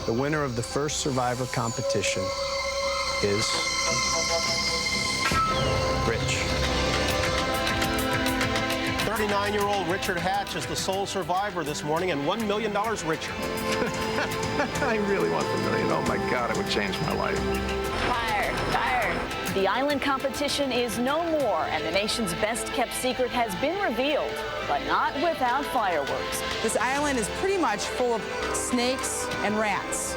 The winner of the first Survivor competition is Rich. 39-year-old Richard Hatch is the sole survivor this morning and $1 million richer. I really want the million. Oh my God, it would change my life. Fire, fire. The island competition is no more, and the nation's best-kept secret has been revealed, but not without fireworks. This island is pretty much full of snakes and rats.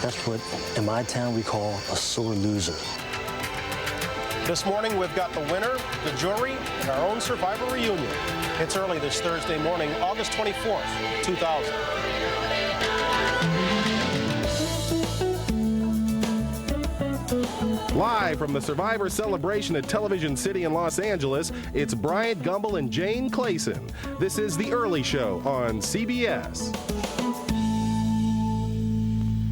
That's what, in my town, we call a sore loser. This morning, we've got the winner, the jury, and our own Survivor reunion. It's early this Thursday morning, August 24th, 2000. Live from the Survivor celebration at Television City in Los Angeles, it's Bryant, Gumbel, and Jane Clayson. This is The Early Show on CBS.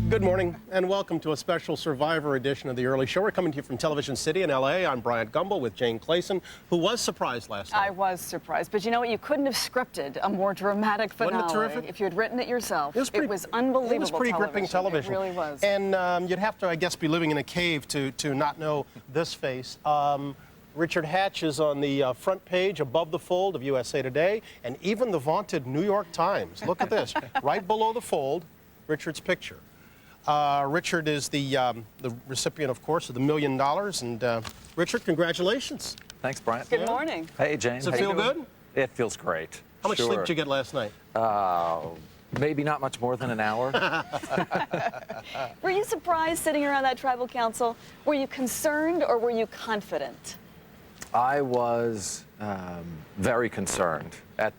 Good morning, and welcome to a special Survivor edition of The Early Show. We're coming to you from Television City in L.A. I'm Bryant Gumbel with Jane Clayson, who was surprised last night. I was surprised, but you know what? You couldn't have scripted a more dramatic finale. Wasn't it terrific? If you had written it yourself. It was unbelievable. It was pretty gripping television. It really was. And you'd have to, I guess, be living in a cave to not know this face. Richard Hatch is on the front page above the fold of USA Today, and even the vaunted New York Times. Look at this. Right below the fold, Richard's picture. Richard is the recipient, of course, of the $1 million. And Richard, congratulations. Thanks, Bryant. Good morning. Hey, Jane. Does it feel good? It feels great. How much sleep did you get last night? Maybe not much more than an hour. Were you surprised sitting around that tribal council? Were you concerned or were you confident? I was very concerned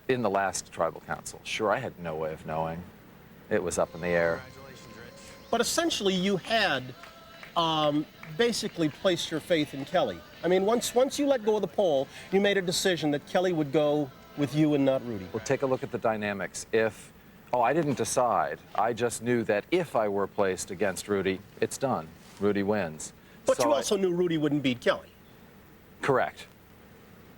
in the last tribal council. Sure, I had no way of knowing. It was up in the air. But essentially, you had basically placed your faith in Kelly. I mean, once you let go of the poll, you made a decision that Kelly would go with you and not Rudy. Well, take a look at the dynamics. I didn't decide. I just knew that if I were placed against Rudy, it's done. Rudy wins. But so you also knew Rudy wouldn't beat Kelly. Correct.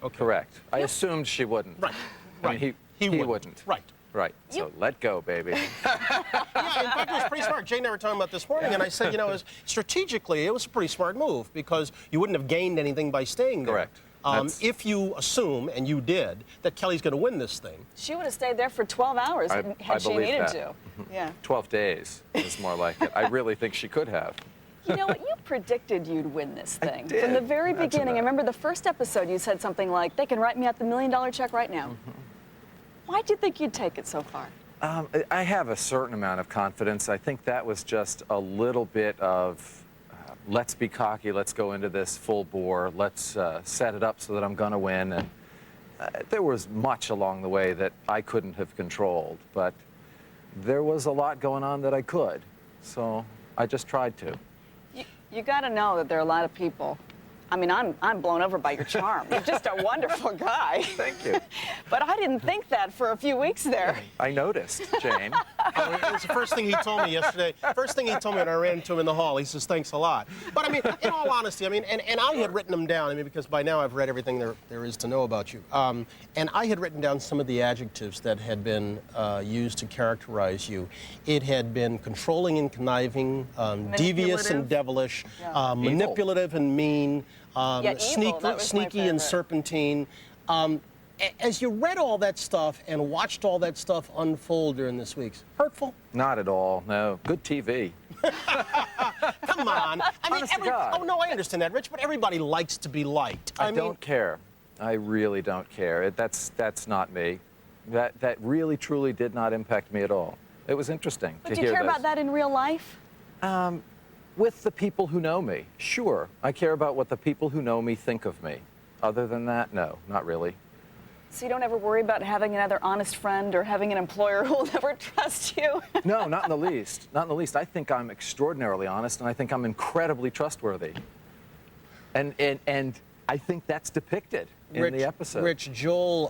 Okay. Correct. I assumed she wouldn't. Right. I mean, he wouldn't. Right. Right. So let go, baby. Yeah, in fact, it was pretty smart. Jane and I were talking about this morning, and I said, you know, strategically, it was a pretty smart move because you wouldn't have gained anything by staying there. Correct. If you assume, and you did, that Kelly's going to win this thing. She would have stayed there for 12 hours had she needed that. to. Yeah. 12 days is more like it. I really think she could have. You know what? You predicted you'd win this thing. I did. From the very Imagine beginning. that. I remember the first episode, you said something like, they can write me out the $1 million check right now. Why do you think you'd take it so far? I have a certain amount of confidence. I think that was just a little bit of, let's be cocky, let's go into this full bore, let's set it up so that I'm going to win. And there was much along the way that I couldn't have controlled, but there was a lot going on that I could. So I just tried to. You got to know that there are a lot of people. I mean, I'm blown over by your charm. You're just a wonderful guy. Thank you. But I didn't think that for a few weeks there. I noticed, Jane. It was the first thing he told me yesterday. First thing he told me when I ran into him in the hall, he says, thanks a lot. But I mean, in all honesty, I mean, and I had written them down, I mean, because by now I've read everything there is to know about you. And I had written down some of the adjectives that had been used to characterize you. It had been controlling and conniving, devious and devilish, manipulative and mean, sneaky and serpentine. As you read all that stuff and watched all that stuff unfold during this week, hurtful? Not at all, no. Good TV. Come on. I mean, Honest to God. Oh, no, I understand that, Rich, but everybody likes to be liked. I don't care. I really don't care. That's not me. That really, truly did not impact me at all. It was interesting to hear this. But do you care about that in real life? With the people who know me, sure. I care about what the people who know me think of me. Other than that, no, not really. So you don't ever worry about having another honest friend or having an employer who will never trust you? No, not in the least. Not in the least. I think I'm extraordinarily honest, and I think I'm incredibly trustworthy. And I think that's depicted in the episode. Rich, Joel,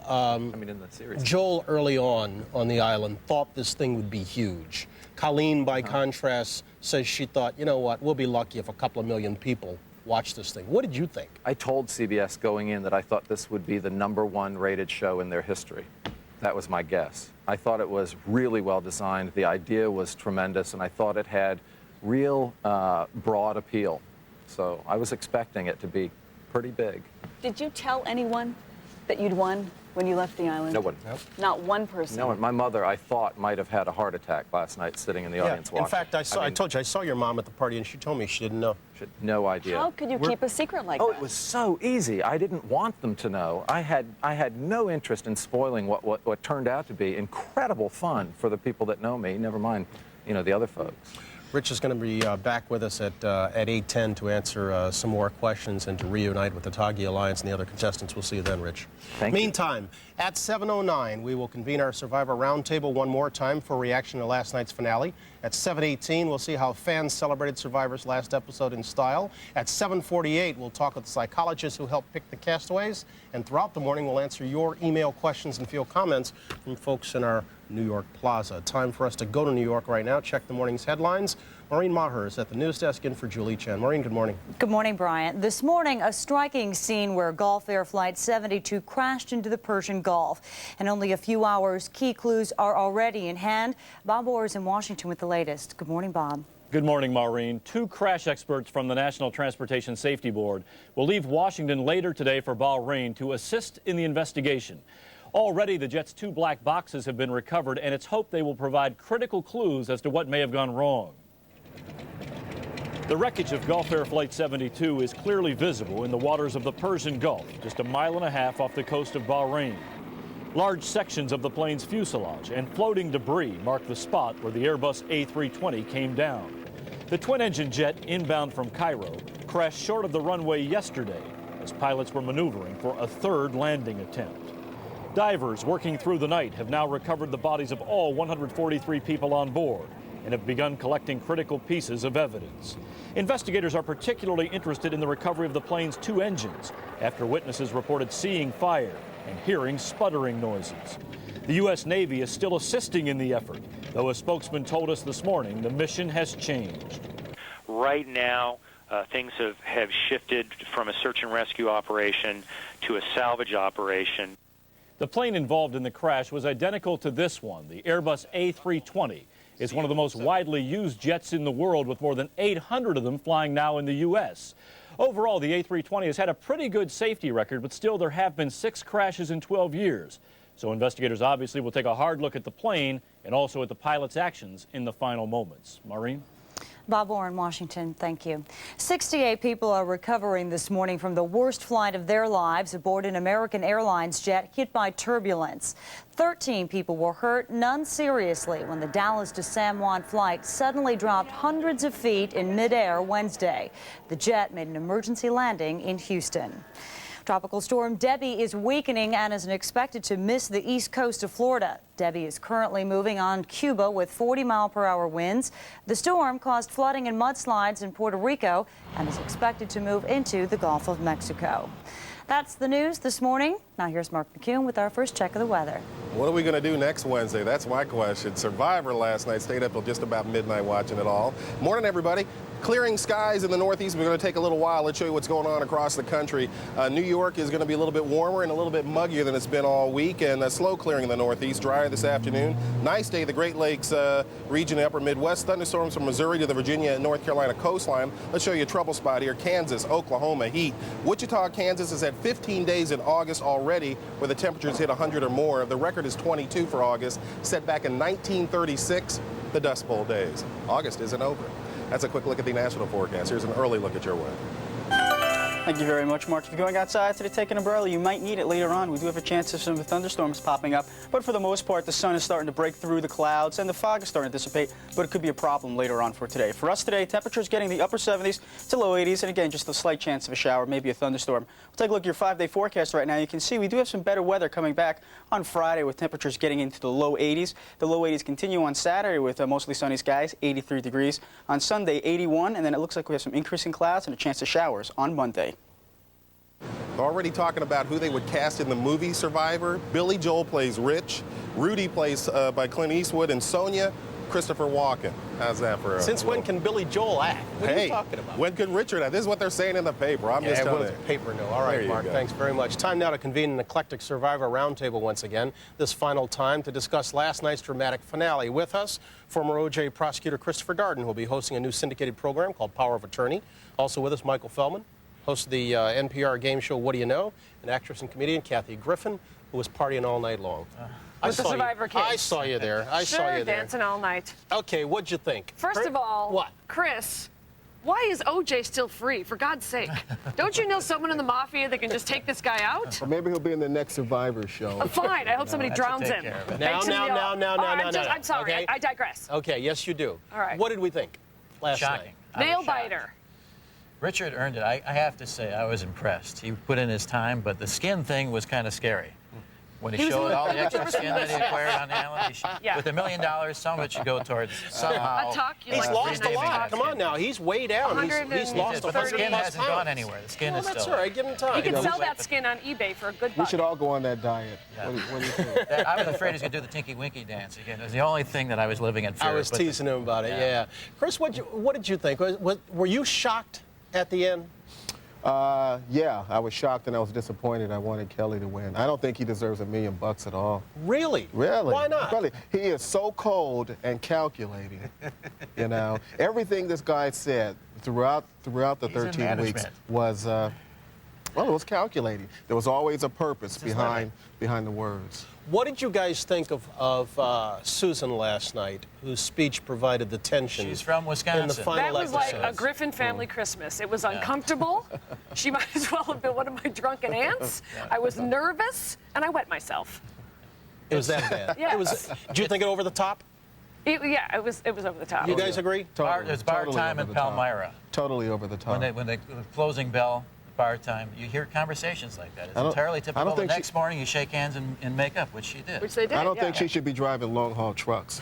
in the series. Joel early on the island thought this thing would be huge. Colleen, by contrast, says she thought, you know what, we'll be lucky if a couple of million people watch this thing. What did you think? I told CBS going in that I thought this would be the #1 rated show in their history. That was my guess. I thought it was really well designed. The idea was tremendous, and I thought it had real broad appeal. So I was expecting it to be pretty big. Did you tell anyone that you'd won when you left the island? No one. Nope. Not one person? No one. My mother, I thought, might have had a heart attack last night sitting in the audience watching. In fact, I told you, I saw your mom at the party, and she told me she didn't know. She had no idea. How could you keep a secret like that? Oh, it was so easy. I didn't want them to know. I had no interest in spoiling what turned out to be incredible fun for the people that know me, never mind, you know, the other folks. Rich is going to be back with us at 8:10 to answer some more questions and to reunite with the Tagi Alliance and the other contestants. We'll see you then, Rich. Thank you. Meantime, at 7:09, we will convene our Survivor Roundtable one more time for reaction to last night's finale. At 7:18, we'll see how fans celebrated Survivor's last episode in style. At 7:48, we'll talk with the psychologists who helped pick the castaways. And throughout the morning, we'll answer your email questions and field comments from folks in our New York Plaza. Time for us to go to New York right now. Check the morning's headlines. Maureen Maher is at the news desk in for Julie Chen. Maureen, good morning. Good morning, Bryant. This morning, a striking scene where Gulf Air Flight 72 crashed into the Persian Gulf. In only a few hours, key clues are already in hand. Bob Orr is in Washington with the latest. Good morning, Bob. Good morning, Maureen. 2 crash experts from the National Transportation Safety Board will leave Washington later today for Bahrain to assist in the investigation. Already, the jet's 2 black boxes have been recovered, and it's hoped they will provide critical clues as to what may have gone wrong. The wreckage of Gulf Air Flight 72 is clearly visible in the waters of the Persian Gulf, just a mile and a half off the coast of Bahrain. Large sections of the plane's fuselage and floating debris mark the spot where the Airbus A320 came down. The twin-engine jet inbound from Cairo crashed short of the runway yesterday as pilots were maneuvering for a 3rd landing attempt. Divers working through the night have now recovered the bodies of all 143 people on board and have begun collecting critical pieces of evidence. Investigators are particularly interested in the recovery of the plane's 2 engines after witnesses reported seeing fire and hearing sputtering noises. The U.S. Navy is still assisting in the effort, though a spokesman told us this morning the mission has changed. Right now, things have shifted from a search and rescue operation to a salvage operation. The plane involved in the crash was identical to this one. The Airbus A320 is one of the most widely used jets in the world, with more than 800 of them flying now in the U.S. Overall, the A320 has had a pretty good safety record, but still there have been 6 crashes in 12 years. So investigators obviously will take a hard look at the plane and also at the pilot's actions in the final moments. Maureen? Bob Orr in Washington, thank you. 68 people are recovering this morning from the worst flight of their lives aboard an American Airlines jet hit by turbulence. 13 people were hurt, none seriously, when the Dallas to San Juan flight suddenly dropped hundreds of feet in midair Wednesday. The jet made an emergency landing in Houston. Tropical storm Debbie is weakening and is expected to miss the east coast of Florida. Debbie is currently moving on Cuba with 40-mile-per-hour winds. The storm caused flooding and mudslides in Puerto Rico and is expected to move into the Gulf of Mexico. That's the news this morning. Now here's Mark McCune with our first check of the weather. What are we going to do next Wednesday? That's my question. Survivor last night stayed up till just about midnight watching it all. Morning, everybody. Clearing skies in the Northeast. We're going to take a little while. Let's show you what's going on across the country. New York is going to be a little bit warmer and a little bit muggier than it's been all week, and slow clearing in the Northeast. Drier this afternoon. Nice day. The Great Lakes region, the upper Midwest. Thunderstorms from Missouri to the Virginia and North Carolina coastline. Let's show you a trouble spot here. Kansas, Oklahoma, heat. Wichita, Kansas has had 15 days in August already where the temperatures hit 100 or more. The record is 22 for August, set back in 1936, the Dust Bowl days. August isn't over. That's a quick look at the national forecast. Here's an early look at your weather. Thank you very much, Mark. If you're going outside today, take an umbrella. You might need it later on. We do have a chance of some thunderstorms popping up, but for the most part, the sun is starting to break through the clouds and the fog is starting to dissipate, but it could be a problem later on for today. For us today, temperatures getting the upper 70s to low 80s, and again, just a slight chance of a shower, maybe a thunderstorm. We'll take a look at your 5-day forecast right now. You can see we do have some better weather coming back on Friday with temperatures getting into the low 80s. The low 80s continue on Saturday with mostly sunny skies, 83 degrees. On Sunday, 81, and then it looks like we have some increasing clouds and a chance of showers on Monday. Already talking about who they would cast in the movie Survivor. Billy Joel plays Rich. Rudy plays by Clint Eastwood, and Sonia Christopher Walken. How's that for a Since when can Billy Joel act? What are you talking about? When could Richard act? This is what they're saying in the paper. I'm just telling you. Paper, no. All right, Mark, thanks very much. Time now to convene an eclectic Survivor roundtable once again, this final time to discuss last night's dramatic finale. With us, former OJ prosecutor Christopher Darden, who will be hosting a new syndicated program called Power of Attorney. Also with us, Michael Feldman, host of the NPR game show What Do You Know? And actress and comedian Kathy Griffin, who was partying all night long. With the Survivor kids. I saw you there. I saw you there. Dancing all night. Okay, what'd you think? First of all, what? Chris, why is OJ still free, for God's sake? Don't you know someone in the mafia that can just take this guy out? Or maybe he'll be in the next Survivor show. Fine, I hope somebody drowns him. Now, I'm sorry, okay? I digress. Okay, yes you do. All right. What did we think last Shocking. night? Nail biter. Richard earned it. I have to say, I was impressed. He put in his time, but the skin thing was kind of scary. When he showed all the extra skin that he acquired on the island, with $1 million, some of it should go towards somehow. He's lost a lot. Come on now, he's way down. He's lost but the skin hasn't gone anywhere. The skin is that's still. all right. Give him time. He can sell that skin on eBay for a good buck. We should all go on that diet. Yeah. What do you think? I was afraid he was going to do the Tinky Winky dance again. It was the only thing that I was living in fear of. I was teasing him about it, yeah. Chris, what did you think? Were you shocked at the end? Yeah, I was shocked and I was disappointed. I wanted Kelly to win. I don't think he deserves $1 million at all. Really? Really? Why not? Really. He is so cold and calculating. You know, everything this guy said throughout the 13 weeks was, well, it was calculating. There was always a purpose behind the words. What did you guys think of Susan last night, whose speech provided the tension? She's from Wisconsin. In the final That was like episodes? a Griffin family Christmas. It was uncomfortable. She might as well have been one of my drunken aunts. I was nervous, and I wet myself. It was that bad? Yeah. Did you think it over the top? Yeah, it was over the top. You guys agree? It was bar time in Palmyra. Totally over the top. When the closing bell, bar time, you hear conversations like that. It's entirely typical. The next morning you shake hands and make up, which she did. Which they did. I don't think she should be driving long-haul trucks.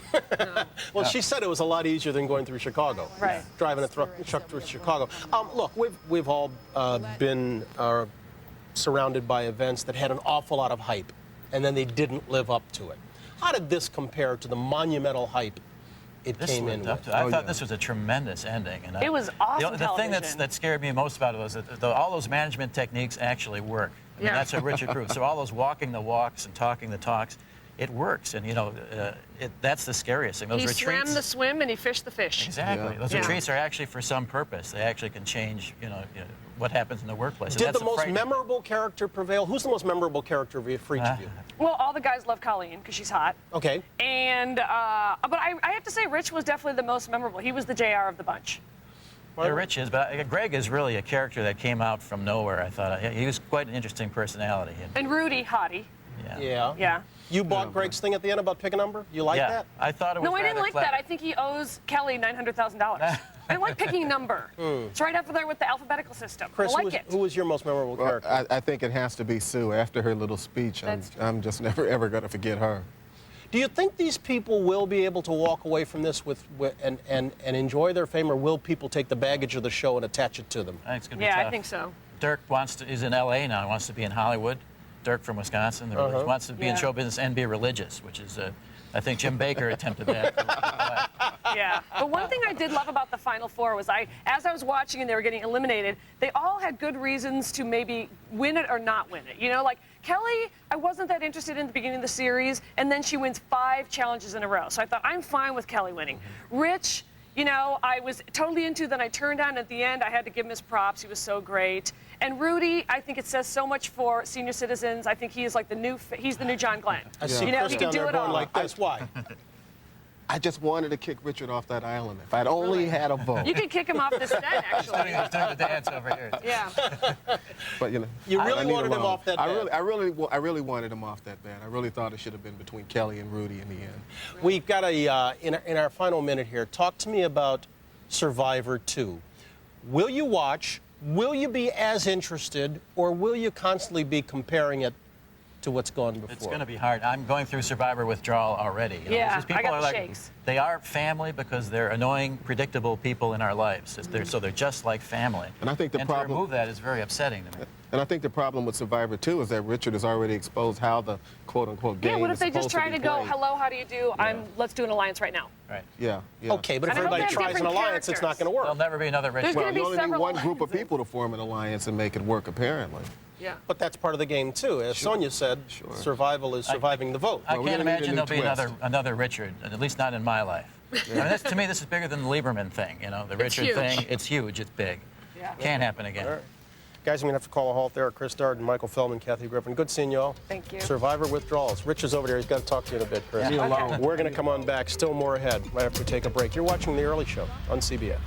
Well, she said it was a lot easier than going through Chicago. Right. Driving a truck through Chicago. Look, we've all been surrounded by events that had an awful lot of hype, and then they didn't live up to it. How did this compare to the monumental hype it came in with? I thought this was a tremendous ending. And it was awesome The thing that scared me most about it was that all those management techniques actually work. I mean, that's what Richard proved. So all those walking the walks and talking the talks, it works. And, you know, that's the scariest thing. Those he retreats, swam the swim and he fished the fish. Exactly. Those retreats are actually for some purpose. They actually can change, you know what happens in the workplace. Did the most memorable character prevail? Who's the most memorable character for each of you? Well, all the guys love Colleen because she's hot. Okay. And, but I have to say Rich was definitely the most memorable. He was the JR of the bunch. Yeah, Rich is, but Greg is really a character that came out from nowhere, I thought. He was quite an interesting personality. And Rudy, hottie. Yeah. You bought Greg's thing at the end about pick a number? You like that? I thought it was No, I didn't like clever. that. I think he owes Kelly $900,000. I don't like picking a number. It's right up there with the alphabetical system. Chris, I like it. who was your most memorable character? I think it has to be Sue. After her little speech, I'm just never, ever going to forget her. Do you think these people will be able to walk away from this and enjoy their fame, or will people take the baggage of the show and attach it to them? I think it's going to be tough. I think so. Dirk is in L.A. now. He wants to be in Hollywood. Dirk from Wisconsin. He wants to be in show business and be religious, which is, I think Jim Baker attempted that. Yeah. But one thing I did love about the Final Four was as I was watching and they were getting eliminated, they all had good reasons to maybe win it or not win it. You know, like Kelly, I wasn't that interested in the beginning of the series, and then she wins 5 challenges in a row. So I thought, I'm fine with Kelly winning. Rich, you know, I was totally into, then I turned on at the end. I had to give him his props. He was so great. And Rudy, I think it says so much for senior citizens. I think he is like he's the new John Glenn. I see you know, Chris he can down do there it going all. like this. Why? I just wanted to kick Richard off that island. If I'd only had a vote. You could kick him off the set, actually. He's doing the dance over here. Yeah. But, you know, you really wanted him off that bad. I really wanted him off that bad. I really thought it should have been between Kelly and Rudy in the end. We've got in our final minute here, talk to me about Survivor 2. Will you watch? Will you be as interested, or will you constantly be comparing it to what's gone before? It's going to be hard. I'm going through Survivor withdrawal already. You know, Yeah, these people I got are the like, shakes. They are family because they're annoying, predictable people in our lives. So they're just like family. And I think the problem to remove that is very upsetting to me. And I think the problem with Survivor, too, is that Richard has already exposed how the quote-unquote game is Yeah, what if they just try to go, played. hello, how do you do? Let's do an alliance right now. Right. Yeah. Okay, but if everybody tries an alliance, it's not going to work. There'll never be another Richard. There's Well, going to you be only need several one group of people to form an alliance and make it work, apparently. Yeah. But that's part of the game, too. As Sonia said, survival is surviving the vote. I Well, can't we're gonna need imagine a there'll new be twist. another Richard, at least not in my life. I mean, to me, this is bigger than the Lieberman thing. You know, the Richard huge. thing. It's huge. It's big. Yeah. Can't happen again. All right. Guys, I'm going to have to call a halt there. Chris Darden, Michael Feldman, Kathy Griffin. Good seeing you all. Thank you. Survivor withdrawals. Rich is over there. He's got to talk to you in a bit, Chris. Leave me alone. We're going to come on back. Still more ahead right after we take a break. You're watching The Early Show on CBS.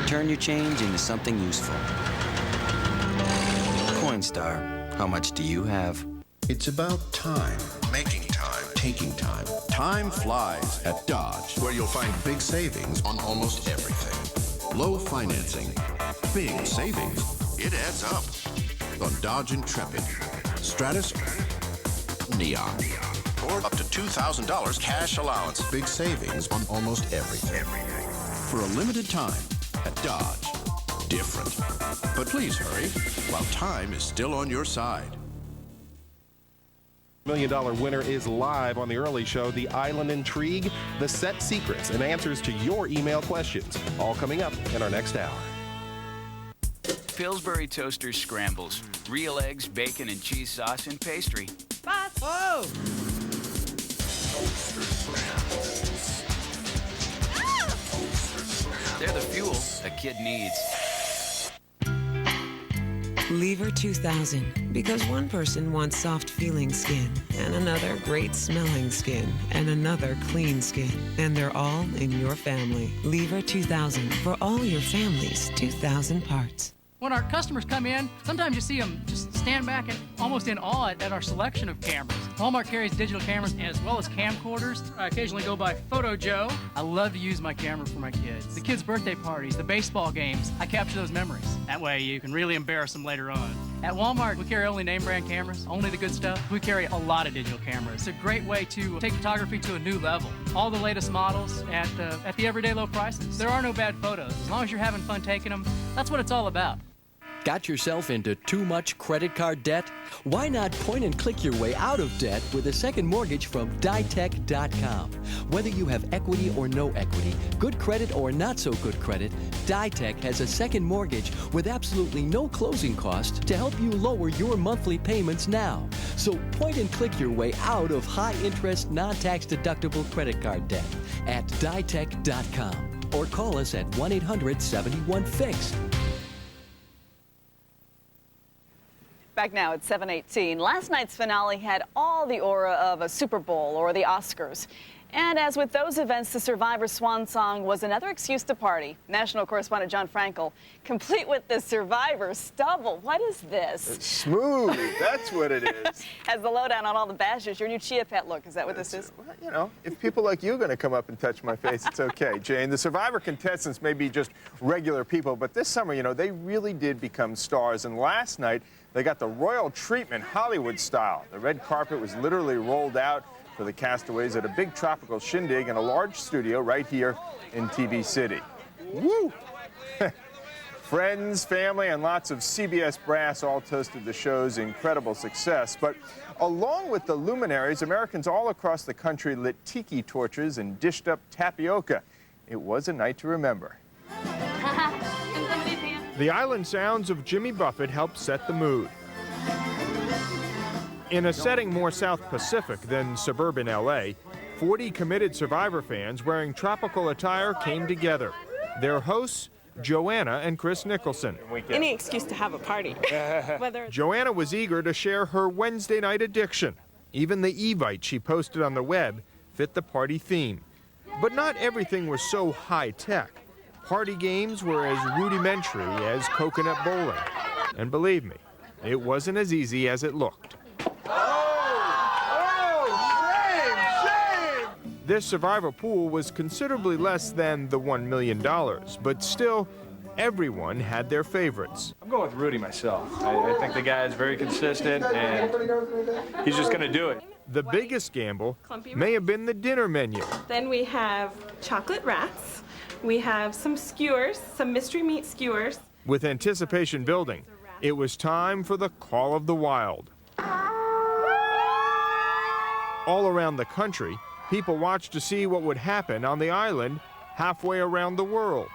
Turn your change into something useful. Coinstar, how much do you have? It's about time. Making time. Taking time. Time flies at Dodge, where you'll find big savings on almost everything. Low financing. Big savings. It adds up. On Dodge Intrepid, Stratus, Neon. Or up to $2,000 cash allowance. Big savings on almost everything. For a limited time at Dodge. Different. But please hurry while time is still on your side. $1 Million winner is live on The Early Show. The Island Intrigue, the set secrets, and answers to your email questions. All coming up in our next hour. Pillsbury Toasters Scrambles. Real eggs, bacon, and cheese sauce and pastry. Whoa! They're the fuel a kid needs. Lever 2000, because one person wants soft feeling skin, and another great smelling skin, and another clean skin, and they're all in your family. Lever 2000, for all your family's 2,000 parts. When our customers come in, sometimes you see them just stand back and almost in awe at our selection of cameras. Walmart carries digital cameras as well as camcorders. I occasionally go by Photo Joe. I love to use my camera for my kids. The kids' birthday parties, the baseball games, I capture those memories. That way you can really embarrass them later on. At Walmart, we carry only name brand cameras, only the good stuff. We carry a lot of digital cameras. It's a great way to take photography to a new level. All the latest models at the everyday low prices. There are no bad photos. As long as you're having fun taking them, that's what it's all about. Got yourself into too much credit card debt? Why not point and click your way out of debt with a second mortgage from Ditech.com? Whether you have equity or no equity, good credit or not so good credit, Ditech has a second mortgage with absolutely no closing cost to help you lower your monthly payments now. So point and click your way out of high-interest, non-tax deductible credit card debt at Ditech.com or call us at 1-800-71-FIX. Back now at 7:18. Last night's finale had all the aura of a Super Bowl or the Oscars. And as with those events, the Survivor Swan Song was another excuse to party. National correspondent John Frankel, complete with the Survivor stubble. What is this? It's smooth. That's what it is. Has the lowdown on all the bashes. Your new Chia Pet look. Is that what this is? You know, if people like you are going to come up and touch my face, it's okay, Jane. The Survivor contestants may be just regular people, but this summer, you know, they really did become stars. And last night, they got the royal treatment, Hollywood style. The red carpet was literally rolled out for the castaways at a big tropical shindig in a large studio right here in TV City. Woo! Friends, family, and lots of CBS brass all toasted the show's incredible success. But along with the luminaries, Americans all across the country lit tiki torches and dished up tapioca. It was a night to remember. The island sounds of Jimmy Buffett helped set the mood. In a setting more South Pacific than suburban LA, 40 committed Survivor fans wearing tropical attire came together. Their hosts, Joanna and Chris Nicholson. Any excuse to have a party. Joanna was eager to share her Wednesday night addiction. Even the Evite she posted on the web fit the party theme. But not everything was so high-tech. Party games were as rudimentary as coconut bowling. And believe me, it wasn't as easy as it looked. This survivor pool was considerably less than the $1 million, but still, everyone had their favorites. I'm going with Rudy myself. I think the guy is very consistent, and he's just going to do it. The biggest gamble may have been the dinner menu. Then we have chocolate rats. We have some skewers, some mystery meat skewers. With anticipation building, it was time for the Call of the Wild. All around the country, people watched to see what would happen on the island halfway around the world.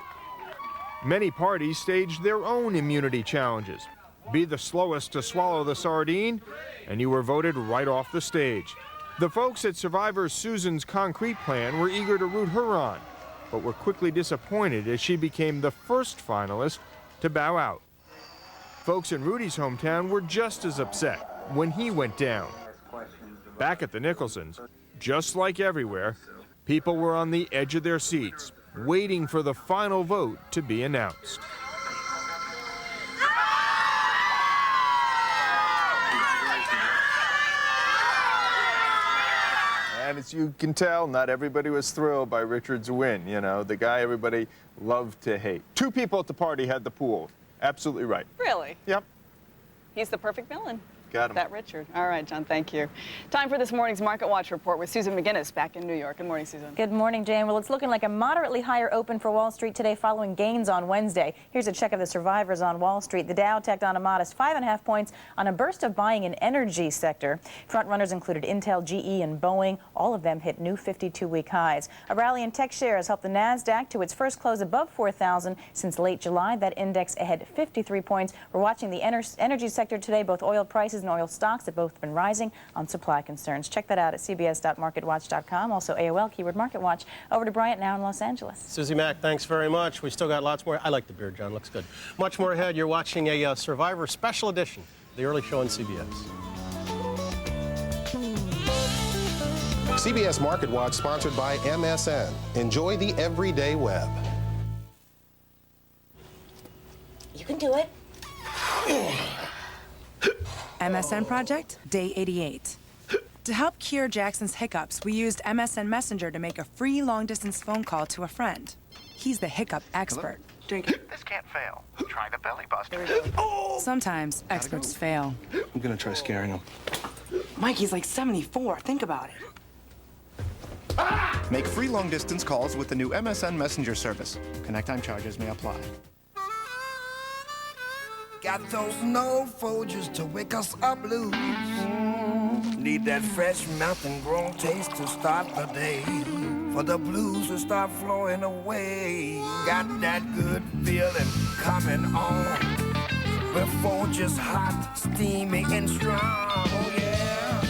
Many parties staged their own immunity challenges. Be the slowest to swallow the sardine, and you were voted right off the stage. The folks at Survivor Susan's concrete plan were eager to root her on, but were quickly disappointed as she became the first finalist to bow out. Folks in Rudy's hometown were just as upset when he went down. Back at the Nicholsons, just like everywhere, people were on the edge of their seats, waiting for the final vote to be announced. And as you can tell, not everybody was thrilled by Richard's win. You know, the guy everybody loved to hate. 2 people at the party had the pool. Absolutely right. Really? Yep. He's the perfect villain. Got him. That Richard. All right, John, thank you. Time for this morning's Market Watch report with Susan McGinnis back in New York. Good morning, Susan. Good morning, Jane. Well, it's looking like a moderately higher open for Wall Street today following gains on Wednesday. Here's a check of the survivors on Wall Street. The Dow tacked on a modest 5.5 points on a burst of buying in energy sector. Front runners included Intel, GE, and Boeing. All of them hit new 52-week highs. A rally in tech shares helped the NASDAQ to its first close above 4,000 since late July. That index ahead 53 points. We're watching the energy sector today. Both oil prices and oil stocks have both been rising on supply concerns. Check that out at cbs.marketwatch.com. Also AOL, keyword Market Watch. Over to Bryant now in Los Angeles. Susie Mack, thanks very much. We still got lots more. I like the beard, John. Looks good. Much more ahead. You're watching a Survivor special edition, the early show on CBS. CBS Market Watch, sponsored by MSN. Enjoy the everyday web. You can do it. MSN Project, day 88. To help cure Jackson's hiccups, we used MSN Messenger to make a free long-distance phone call to a friend. He's the hiccup expert. This can't fail. Try the belly buster. Sometimes experts fail. I'm gonna try scaring him. Mikey's like 74. Think about it. Make free long-distance calls with the new MSN Messenger service. Connect time charges may apply. Got those no Folgers to wake us up blues. Need that fresh mountain grown taste to start the day. For the blues to start flowing away. Got that good feeling coming on. With Folgers hot, steamy, and strong. Oh yeah.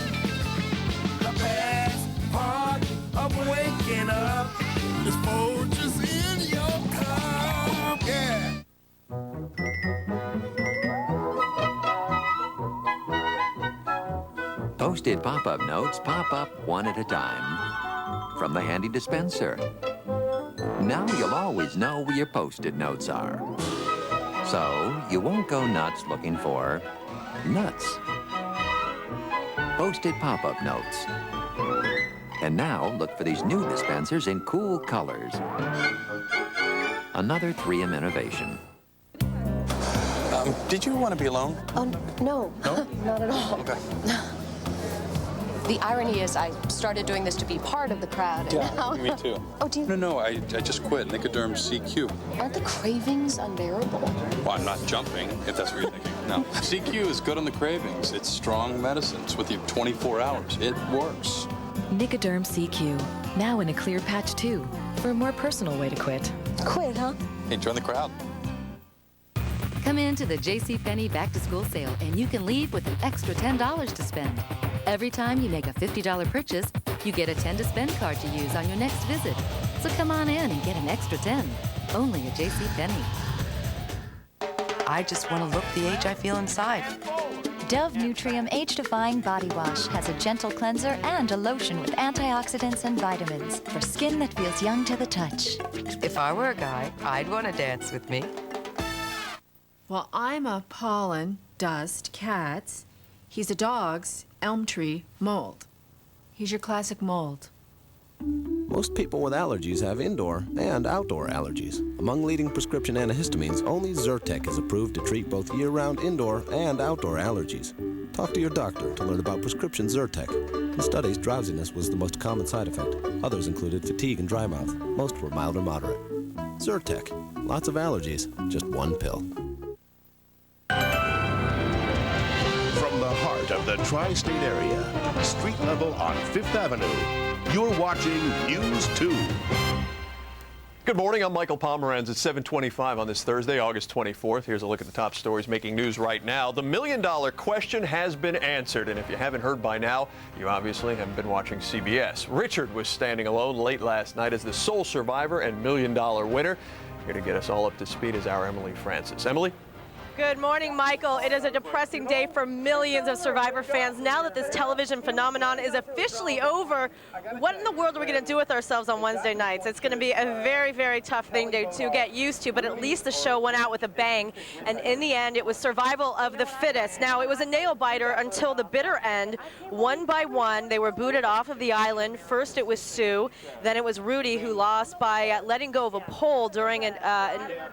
The best part of waking up is Folgers in your cup. Yeah. Posted pop-up notes pop up one at a time from the handy dispenser. Now you'll always know where your Post-it notes are. So you won't go nuts looking for nuts. Posted pop-up notes. And now look for these new dispensers in cool colors. Another 3M innovation. Did you want to be alone? No, No? not at all. Okay. The irony is I started doing this to be part of the crowd. And now... Me too. Oh, do you? No, I just quit. Nicoderm CQ. Aren't the cravings unbearable? Well, I'm not jumping, if that's what you're thinking. No. CQ is good on the cravings. It's strong medicine. It's with you 24 hours. It works. Nicoderm CQ. Now in a clear patch, too. For a more personal way to quit. Quit, huh? Hey, join the crowd. Come into the JCPenney Back to School sale and you can leave with an extra $10 to spend. Every time you make a $50 purchase, you get a 10 to spend card to use on your next visit. So come on in and get an extra 10. Only at JCPenney. I just want to look the age I feel inside. Dove Nutrium Age-Defying Body Wash has a gentle cleanser and a lotion with antioxidants and vitamins for skin that feels young to the touch. If I were a guy, I'd want to dance with me. Well, I'm a pollen, dust, cats. He's a dog's elm tree mold. He's your classic mold. Most people with allergies have indoor and outdoor allergies. Among leading prescription antihistamines, only Zyrtec is approved to treat both year-round indoor and outdoor allergies. Talk to your doctor to learn about prescription Zyrtec. In studies, drowsiness was the most common side effect. Others included fatigue and dry mouth. Most were mild or moderate. Zyrtec. Lots of allergies, just one pill. From the heart of the tri-state area, street level on 5th Avenue, you're watching News 2. Good morning, I'm Michael Pomeranz at 7:25 on this Thursday, August 24th. Here's a look at the top stories making news right now. The million-dollar question has been answered, and if you haven't heard by now, you obviously haven't been watching CBS. Richard was standing alone late last night as the sole survivor and million-dollar winner. Here to get us all up to speed is our Emily Francis. Emily? Good morning, Michael. It is a depressing day for millions of Survivor fans. Now that this television phenomenon is officially over, what in the world are we going to do with ourselves on Wednesday nights? It's going to be a very, very tough thing to get used to, but at least the show went out with a bang, and in the end, it was survival of the fittest. Now, it was a nail-biter until the bitter end. One by one, they were booted off of the island. First, it was Sue. Then it was Rudy, who lost by letting go of a pole during an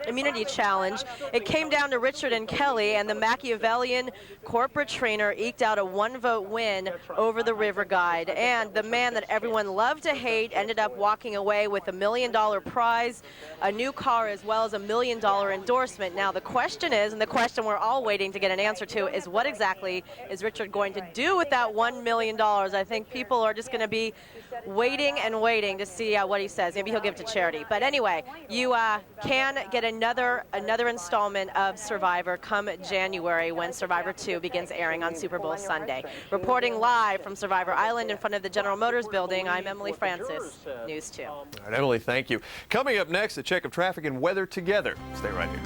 immunity challenge. It came down to Richard and Kelly, and the Machiavellian corporate trainer eked out a one-vote win over the River Guide. And the man that everyone loved to hate ended up walking away with $1 million prize, a new car, as well as $1 million endorsement. Now, the question is, and the question we're all waiting to get an answer to, is what exactly is Richard going to do with that $1 million? I think people are just going to be waiting and waiting to see what he says. Maybe he'll give it to charity. But anyway, you can get another installment of Survivor come January when Survivor 2 begins airing on Super Bowl Sunday. Reporting live from Survivor Island in front of the General Motors building, I'm Emily Francis, News 2. All right, Emily, thank you. Coming up next, a check of traffic and weather together. Stay right here.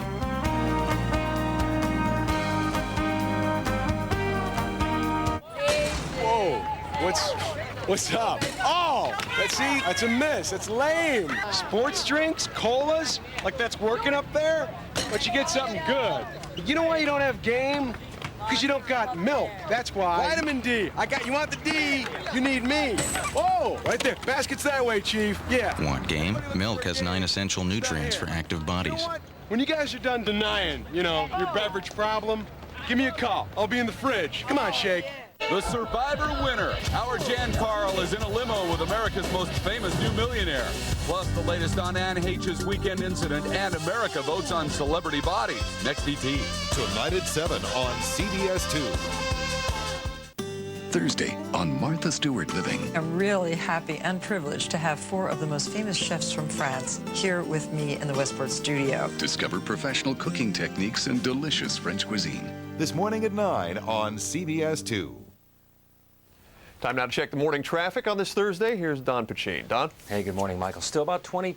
Whoa, what's up? Oh, let's see, that's a miss. That's lame. Sports drinks, colas, like that's working up there? But you get something good. You know why you don't have game? Because you don't got milk, that's why. Vitamin D. You want the D, you need me. Whoa, right there. Basket's that way, Chief. Yeah. Want game? Milk has 9 essential nutrients for active bodies. You know, when you guys are done denying, your beverage problem, give me a call. I'll be in the fridge. Come on, Shake. The Survivor winner, Howard Jan Carl, is in a limo with America's most famous new millionaire. Plus, the latest on Anne H's weekend incident, and America votes on celebrity bodies. Next ET. Tonight at 7 on CBS 2. Thursday on Martha Stewart Living. I'm really happy and privileged to have 4 of the most famous chefs from France here with me in the Westport studio. Discover professional cooking techniques and delicious French cuisine. This morning at 9 on CBS 2. Time now to check the morning traffic on this Thursday. Here's Don Pachin. Don? Hey, good morning, Michael. Still about 20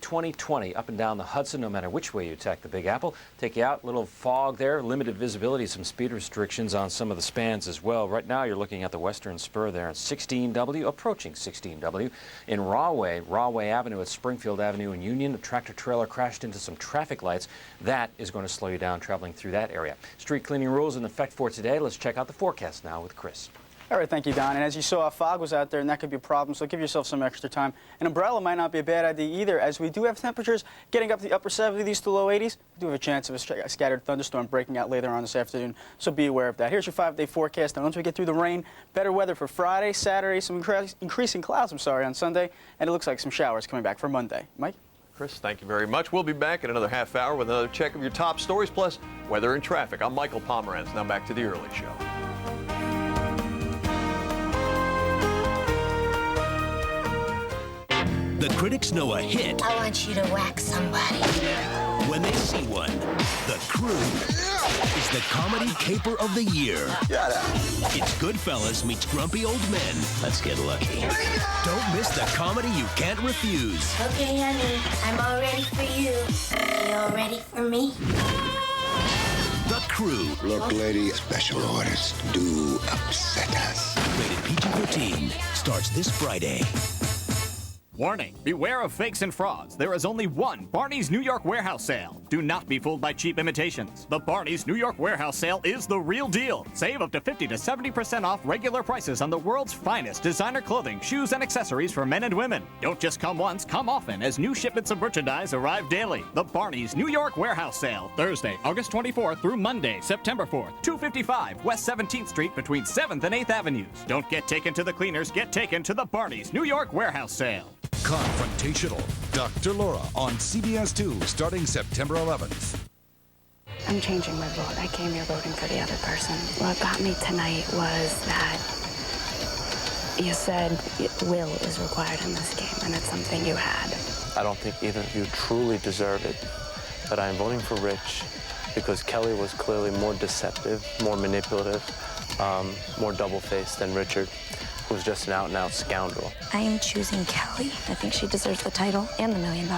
up and down the Hudson, no matter which way you attack the Big Apple. Take you out, little fog there, limited visibility, some speed restrictions on some of the spans as well. Right now, you're looking at the western spur there at 16W, approaching 16W. In Rahway Avenue at Springfield Avenue and Union, a tractor trailer crashed into some traffic lights. That is going to slow you down traveling through that area. Street cleaning rules in effect for today. Let's check out the forecast now with Chris. All right, thank you, Don. And as you saw, fog was out there, and that could be a problem, so give yourself some extra time. An umbrella might not be a bad idea either, as we do have temperatures getting up to the upper 70s to low 80s. We do have a chance of a scattered thunderstorm breaking out later on this afternoon, so be aware of that. Here's your 5-day forecast. And once we get through the rain, better weather for Friday, Saturday, some increasing clouds, on Sunday, and it looks like some showers coming back for Monday. Mike? Chris, thank you very much. We'll be back in another half hour with another check of your top stories, plus weather and traffic. I'm Michael Pomeranz. Now back to the early show. The critics know a hit. I want you to whack somebody. When they see one, The Crew is the comedy caper of the year. Shut up. It's Goodfellas meets Grumpy Old Men. Let's get lucky. Don't miss the comedy you can't refuse. Okay, honey, I'm all ready for you. You all ready for me? The Crew. Look, lady, special orders do upset us. Rated PG-13. Starts this Friday. Warning, beware of fakes and frauds. There is only one Barney's New York Warehouse Sale. Do not be fooled by cheap imitations. The Barney's New York Warehouse Sale is the real deal. Save up to 50 to 70% off regular prices on the world's finest designer clothing, shoes, and accessories for men and women. Don't just come once, come often, as new shipments of merchandise arrive daily. The Barney's New York Warehouse Sale, Thursday, August 24th through Monday, September 4th, 255 West 17th Street between 7th and 8th Avenues. Don't get taken to the cleaners, get taken to the Barney's New York Warehouse Sale. Confrontational. Dr. Laura on CBS 2 starting September 11th. I'm changing my vote. I came here voting for the other person. What got me tonight was that you said will is required in this game, and it's something you had. I don't think either of you truly deserve it, but I am voting for Rich because Kelly was clearly more deceptive, more manipulative, more double-faced than Richard, who was just an out-and-out scoundrel. I am choosing Kelly. I think she deserves the title and the $1 million.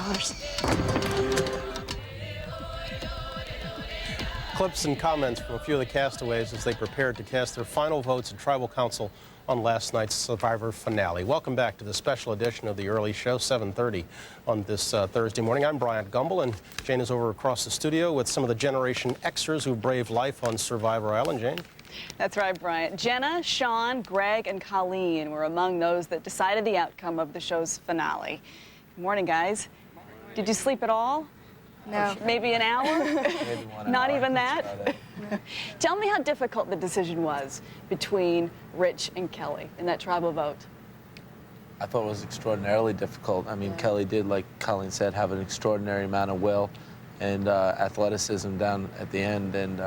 Clips and comments from a few of the castaways as they prepared to cast their final votes in Tribal Council on last night's Survivor finale. Welcome back to the special edition of the early show, 7:30 on this Thursday morning. I'm Bryant Gumbel, and Jane is over across the studio with some of the Generation Xers who braved life on Survivor Island. Jane? That's right, Bryant. Jenna, Sean, Greg, and Colleen were among those that decided the outcome of the show's finale. Good morning, guys. Did you sleep at all? No. Maybe an hour? Maybe 1 Not hour. even that? Tell me how difficult the decision was between Rich and Kelly in that tribal vote. I thought it was extraordinarily difficult. I mean, Kelly did, like Colleen said, have an extraordinary amount of will and athleticism down at the end and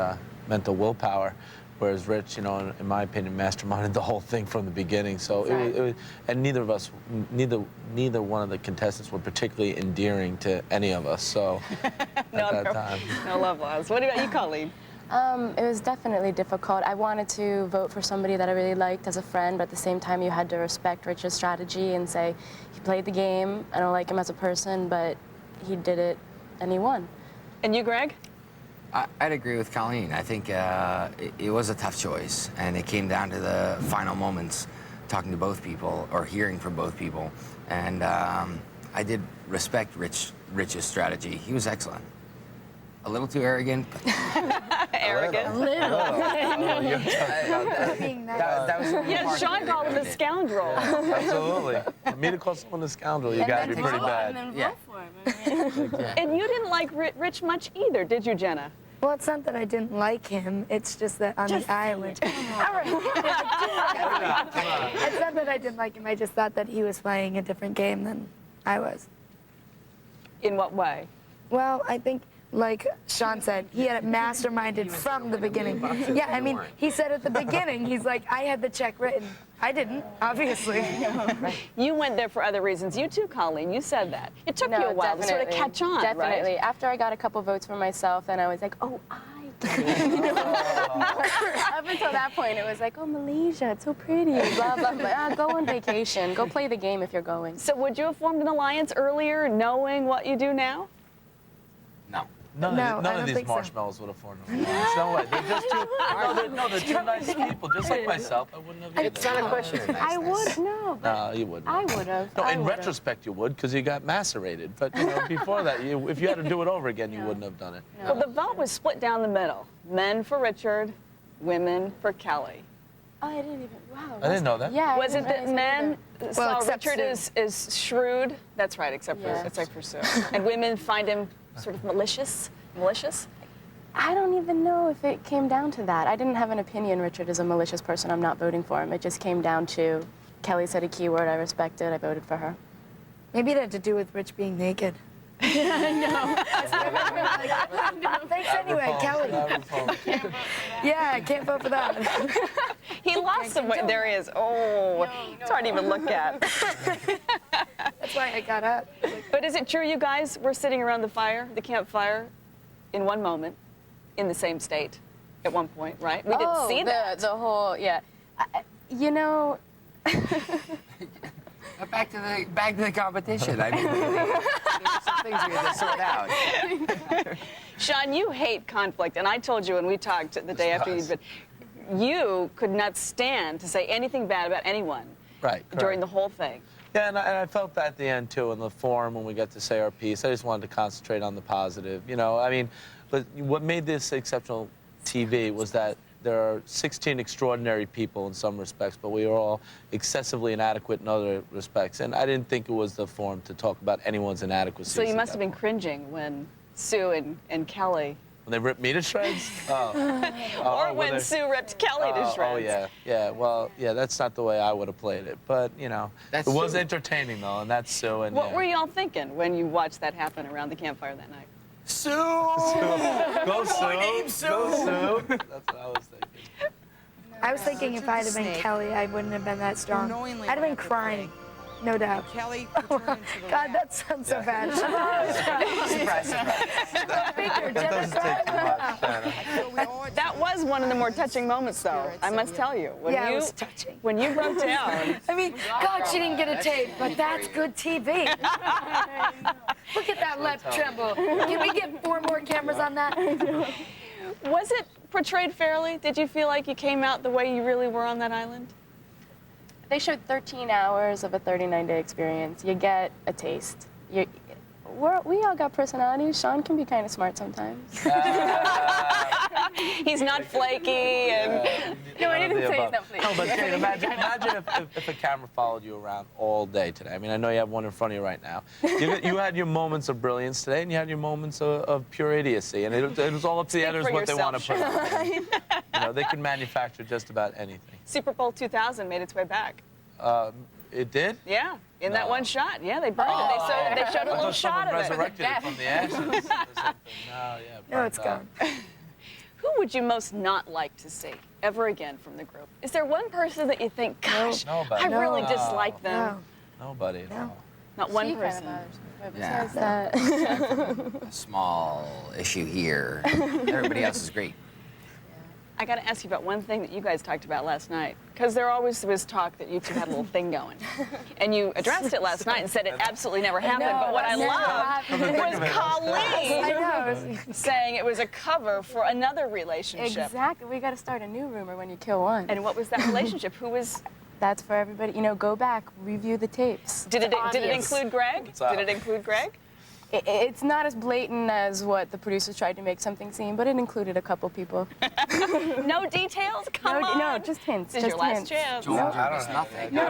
mental willpower. Whereas Rich, you know, in my opinion, masterminded the whole thing from the beginning. So it was, and neither one of the contestants were particularly endearing to any of us. So at that time. No love lost. What about you, Colleen? It was definitely difficult. I wanted to vote for somebody that I really liked as a friend, but at the same time you had to respect Rich's strategy and say, he played the game, I don't like him as a person, but he did it and he won. And you, Greg? I'd agree with Colleen. I think it was a tough choice, and it came down to the final moments, talking to both people or hearing from both people. And I did respect Rich's strategy. He was excellent. A little too arrogant. Arrogant? A little. That was Yeah, Sean called him a scoundrel. Absolutely. For me to call someone a scoundrel, you got to be pretty bad. Yeah. And you didn't like Rich much either, did you, Jenna? Well, it's not that I didn't like him. It's just that on the island. All right. It's not that I didn't like him. I just thought that he was playing a different game than I was. In what way? Well, I think, like Sean said, he had it masterminded from the beginning. Yeah, I mean, he said at the beginning, he's like, I had the check written. I didn't, obviously. You went there for other reasons. You too, Colleen. You said that. It took you a while to sort of catch on, Definitely. right? After I got a couple votes for myself, then I was like, oh, I did it. Up until that point, it was like, oh, Malaysia, it's so pretty, blah, blah, blah. Go on vacation. Go play the game if you're going. So would you have formed an alliance earlier, knowing what you do now? None of these marshmallows would have formed them. No way. They're just too. They're too nice people. Just like myself, I wouldn't have. It's not a question. I would no. No, you wouldn't. I would have. No, in retrospect, you would because you got macerated. But before that, if you had to do it over again, you wouldn't have done it. Well, the vote was split down the middle. Men for Richard, women for Kelly. Oh, I didn't even. Wow. I didn't know that. Yeah. Was it that men saw except Richard Sue. as shrewd? That's right, except for Sue. And women find him sort of malicious? I don't even know if it came down to that. I didn't have an opinion Richard is a malicious person. I'm not voting for him. It just came down to Kelly said a keyword. I respected. I voted for her. Maybe it had to do with Rich being naked. I know. Thanks anyway, Kelly. Yeah, I can't vote for that. He lost some weight. There he is. Oh, it's hard to even look at. That's why I got up. But is it true you guys were sitting around the campfire, in one moment, in the same state at one point, right? We didn't see that. The whole, yeah. You know. Back to the competition. I mean, there's some things we had to sort out. Sean, you hate conflict, and I told you when we talked the day after you'd been, you could not stand to say anything bad about anyone during the whole thing. Yeah, and I felt that at the end, too, in the forum when we got to say our piece. I just wanted to concentrate on the positive. You know, I mean, but what made this exceptional TV was that there are 16 extraordinary people in some respects, but we are all excessively inadequate in other respects. And I didn't think it was the forum to talk about anyone's inadequacies. So you must have been cringing when Sue and Kelly... When they ripped me to shreds? Or when Sue ripped Kelly to shreds. Oh, yeah. Yeah, well, yeah, that's not the way I would have played it. But, you know, it was entertaining, though, and that's Sue. And, what were y'all thinking when you watched that happen around the campfire that night? Sue! Go, Sue! Boy named Sue! Go, Sue! That's what I was thinking. I was thinking if I'd have been Kelly, I wouldn't have been that strong. I'd have been crying, no doubt. Kelly, God, that sounds so bad. Surprise, That was one of the more touching moments, though. I must tell you. When it was touching. When you broke down. I mean, God, she didn't get a tape, but that's good TV. Look at that left tremble. Can we get 4 more cameras on that? Was it portrayed fairly? Did you feel like you came out the way you really were on that island? They showed 13 hours of a 39-day experience. You get a taste. We all got personalities. Sean can be kind of smart sometimes. He's not flaky. And... No, I didn't say he's not flaky. No, but Jane, imagine if a camera followed you around all day today. I mean, I know you have one in front of you right now. You had your moments of brilliance today, and you had your moments of pure idiocy. And it was all up to the editors what they want to put on. You know, they can manufacture just about anything. Super Bowl 2000 made its way back. It did? Yeah, in that one shot. Yeah, they burned it. They showed a little shot of it. Resurrected it from the ashes. No, it's gone. Who would you most not like to see ever again from the group? Is there one person that you think, gosh, I really dislike them? Nobody. No. Not one person. Yeah. A small issue here. Everybody else is great. I got to ask you about one thing that you guys talked about last night, because there always was talk that you two had a little thing going. And you addressed it last night and said it absolutely never happened. But what I loved was Colleen saying it was a cover for another relationship. Exactly. We got to start a new rumor when you kill one. And what was that relationship? Who was... That's for everybody. You know, go back, review the tapes. Did it include Greg? Did it include Greg? It's not as blatant as what the producers tried to make something seem, but it included a couple people. No details? Come on. No, just hints. This is your last chance. I don't know. Nothing. I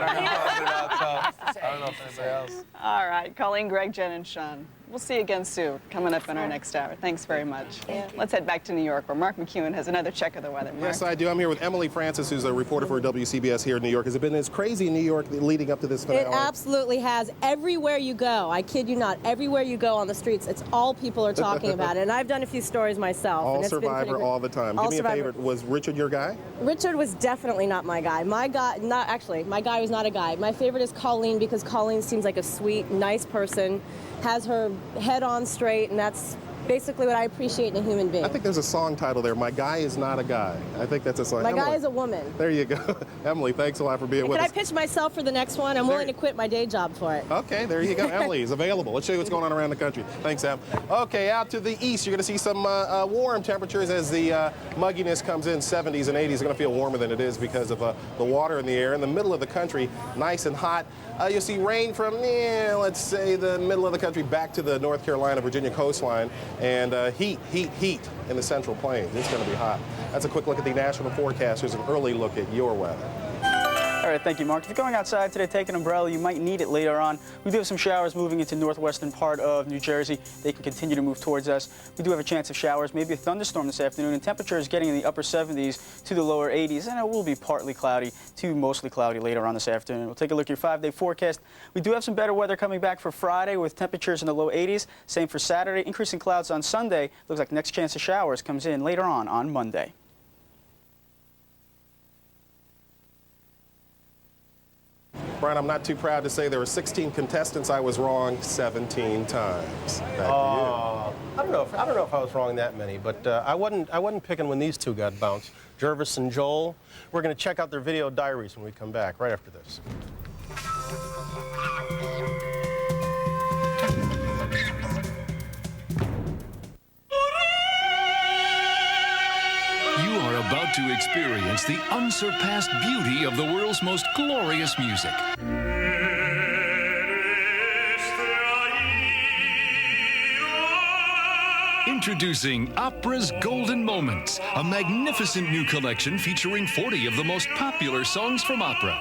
don't know if anybody else. All right, Colleen, Greg, Jen, and Sean. We'll see you again, Sue, coming up in our next hour. Thanks very much. Let's head back to New York, where Mark McEwen has another check of the weather. Mark? Yes, I do. I'm here with Emily Francis, who's a reporter for WCBS here in New York. Has it been as crazy in New York leading up to this finale? It absolutely has. Everywhere you go, I kid you not, everywhere you go on the streets, it's all people are talking about it. And I've done a few stories myself. All Survivor all the time. Give me a favorite. Was Richard your guy? Richard was definitely not my guy. My guy, my guy was not a guy. My favorite is Colleen, because Colleen seems like a sweet, nice person, has her head on straight, and that's basically what I appreciate in a human being. I think there's a song title there, My Guy Is Not a Guy. I think that's a song. My Guy is a Woman. There you go. Emily, thanks a lot for being with us. Can I pitch myself for the next one? I'm willing to quit my day job for it. Okay, there you go. Emily is available. Let's show you what's going on around the country. Thanks, Em. Okay, out to the east, you're going to see some warm temperatures as the mugginess comes in. 70s and 80s. It's going to feel warmer than it is because of the water in the air. In the middle of the country, nice and hot. You'll see rain from, let's say, the middle of the country back to the North Carolina, Virginia coastline, and heat in the Central Plains. It's going to be hot. That's a quick look at the national forecast. Here's an early look at your weather. All right, thank you, Mark. If you're going outside today, take an umbrella. You might need it later on. We do have some showers moving into northwestern part of New Jersey. They can continue to move towards us. We do have a chance of showers, maybe a thunderstorm this afternoon, and temperature is getting in the upper 70s to the lower 80s, and it will be partly cloudy to mostly cloudy later on this afternoon. We'll take a look at your 5-day forecast. We do have some better weather coming back for Friday with temperatures in the low 80s. Same for Saturday. Increasing clouds on Sunday. Looks like next chance of showers comes in later on Monday. Brian, I'm not too proud to say there were 16 contestants. I was wrong 17 times. Back to you. I don't know if I was wrong that many, but I wasn't picking when these two got bounced. Jervis and Joel. We're going to check out their video diaries when we come back right after this. You are about to experience the unsurpassed beauty of the world's most glorious music. Introducing Opera's Golden Moments, a magnificent new collection featuring 40 of the most popular songs from opera.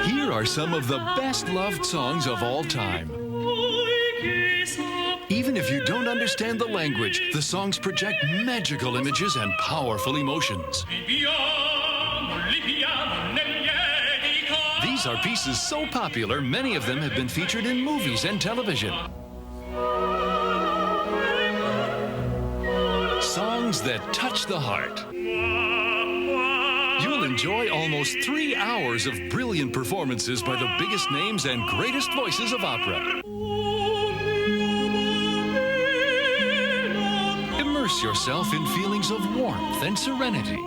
Here are some of the best-loved songs of all time. Even if you don't understand the language, the songs project magical images and powerful emotions. These are pieces so popular, many of them have been featured in movies and television. Songs that touch the heart. You'll enjoy almost 3 hours of brilliant performances by the biggest names and greatest voices of opera. Immerse yourself in feelings of warmth and serenity.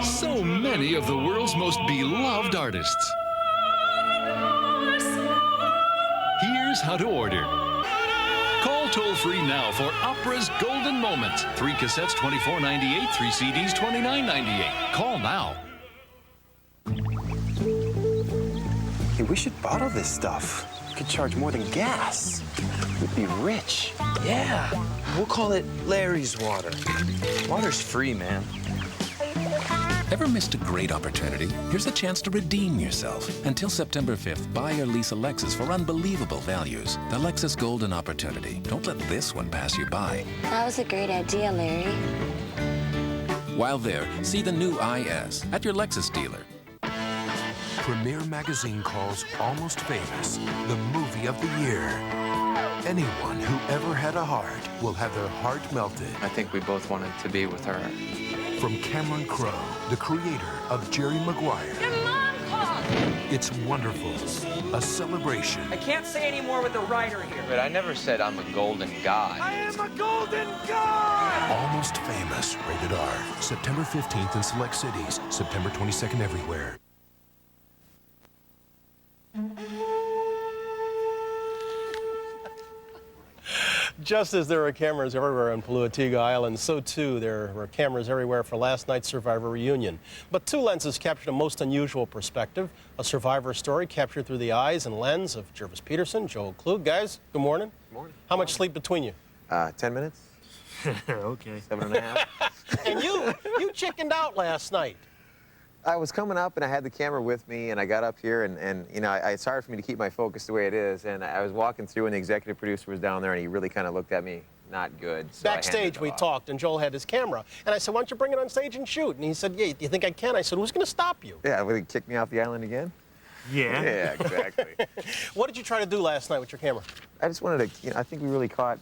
So many of the world's most beloved artists. Here's how to order. Call toll-free now for Opera's Golden Moments. 3 cassettes, $24.98. 3 CDs, $29.98. Call now. Hey, we should bottle this stuff. We could charge more than gas. We'd be rich. Yeah, we'll call it Larry's water. Water's free, man. Ever missed a great opportunity? Here's a chance to redeem yourself. Until September 5th, buy or lease a Lexus for unbelievable values. The Lexus Golden Opportunity. Don't let this one pass you by. That was a great idea, Larry. While there, see the new IS at your Lexus dealer. Premiere Magazine calls Almost Famous the movie of the year. Anyone who ever had a heart will have their heart melted. I think we both wanted to be with her. From Cameron Crowe, the creator of Jerry Maguire. Your mom called! It's wonderful. A celebration. I can't say any more with the writer here. But I never said I'm a golden guy. I am a golden guy! Almost Famous, rated R. September 15th in select cities. September 22nd everywhere. Just as there are cameras everywhere on Paloutiga Island, so too there were cameras everywhere for last night's Survivor reunion. But two lenses captured a most unusual perspective. A Survivor story captured through the eyes and lens of Jervis Peterson, Joel Klug. Guys, good morning. Good morning. How much sleep between you? 10 minutes. Okay. 7.5. And you chickened out last night. I was coming up and I had the camera with me and I got up here and you know, it's hard for me to keep my focus the way it is. And I was walking through and the executive producer was down there and he really kind of looked at me not good. So Backstage we talked and Joel had his camera. And I said, why don't you bring it on stage and shoot? And he said, yeah, do you think I can? I said, who's going to stop you? Yeah, will he kick me off the island again? Yeah. Yeah, exactly. What did you try to do last night with your camera? I just wanted to, you know, I think we really caught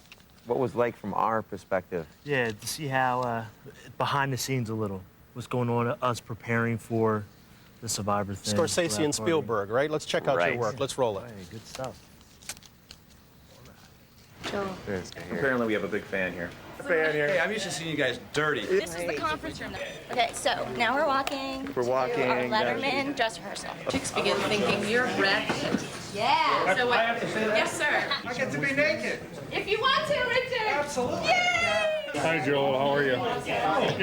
what it was like from our perspective. Yeah, to see how behind the scenes a little, what's going on, us preparing for the Survivor thing. Scorsese and Spielberg, right? Let's check out your work. Let's roll it. Hey, good stuff. Joel. Apparently we have a big fan here. Hey, I'm used to seeing you guys dirty. This is the conference room. Okay, so now we're walking. We're walking. To our Letterman dress rehearsal. Chicks begin thinking you're wrecked. Yeah. So what? Yes, sir. I get to be naked. If you want to, Richard. Absolutely. Yay! Hi, Joel. How are you?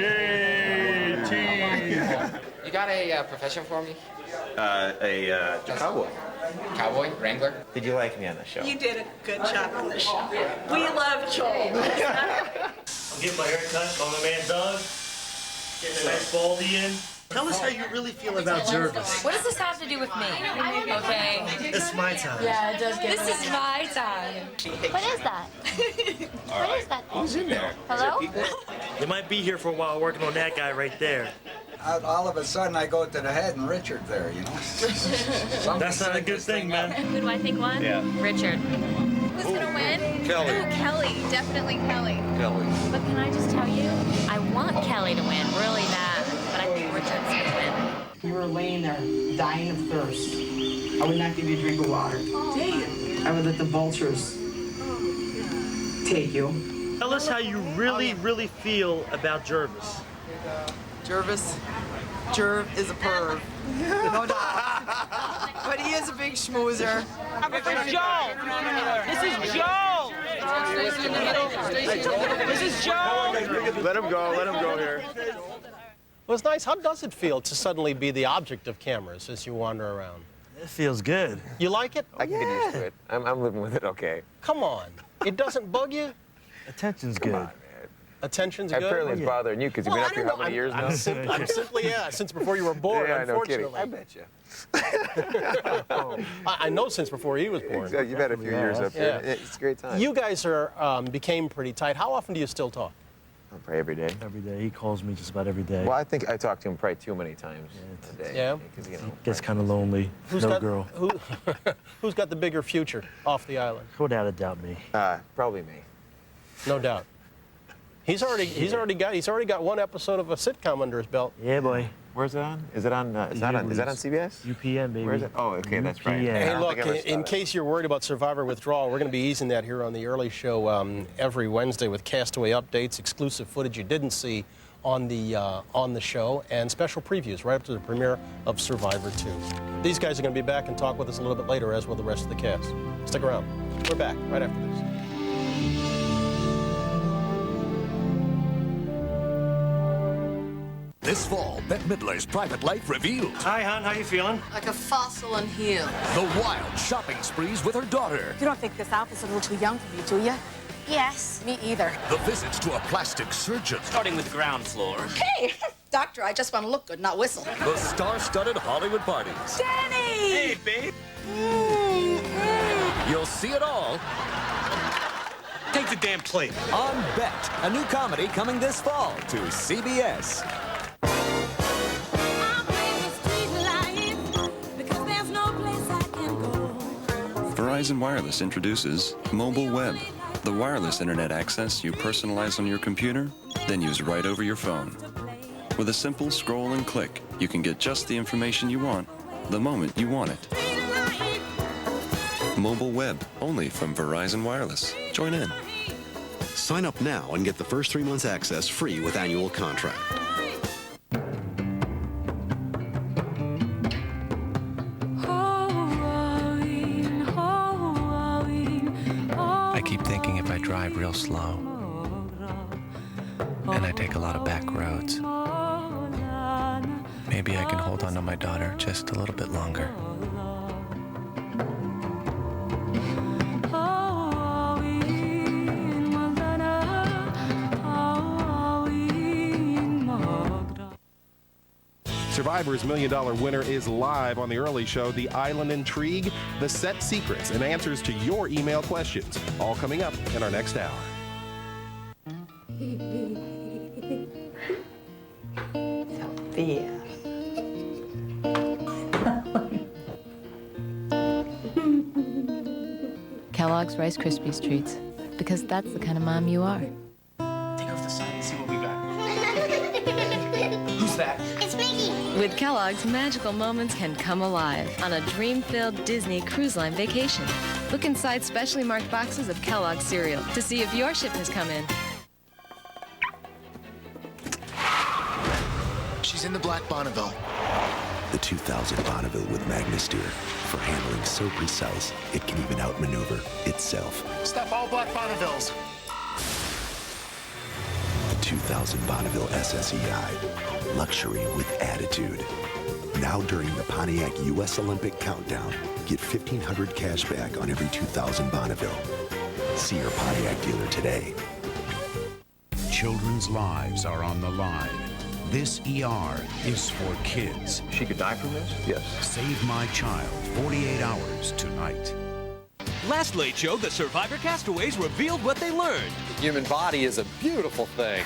Yay, team. You got a profession for me? A cowboy. Cowboy? Wrangler? Did you like me on the show? You did a good job on the show. We love Joel. I'm getting my hair cut by my man Doug. Getting a nice baldy in. Tell us how you really feel about Jervis. What does this have to do with me? Okay. It's my time. Yeah, it does get This is my time. What is that? What is that? Who's in there? Hello? You might be here for a while working on that guy right there. All of a sudden, I go to the head and Richard there, you know? That's not a good thing, man. Who do I think won? Yeah. Richard. Who's gonna win? Kelly. Ooh, Kelly. Definitely Kelly. Kelly. But can I just tell you, I want Kelly to win really bad, but I think Richard's gonna win. You were laying there, dying of thirst. I would not give you a drink of water. I would let the vultures take you. Tell us how you really feel about Jervis. Jervis? Jerv is a perv. No doubt. But he is a big schmoozer. This is Joel. This is Joel. This is Joel. Let him go. Let him go here. was nice. How does it feel to suddenly be the object of cameras as you wander around? It feels good. You like it? I can get used to it. I'm living with it okay. Come on. It doesn't bug you? Attention's good. Come on, man. Attention's good? Apparently it's bothering you because you've been up here how many years now? I'm simply, yeah, since before you were born, yeah, unfortunately. No kidding. I bet you. I know since before he was born. Exactly. You've had a few years up here. Yeah. It's a great time. You guys are became pretty tight. How often do you still talk? Probably every day. Every day. He calls me just about every day. Well, I think I talk to him probably too many times a day. Yeah? Because, you know, it gets kind of lonely. Girl. Who's got the bigger future off the island? Without a doubt, me. Probably me. No doubt. He's already got one episode of a sitcom under his belt. Yeah, boy. Where's it on? Is that on CBS? UPN, baby. Where is it? Oh, okay, that's right. Hey, look, in case you're worried about Survivor withdrawal, we're going to be easing that here on the early show every Wednesday with castaway updates, exclusive footage you didn't see on the show, and special previews right up to the premiere of Survivor 2. These guys are going to be back and talk with us a little bit later, as will the rest of the cast. Stick around. We're back right after this. This fall, Bette Midler's private life revealed. Hi, hon. How you feeling? Like a fossil in heels. The wild shopping sprees with her daughter. You don't think this outfit's a little too young for me, do you? Yes. Me either. The visits to a plastic surgeon. Starting with the ground floor. Hey, doctor, I just want to look good, not whistle. The star-studded Hollywood parties. Danny! Hey, babe. You'll see it all Take the damn plate. on Bet, a new comedy coming this fall to CBS. Verizon Wireless introduces Mobile Web, the wireless internet access you personalize on your computer, then use right over your phone. With a simple scroll and click, you can get just the information you want, the moment you want it. Mobile Web, only from Verizon Wireless. Join in. Sign up now and get the first 3 months access free with annual contract. I keep thinking if I drive real slow and I take a lot of back roads, maybe I can hold on to my daughter just a little bit longer. Survivor's $1 Million winner is live on the early show. The Island Intrigue, the set secrets, and answers to your email questions. All coming up in our next hour. Sophia. Kellogg's Rice Krispies treats, because that's the kind of mom you are. Take off the sign and see what we got. Who's that? It's Mickey. With Kellogg's, magical moments can come alive on a dream-filled Disney Cruise Line vacation. Look inside specially marked boxes of Kellogg's cereal to see if your ship has come in. She's in the black Bonneville. The 2000 Bonneville with Magna-Steer for handling so precise it can even outmaneuver itself. Stop all black Bonnevilles. The 2000 Bonneville SSEI, luxury with attitude. Now during the Pontiac U.S. Olympic Countdown, get $1,500 cash back on every 2000 Bonneville. See your Pontiac dealer today. Children's lives are on the line. This ER is for kids. She could die from this? Yes. Save My Child, 48 hours tonight. Last Late Show, the Survivor castaways revealed what they learned. The human body is a beautiful thing.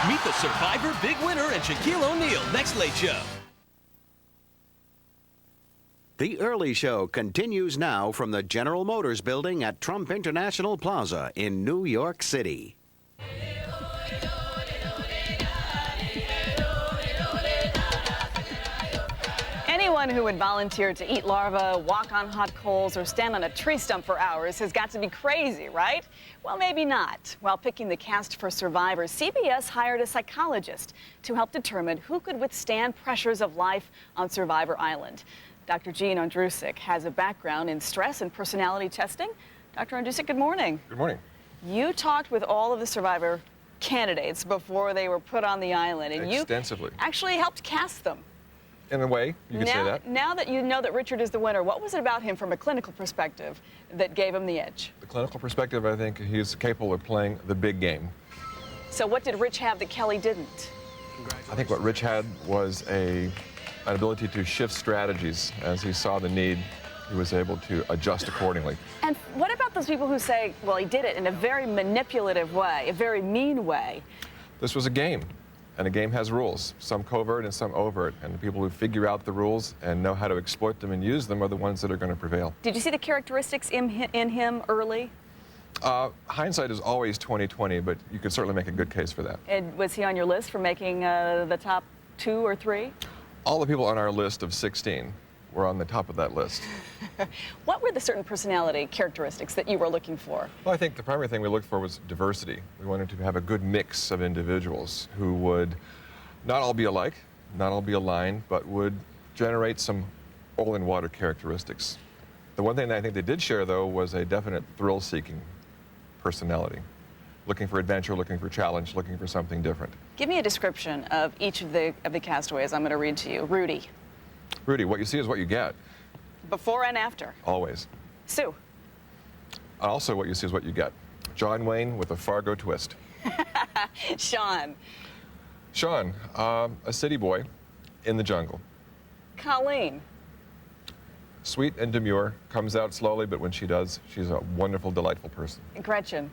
Meet the Survivor big winner and Shaquille O'Neal next Late Show. The Early Show continues now from the General Motors building at Trump International Plaza in New York City. Anyone who would volunteer to eat larvae, walk on hot coals, or stand on a tree stump for hours has got to be crazy, right? Well, maybe not. While picking the cast for Survivor, CBS hired a psychologist to help determine who could withstand pressures of life on Survivor Island. Dr. Gene Ondrusik has a background in stress and personality testing. Dr. Ondrusik, good morning. Good morning. You talked with all of the Survivor candidates before they were put on the island, and Extensively. you actually helped cast them. In a way, you could say that. Now that you know that Richard is the winner, what was it about him from a clinical perspective that gave him the edge? The clinical perspective, I think he's capable of playing the big game. So what did Rich have that Kelly didn't? I think what Rich had was an ability to shift strategies. As he saw the need, he was able to adjust accordingly. And what about those people who say, well, he did it in a very manipulative way, a very mean way? This was a game, and a game has rules, some covert and some overt, and the people who figure out the rules and know how to exploit them and use them are the ones that are going to prevail. Did you see the characteristics in him early? Hindsight is always 20/20, but you could certainly make a good case for that. And was he on your list for making the top 2 or 3? All the people on our list of 16 were on the top of that list. What were the certain personality characteristics that you were looking for? Well, I think the primary thing we looked for was diversity. We wanted to have a good mix of individuals who would not all be alike, not all be aligned, but would generate some oil and water characteristics. The one thing that I think they did share, though, was a definite thrill-seeking personality. Looking for adventure, looking for challenge, looking for something different. Give me a description of each of the castaways I'm going to read to you. Rudy. Rudy, what you see is what you get. Before and after. Always. Sue. Also, what you see is what you get. John Wayne with a Fargo twist. Sean. Sean, a city boy in the jungle. Colleen. Sweet and demure, comes out slowly, but when she does, she's a wonderful, delightful person. Gretchen.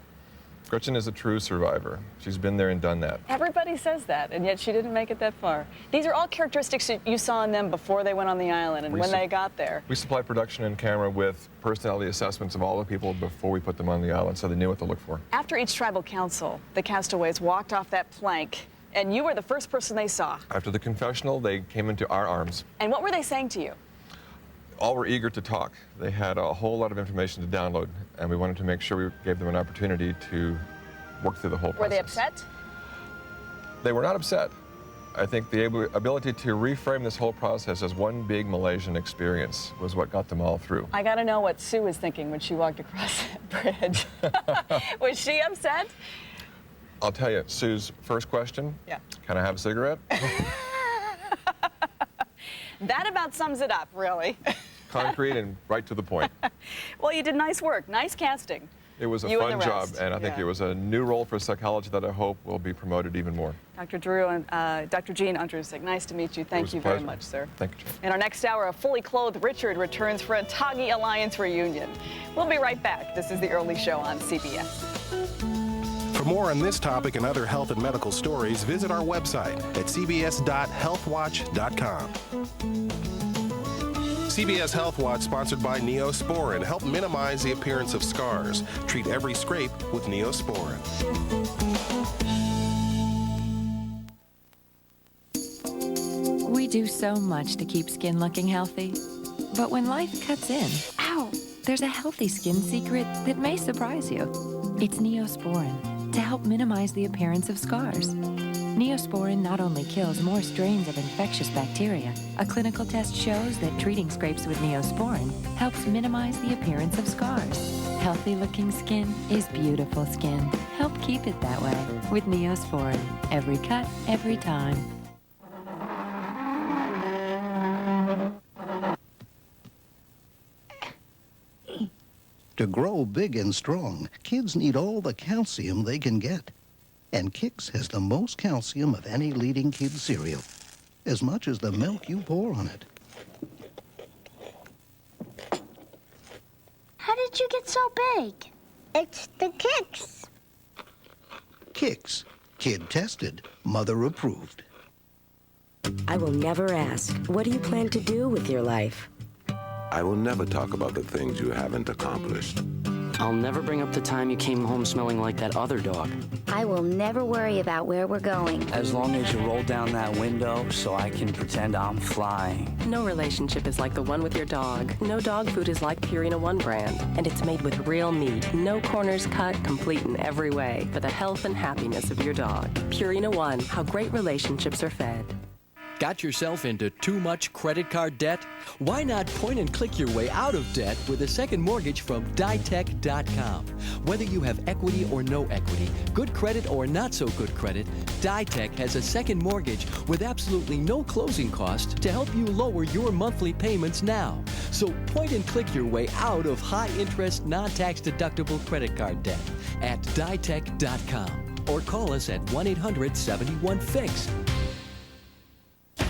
Gretchen is a true survivor. She's been there and done that. Everybody says that, and yet she didn't make it that far. These are all characteristics that you saw in them before they went on the island and when they got there. We supplied production and camera with personality assessments of all the people before we put them on the island, so they knew what to look for. After each tribal council, the castaways walked off that plank, and you were the first person they saw. After the confessional, they came into our arms. And what were they saying to you? All were eager to talk. They had a whole lot of information to download, and we wanted to make sure we gave them an opportunity to work through the whole process. Were they upset? They were not upset. I think the ability to reframe this whole process as one big Malaysian experience was what got them all through. I got to know what Sue was thinking when she walked across that bridge. Was she upset? I'll tell you, Sue's first question, can I have a cigarette? That about sums it up, really. Concrete and right to the point. Well, you did nice work, nice casting. It was a fun job, and I think it was a new role for psychology that I hope will be promoted even more. Dr. Drew and Dr. Gene Undrusik, nice to meet you. Thank you very much, sir. Thank you, Jane. In our next hour, a fully clothed Richard returns for a Toggy Alliance reunion. We'll be right back. This is The Early Show on CBS. For more on this topic and other health and medical stories, visit our website at cbs.healthwatch.com. CBS Health Watch, sponsored by Neosporin, help minimize the appearance of scars. Treat every scrape with Neosporin. We do so much to keep skin looking healthy. But when life cuts in, ow, there's a healthy skin secret that may surprise you. It's Neosporin, to help minimize the appearance of scars. Neosporin not only kills more strains of infectious bacteria, a clinical test shows that treating scrapes with Neosporin helps minimize the appearance of scars. Healthy-looking skin is beautiful skin. Help keep it that way with Neosporin. Every cut, every time. To grow big and strong, kids need all the calcium they can get. And Kix has the most calcium of any leading kid cereal, as much as the milk you pour on it. How did you get so big? It's the Kix. Kix, kid tested, mother approved. I will never ask, what do you plan to do with your life? I will never talk about the things you haven't accomplished. I'll never bring up the time you came home smelling like that other dog. I will never worry about where we're going. As long as you roll down that window so I can pretend I'm flying. No relationship is like the one with your dog. No dog food is like Purina One brand. And it's made with real meat. No corners cut, complete in every way. For the health and happiness of your dog. Purina One, how great relationships are fed. Got yourself into too much credit card debt? Why not point and click your way out of debt with a second mortgage from Ditech.com? Whether you have equity or no equity, good credit or not so good credit, Ditech has a second mortgage with absolutely no closing cost to help you lower your monthly payments now. So point and click your way out of high-interest, non-tax deductible credit card debt at Ditech.com or call us at 1-800-71-FIX.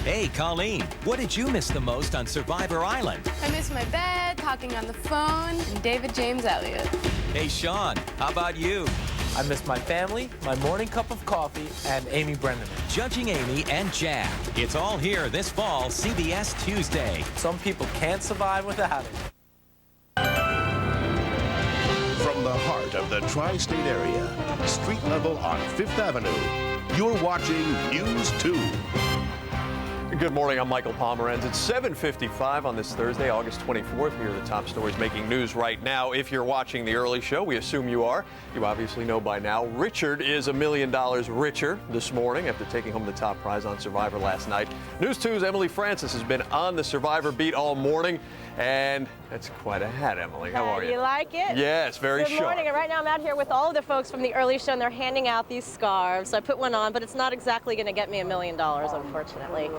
Hey, Colleen, what did you miss the most on Survivor Island? I miss my bed, talking on the phone, and David James Elliott. Hey, Sean, how about you? I miss my family, my morning cup of coffee, and Amy Brennan. Judging Amy and Jack. It's all here this fall, CBS Tuesday. Some people can't survive without it. From the heart of the tri-state area, street level on Fifth Avenue, you're watching News 2. Good morning, I'm Michael Pomerantz. It's 7:55 on this Thursday, August 24th. Here are the top stories making news right now. If you're watching the early show, we assume you are. You obviously know by now. Richard is $1 million richer this morning after taking home the top prize on Survivor last night. News 2's Emily Francis has been on the Survivor beat all morning. And that's quite a hat, Emily. How are you? You like it? Yes, very Good morning. And right now I'm out here with all of the folks from the early show, and they're handing out these scarves. So I put one on, but it's not exactly going to get me $1 million, unfortunately.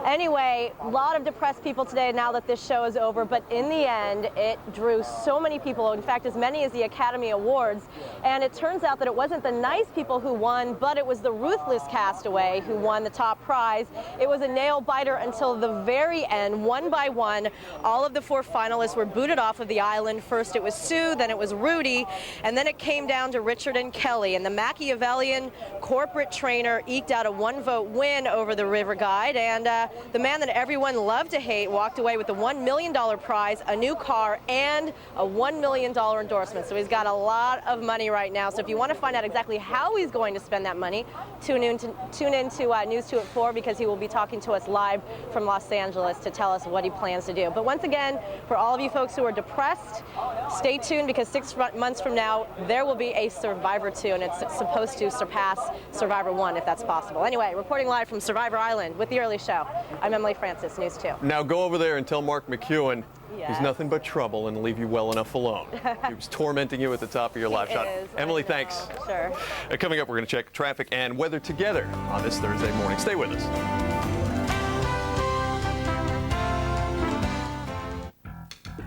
Anyway, a lot of depressed people today now that this show is over, but in the end, it drew so many people, in fact, as many as the Academy Awards. And it turns out that it wasn't the nice people who won, but it was the ruthless castaway who won the top prize. It was a nail-biter until the very end, one by one. All of the 4 finalists were booted off of the island. First it was Sue, then it was Rudy, and then it came down to Richard and Kelly. And the Machiavellian corporate trainer eked out a 1-vote win over the River Guide, and the man that everyone loved to hate walked away with the $1 million prize, a new car, and a $1 million endorsement. So he's got a lot of money right now. So if you want to find out exactly how he's going to spend that money, tune in to News 2 at 4, because he will be talking to us live from Los Angeles to tell us what he plans to do. But once again, for all of you folks who are depressed, stay tuned, because 6 months from now, there will be a Survivor 2, and it's supposed to surpass Survivor 1, if that's possible. Anyway, reporting live from Survivor Island with the early show, I'm Emily Francis, News 2. Now go over there and tell Mark McEwen Yes. he's nothing but trouble and leave you well enough alone. He was tormenting you at the top of your live shot. Emily, thanks. Sure. Coming up, we're going to check traffic and weather together on this Thursday morning. Stay with us.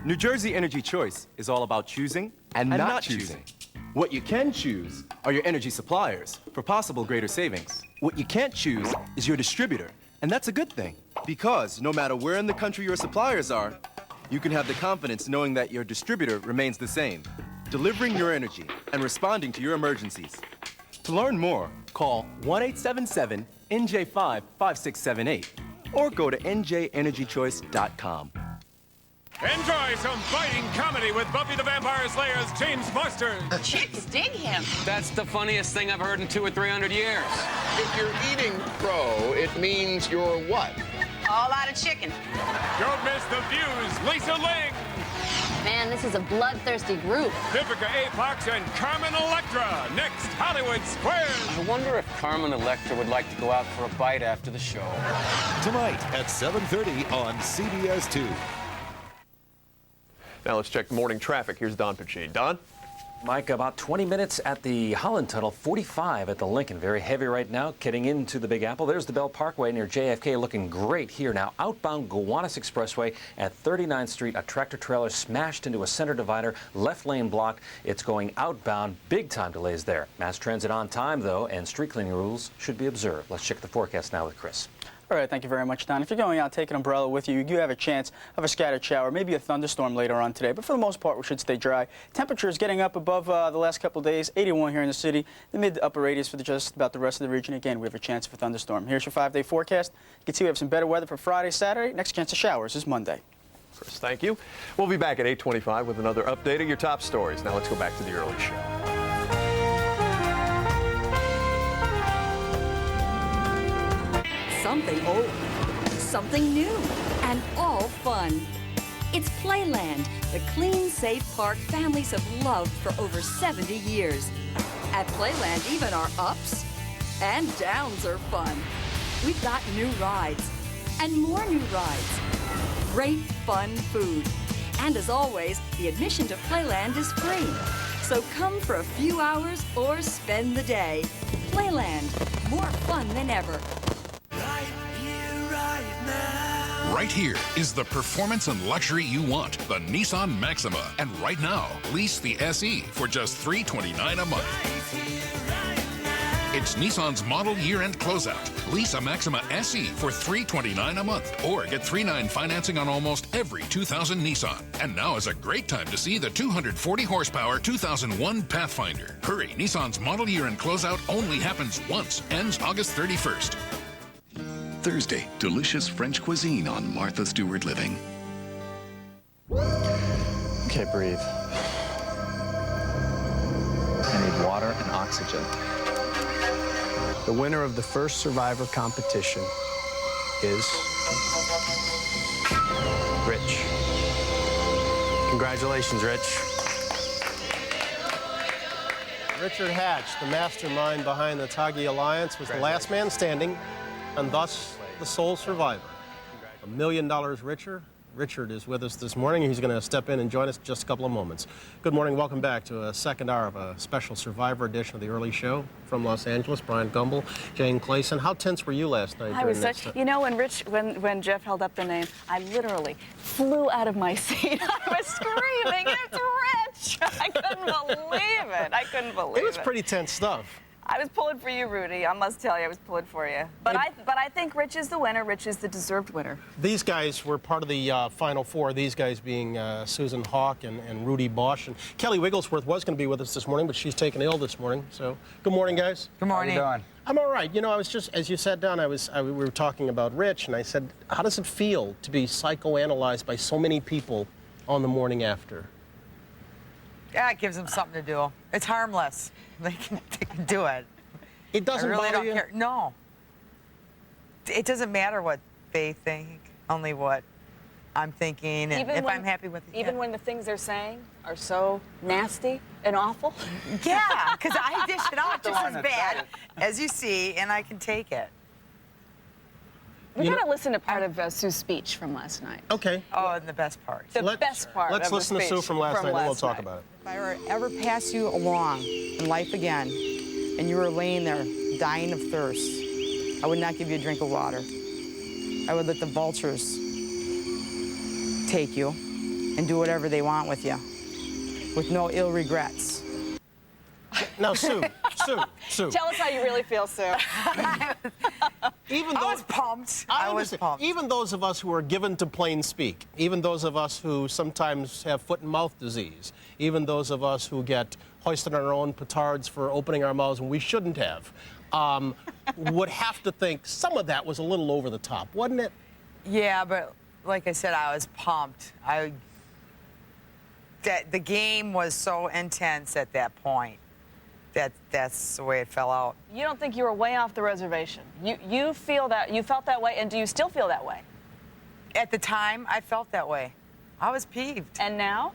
New Jersey Energy Choice is all about choosing and not choosing. What you can choose are your energy suppliers for possible greater savings. What you can't choose is your distributor, and that's a good thing, because no matter where in the country your suppliers are, you can have the confidence knowing that your distributor remains the same, delivering your energy and responding to your emergencies. To learn more, call 1-877-NJ5-5678 or go to njenergychoice.com. Enjoy some biting comedy with Buffy the Vampire Slayer's James Marsters. Chicks dig him. That's the funniest thing I've heard in 200 or 300 years. If you're eating crow, it means you're what? All out of chicken. Don't miss the views, Lisa Ling, Man, this is a bloodthirsty group. Vivica A. Fox, and Carmen Electra. Next, Hollywood Squares. I wonder if Carmen Electra would like to go out for a bite after the show. Tonight at 7:30 on CBS 2. Now let's check morning traffic. Here's Don Pacini. Don? Mike, about 20 minutes at the Holland Tunnel, 45 at the Lincoln. Very heavy right now, getting into the Big Apple. There's the Bell Parkway near JFK, looking great here now. Outbound Gowanus Expressway at 39th Street, a tractor-trailer smashed into a center divider, left lane blocked. It's going outbound. Big time delays there. Mass transit on time, though, and street cleaning rules should be observed. Let's check the forecast now with Chris. All right, thank you very much, Don. If you're going out, take an umbrella with you. You do have a chance of a scattered shower, maybe a thunderstorm later on today. But for the most part, we should stay dry. Temperatures getting up above the last couple of days, 81 here in the city. The mid to upper 80s for just about the rest of the region. Again, we have a chance of a thunderstorm. Here's your 5-day forecast. You can see we have some better weather for Friday, Saturday. Next chance of showers is Monday. Chris, thank you. We'll be back at 8:25 with another update of your top stories. Now let's go back to the early show. Something old, something new, and all fun. It's Playland, the clean, safe park families have loved for over 70 years. At Playland, even our ups and downs are fun. We've got new rides, and more new rides. Great fun food. And as always, the admission to Playland is free. So come for a few hours or spend the day. Playland, more fun than ever. Right here is the performance and luxury you want, the Nissan Maxima. And right now, lease the SE for just $329 a month. It's Nissan's model year-end closeout. Lease a Maxima SE for $329 a month, or get $3.9 financing on almost every 2000 Nissan. And now is a great time to see the 240 horsepower 2001 Pathfinder. Hurry, Nissan's model year-end closeout only happens once, ends August 31st. Thursday, delicious French cuisine on Martha Stewart Living. Okay, breathe. I need water and oxygen. The winner of the first Survivor competition is Rich. Congratulations, Rich. Richard Hatch, the mastermind behind the Tagi Alliance, was the last man standing, and thus the sole survivor. $1 million richer. Richard is with us this morning. He's going to step in and join us in just a couple of moments. Good morning. Welcome back to a second hour of a special Survivor edition of the early show from Los Angeles. Bryant, Gumbel, Jane Clayson. How tense were you last night? I was such, you know, when Jeff held up the name, I literally flew out of my seat. I was screaming, "It's Rich!" I couldn't believe it. I couldn't believe it. It was pretty tense stuff. I was pulling for you, Rudy. I must tell you, I was pulling for you. But I think Rich is the winner. Rich is the deserved winner. These guys were part of the Final Four, these guys being Susan Hawk and Rudy Bosch. And Kelly Wigglesworth was going to be with us this morning, but she's taken ill this morning. So, good morning, guys. Good morning. How you doing? I'm all right. You know, I was just, as you sat down, we were talking about Rich, and I said, how does it feel to be psychoanalyzed by so many people on the morning after? Yeah, it gives them something to do. It's harmless. They can do it. It doesn't I really bother don't you? care. No. It doesn't matter what they think, only what I'm thinking, and if I'm happy with it. Even when the things they're saying are so nasty and awful? Yeah, because I dish it out just as bad as you see, and I can take it. We're going to listen to part of Sue's speech from last night. Okay. Oh, and the best part. The best part. Let's of the listen to Sue speech from last night, and we'll talk night. about it. If I were ever pass you along in life again, and you were laying there dying of thirst, I would not give you a drink of water. I would let the vultures take you and do whatever they want with you, with no ill regrets. Now, Sue. Tell us how you really feel, Sue. I was pumped. I was pumped. Even those of us who are given to plain speak, even those of us who sometimes have foot and mouth disease, even those of us who get hoisted on our own petards for opening our mouths when we shouldn't have, would have to think some of that was a little over the top, wasn't it? Yeah, but like I said, I was pumped. The game was so intense at that point. That's the way it fell out. You don't think you were way off the reservation? You felt that way, and do you still feel that way? At the time, I felt that way. I was peeved. And now?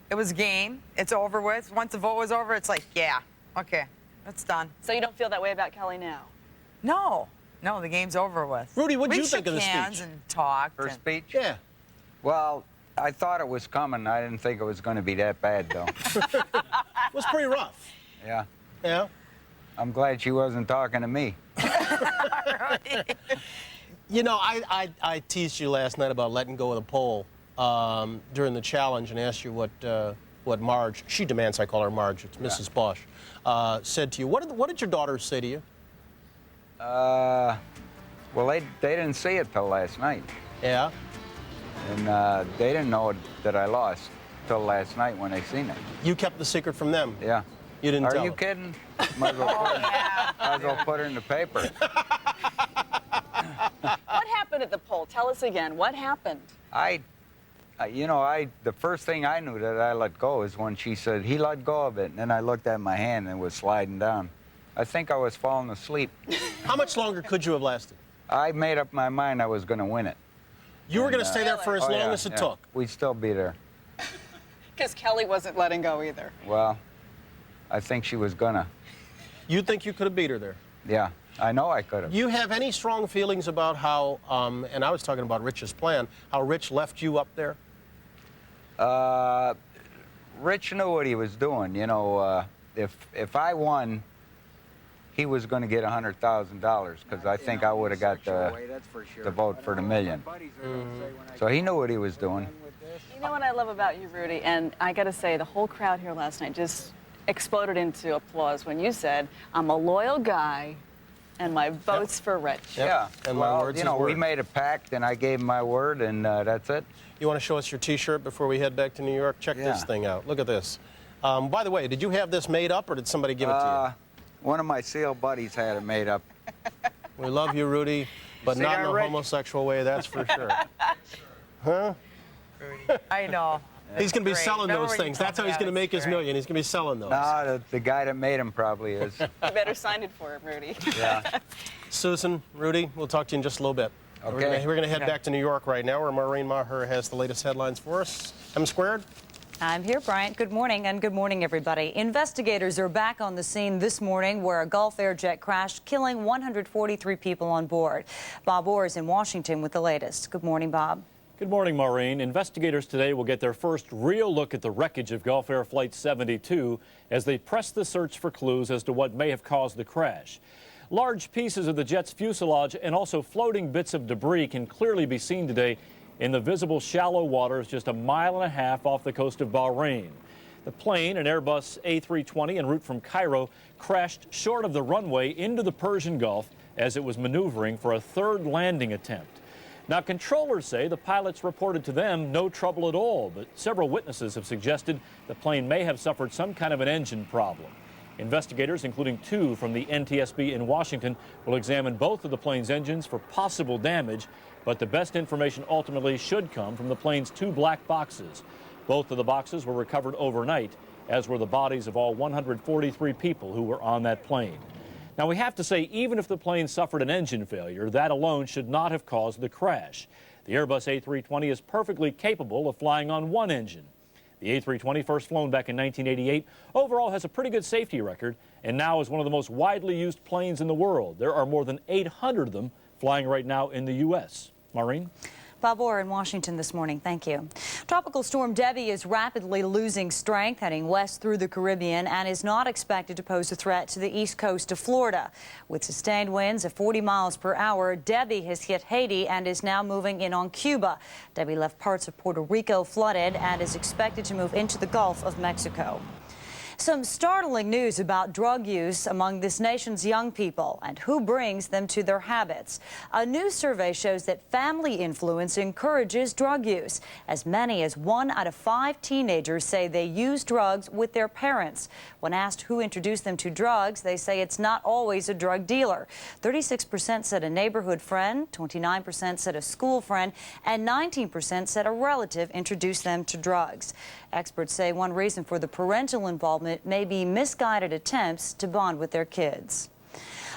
It was game. It's over with. Once the vote was over, it's like, yeah, okay, it's done. So you don't feel that way about Kelly now? No, the game's over with. Rudy, what did you think of the speech? We shook hands and talked. Her speech? Yeah. Well, I thought it was coming. I didn't think it was going to be that bad, though. It was pretty rough. Yeah. Yeah? I'm glad she wasn't talking to me. You know, I teased you last night about letting go of the poll during the challenge and asked you what Marge, she demands I call her Marge, it's Mrs. Bosch, said to you. What did your daughters say to you? Well, they didn't see it till last night. Yeah? And they didn't know that I lost till last night when they seen it. You kept the secret from them? Yeah. You didn't tell Are you them? kidding? Might as well put her in the paper. What happened at the poll? Tell us again. What happened? The first thing I knew that I let go is when she said, he let go of it, and then I looked at my hand and it was sliding down. I think I was falling asleep. How much longer could you have lasted? I made up my mind I was going to win it. You were going to stay there for as long as it took? We'd still be there. Because Kelly wasn't letting go either. Well, I think she was gonna. You think you could have beat her there? Yeah. I know I could have. You have any strong feelings about how, and I was talking about Rich's plan, how Rich left you up there? Rich knew what he was doing. You know, if I won, he was going to get $100,000 because I think I would have got the vote for the million. So he knew what he was doing. You know what I love about you, Rudy? And I got to say, the whole crowd here last night just exploded into applause when you said, I'm a loyal guy and my vote's for Rich. Yeah, and well, my word's you know, his word. we made a pact and I gave him my word and that's it. You want to show us your T-shirt before we head back to New York? Check this thing out. Look at this. By the way, did you have this made up or did somebody give it to you? One of my SEAL buddies had it made up. We love you, Rudy, but not in a homosexual way, that's for sure. Huh? I know. He's going to be selling those things. That's how he's going to make his million. He's going to be selling those. No, the guy that made him probably is. You better sign it for him, Rudy. Yeah. Susan, Rudy, we'll talk to you in just a little bit. Okay. We're going to head back to New York right now, where Maureen Maher has the latest headlines for us. M squared. I'm here, Bryant. Good morning, and good morning, everybody. Investigators are back on the scene this morning where a Gulf Air jet crashed, killing 143 people on board. Bob Orr is in Washington with the latest. Good morning, Bob. Good morning, Maureen. Investigators today will get their first real look at the wreckage of Gulf Air Flight 72 as they press the search for clues as to what may have caused the crash. Large pieces of the jet's fuselage and also floating bits of debris can clearly be seen today in the visible shallow waters just 1.5 miles off the coast of Bahrain. The plane, an Airbus A320 en route from Cairo, crashed short of the runway into the Persian Gulf as it was maneuvering for a third landing attempt. Now, controllers say the pilots reported to them no trouble at all, but several witnesses have suggested the plane may have suffered some kind of an engine problem. Investigators, including 2 from the NTSB in Washington, will examine both of the plane's engines for possible damage, but the best information ultimately should come from the plane's 2 black boxes. Both of the boxes were recovered overnight, as were the bodies of all 143 people who were on that plane. Now, we have to say, even if the plane suffered an engine failure, that alone should not have caused the crash. The Airbus A320 is perfectly capable of flying on one engine. The A320, first flown back in 1988, overall has a pretty good safety record and now is one of the most widely used planes in the world. There are more than 800 of them flying right now in the U.S. Maureen? Bob Orr in Washington this morning. Thank you. Tropical storm Debbie is rapidly losing strength, heading west through the Caribbean, and is not expected to pose a threat to the east coast of Florida. With sustained winds of 40 miles per hour, Debbie has hit Haiti and is now moving in on Cuba. Debbie left parts of Puerto Rico flooded and is expected to move into the Gulf of Mexico. Some startling news about drug use among this nation's young people and who brings them to their habits. A new survey shows that family influence encourages drug use. As many as 1 out of 5 teenagers say they use drugs with their parents. When asked who introduced them to drugs, they say it's not always a drug dealer. 36% said a neighborhood friend, 29% said a school friend, and 19% said a relative introduced them to drugs. Experts say one reason for the parental involvement may be misguided attempts to bond with their kids.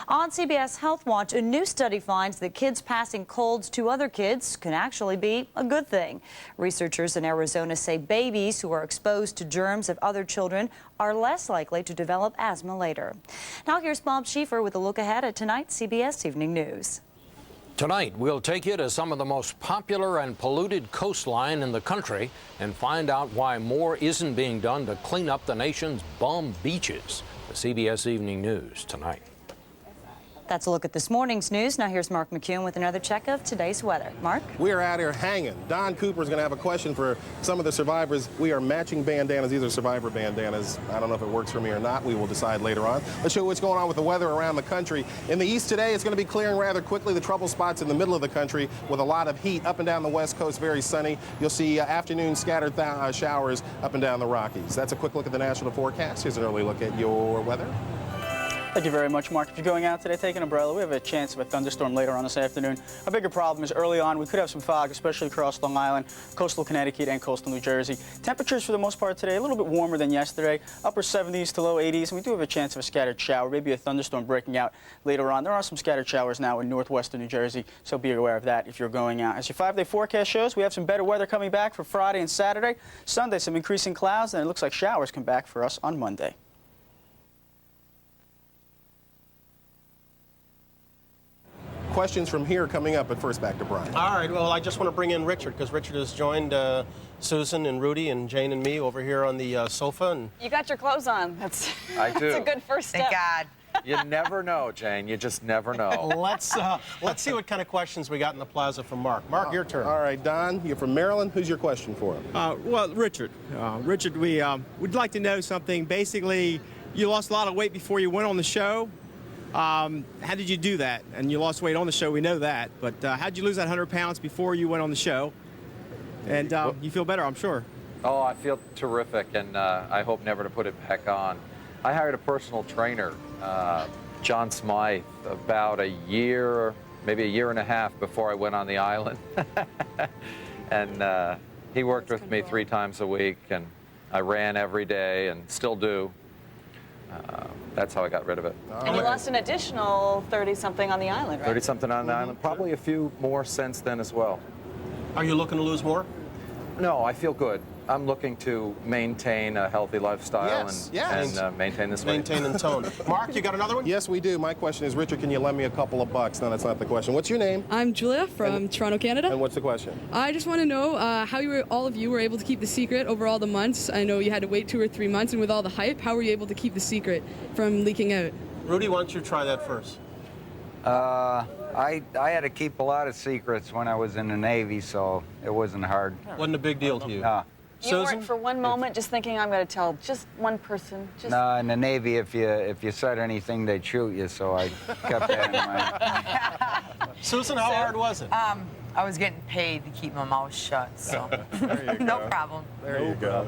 On CBS Health Watch, a new study finds that kids passing colds to other kids can actually be a good thing. Researchers in Arizona say babies who are exposed to germs of other children are less likely to develop asthma later. Now here's Bob Schieffer with a look ahead at tonight's CBS Evening News. Tonight, we'll take you to some of the most popular and polluted coastline in the country and find out why more isn't being done to clean up the nation's bum beaches. The CBS Evening News tonight. That's a look at this morning's news. Now here's Mark McCune with another check of today's weather. Mark? We are out here hanging. Don Cooper is going to have a question for some of the survivors. We are matching bandanas. These are survivor bandanas. I don't know if it works for me or not. We will decide later on. Let's show you what's going on with the weather around the country. In the east today, it's going to be clearing rather quickly. The trouble spots in the middle of the country with a lot of heat. Up and down the west coast, very sunny. You'll see afternoon scattered showers up and down the Rockies. That's a quick look at the national forecast. Here's an early look at your weather. Thank you very much, Mark. If you're going out today, take an umbrella. We have a chance of a thunderstorm later on this afternoon. A bigger problem is early on, we could have some fog, especially across Long Island, coastal Connecticut, and coastal New Jersey. Temperatures for the most part today a little bit warmer than yesterday, upper 70s to low 80s, and we do have a chance of a scattered shower, maybe a thunderstorm breaking out later on. There are some scattered showers now in northwestern New Jersey, so be aware of that if you're going out. As your 5-day forecast shows, we have some better weather coming back for Friday and Saturday. Sunday, some increasing clouds, and it looks like showers come back for us on Monday. Questions from here coming up, but first back to Bryant. All right, well, I just want to bring in Richard, because Richard has joined Susan and Rudy and Jane and me over here on the sofa. And you got your clothes on. That's I do. That's a good first step. Thank God. You never know, Jane. You just never know. Let's see what kind of questions we got in the plaza from Mark. Mark, your turn. All right, Don, you're from Maryland. Who's your question for him? Well, Richard. Richard, we would like to know something. Basically, you lost a lot of weight before you went on the show. How did you do that? And you lost weight on the show, we know that. But how did you lose that 100 pounds before you went on the show? And you feel better, I'm sure. Oh, I feel terrific, and I hope never to put it back on. I hired a personal trainer, John Smythe, about a year, maybe a year and a half before I went on the island. And he worked with me 3 times a week, and I ran every day and still do. That's how I got rid of it. And you lost an additional 30-something on the island, right? 30-something on the island, probably a few more since then as well. Are you looking to lose more? No, I feel good. I'm looking to maintain a healthy lifestyle and maintain this weight. Maintain and tone. Mark, you got another one? Yes, we do. My question is, Richard, can you lend me a couple of bucks? No, that's not the question. What's your name? I'm Julia from Toronto, Canada. And what's the question? I just want to know how all of you were able to keep the secret over all the months. I know you had to wait 2 or 3 months, and with all the hype, how were you able to keep the secret from leaking out? Rudy, why don't you try that first? I had to keep a lot of secrets when I was in the Navy, so it wasn't hard. Wasn't a big deal to you? You weren't for one moment just thinking, I'm going to tell just one person. Just... No, in the Navy, if you said anything, they'd shoot you, so I kept that in mind. Susan, how hard was it? I was getting paid to keep my mouth shut, so no problem. There you go.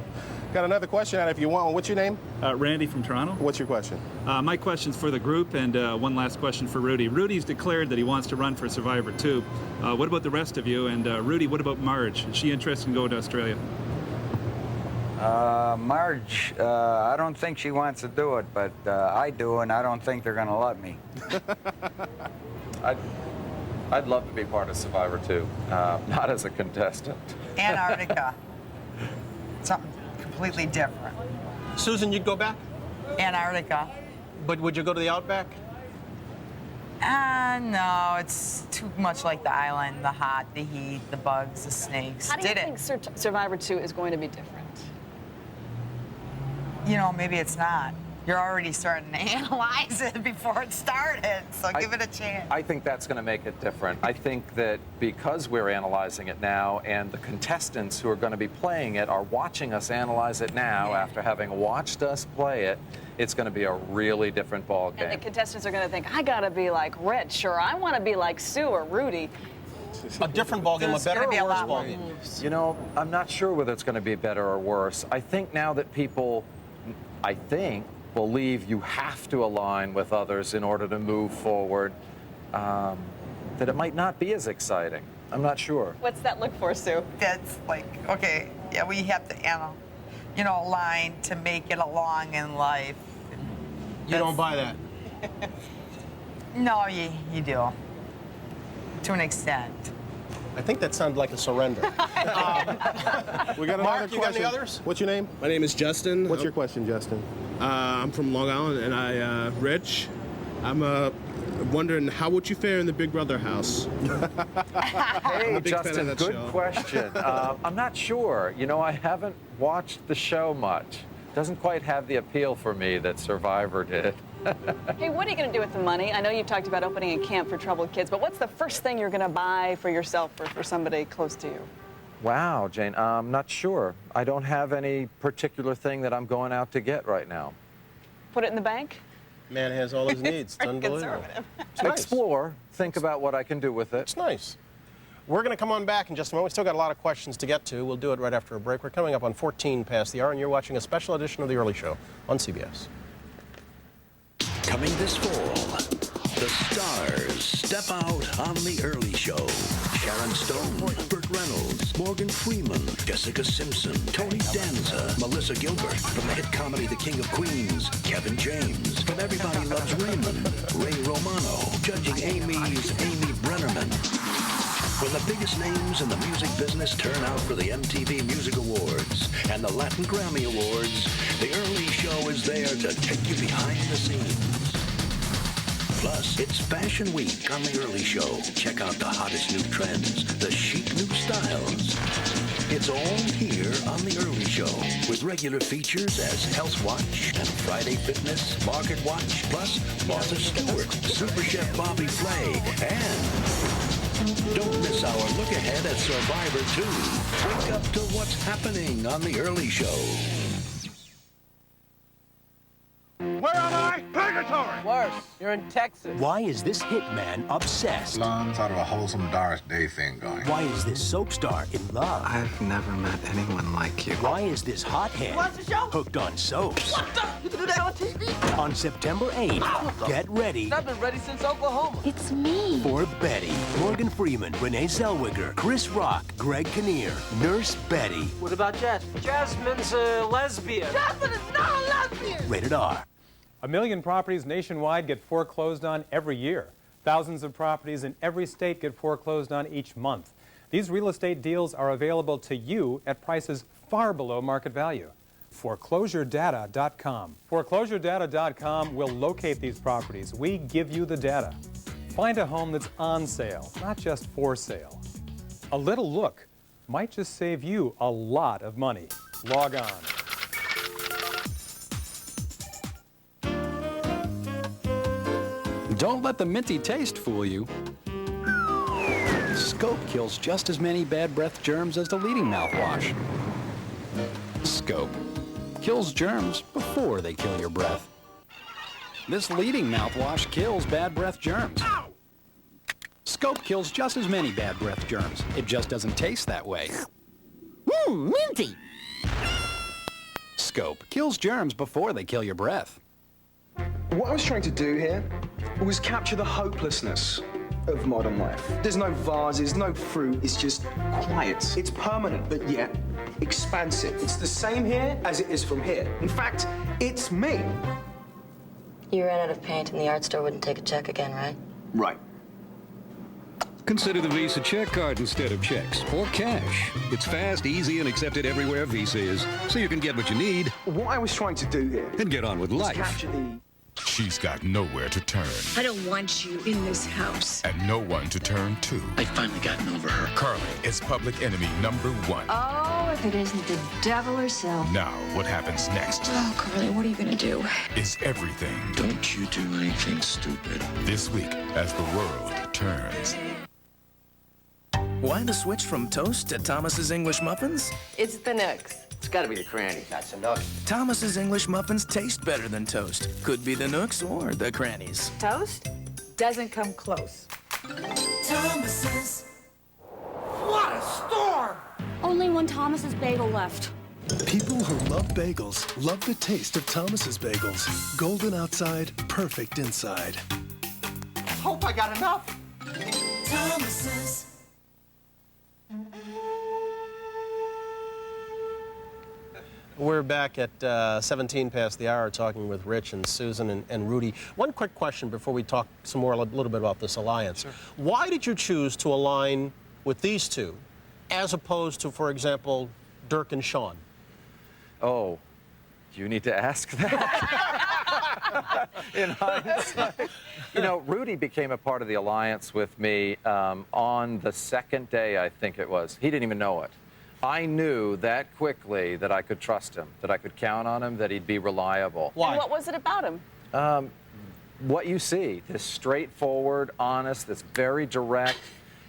Got another question out if you want one. What's your name? Randy from Toronto. What's your question? My question's for the group, and one last question for Rudy. Rudy's declared that he wants to run for Survivor 2. What about the rest of you? And Rudy, what about Marge? Is she interested in going to Australia? Marge, I don't think she wants to do it, but I do, and I don't think they're going to let me. I'd love to be part of Survivor 2, not as a contestant. Antarctica. Something completely different. Susan, you'd go back? Antarctica. But would you go to the Outback? No, it's too much like the island, the hot, the heat, the bugs, the snakes. How do you think Survivor 2 is going to be different? You know, maybe it's not. You're already starting to analyze it before it started, so give it a chance. I think that's going to make it different. I think that because we're analyzing it now and the contestants who are going to be playing it are watching us analyze it now after having watched us play it, it's going to be a really different ball game. And the contestants are going to think, I got to be like Rich, or I want to be like Sue or Rudy. A different ball game, a better or worse ball game? You know, I'm not sure whether it's going to be better or worse. I think now that people, believe you have to align with others in order to move forward, that it might not be as exciting. I'm not sure. What's that look for, Sue? That's like, okay, yeah, we have to, align to make it along in life. You don't buy that? No, you do. To an extent. I think that sounded like a surrender. We got another Mark, question. you got any others? What's your name? My name is Justin. What's your question, Justin? I'm from Long Island, and Rich. I'm wondering, how would you fare in the Big Brother house? Hey, Justin, good question. I'm not sure. You know, I haven't watched the show much. Doesn't quite have the appeal for me that Survivor did. Hey, what are you going to do with the money? I know you talked about opening a camp for troubled kids, but what's the first thing you're going to buy for yourself or for somebody close to you? Wow, Jane, I'm not sure. I don't have any particular thing that I'm going out to get right now. Put it in the bank? Man has all his needs. It's unbelievable. It's nice. Explore, think about what I can do with it. It's nice. We're going to come on back in just a moment. We still got a lot of questions to get to. We'll do it right after a break. We're coming up on 14 past the hour, and you're watching a special edition of The Early Show on CBS. Coming this fall, the stars step out on The Early Show. Sharon Stone, Burt Reynolds, Morgan Freeman, Jessica Simpson, Tony Danza, Melissa Gilbert. From the hit comedy The King of Queens, Kevin James. From Everybody Loves Raymond, Ray Romano. Judging Amy's Amy Brennerman. When the biggest names in the music business turn out for the MTV Music Awards and the Latin Grammy Awards, The Early Show is there to take you behind the scenes. Plus, it's Fashion Week on The Early Show. Check out the hottest new trends, the chic new styles. It's all here on The Early Show, with regular features as Health Watch and Friday Fitness, Market Watch, plus Martha Stewart, Super Chef Bobby Flay, and don't miss our look ahead at Survivor 2. Wake up to what's happening on The Early Show. Where am I? Purgatory! Worse, you're in Texas. Why is this hitman obsessed? Lungs out of a wholesome Doris Day thing going. Why is this soap star in love? I've never met anyone like you. Why is this hothead hooked on soaps? What the? You can do that on TV? On September 8th, get ready. I've been ready since Oklahoma. It's me. For Betty, Morgan Freeman, Renee Zellweger, Chris Rock, Greg Kinnear, Nurse Betty. What about Jasmine? Jasmine's a lesbian. Jasmine is not a lesbian! Rated R. 1 million properties nationwide get foreclosed on every year. Thousands of properties in every state get foreclosed on each month. These real estate deals are available to you at prices far below market value. ForeclosureData.com. ForeclosureData.com will locate these properties. We give you the data. Find a home that's on sale, not just for sale. A little look might just save you a lot of money. Log on. Don't let the minty taste fool you. Scope kills just as many bad breath germs as the leading mouthwash. Scope kills germs before they kill your breath. This leading mouthwash kills bad breath germs. Scope kills just as many bad breath germs. It just doesn't taste that way. Minty! Scope kills germs before they kill your breath. What I was trying to do here was capture the hopelessness of modern life. There's no vases, no fruit, it's just quiet. It's permanent, but yet expansive. It's the same here as it is from here. In fact, it's me. You ran out of paint and the art store wouldn't take a check again, right? Right. Consider the Visa check card instead of checks or cash. It's fast, easy, and accepted everywhere Visa is, so you can get what you need. What I was trying to do here and get on with was life. capture the... She's got nowhere to turn I don't want you in this house. and no one to turn to. I've finally gotten over her. Carly is public enemy #1. Oh, if it isn't the devil herself. Now, what happens next Oh, Carly, what are you gonna do? is everything. Don't you do anything stupid. This week, as the world turns. Why the switch from toast to Thomas's English muffins? It's the Nooks. It's gotta be the crannies, that's the Nooks. Thomas's English muffins taste better than toast. Could be the Nooks or the crannies. Toast doesn't come close. Thomas's. What a storm! Only one Thomas's bagel left. People who love bagels love the taste of Thomas's bagels. Golden outside, perfect inside. Hope I got enough. Thomas's. We're back at 17 past the hour talking with Rich and Susan and Rudy. One quick question before we talk some more a little bit about this alliance. Sure. Why did you choose to align with these two as opposed to, for example, Dirk and Sean? Oh, you need to ask that. In hindsight. You know, Rudy became a part of the alliance with me on the second day, I think it was. He didn't even know it. I knew that quickly that I could trust him, that I could count on him, that he'd be reliable. Why? And what was it about him? What you see, this straightforward, honest, this very direct,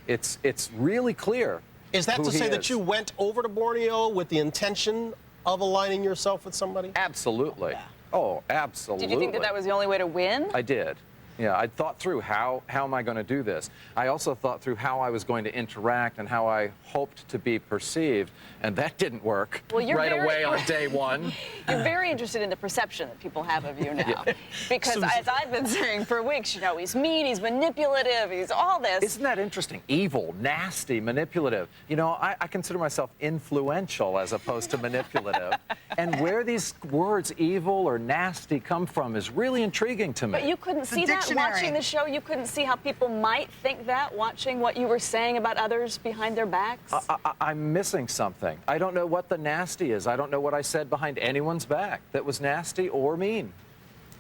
it's really clear. Is that who to he say is. that you went over to Borneo with the intention of aligning yourself with somebody? Absolutely. Oh, absolutely. Did you think that that was the only way to win? I did. Yeah, I thought through how am I going to do this. I also thought through how I was going to interact and how I hoped to be perceived, and that didn't work Well, you're right very- away on day one. You're very interested in the perception that people have of you now. Because as I've been saying for weeks, you know, he's mean, he's manipulative, he's all this. Isn't that interesting? Evil, nasty, manipulative. You know, I consider myself influential as opposed to manipulative. And where these words evil or nasty come from is really intriguing to me. But you couldn't see that watching the show? You couldn't see how people might think that watching what you were saying about others behind their backs? I'm missing something. I don't know what the nasty is. I don't know what I said behind anyone's back that was nasty or mean.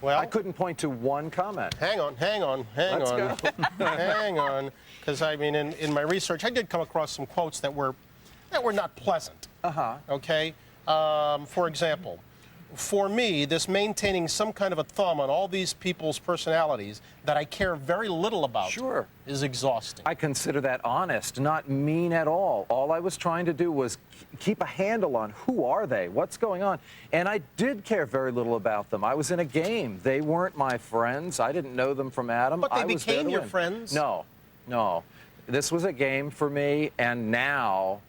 Well, I couldn't point to one comment. Hang on. Let's go. Hang on. Because, I mean, in my research, I did come across some quotes that were not pleasant. Okay? For example, for me, this maintaining some kind of a thumb on all these people's personalities that I care very little about is exhausting. I consider that honest, not mean at all. All I was trying to do was keep a handle on who are they, what's going on. And I did care very little about them. I was in a game. They weren't my friends. I didn't know them from Adam. But they I was there became to your win. friends? No. This was a game for me, and now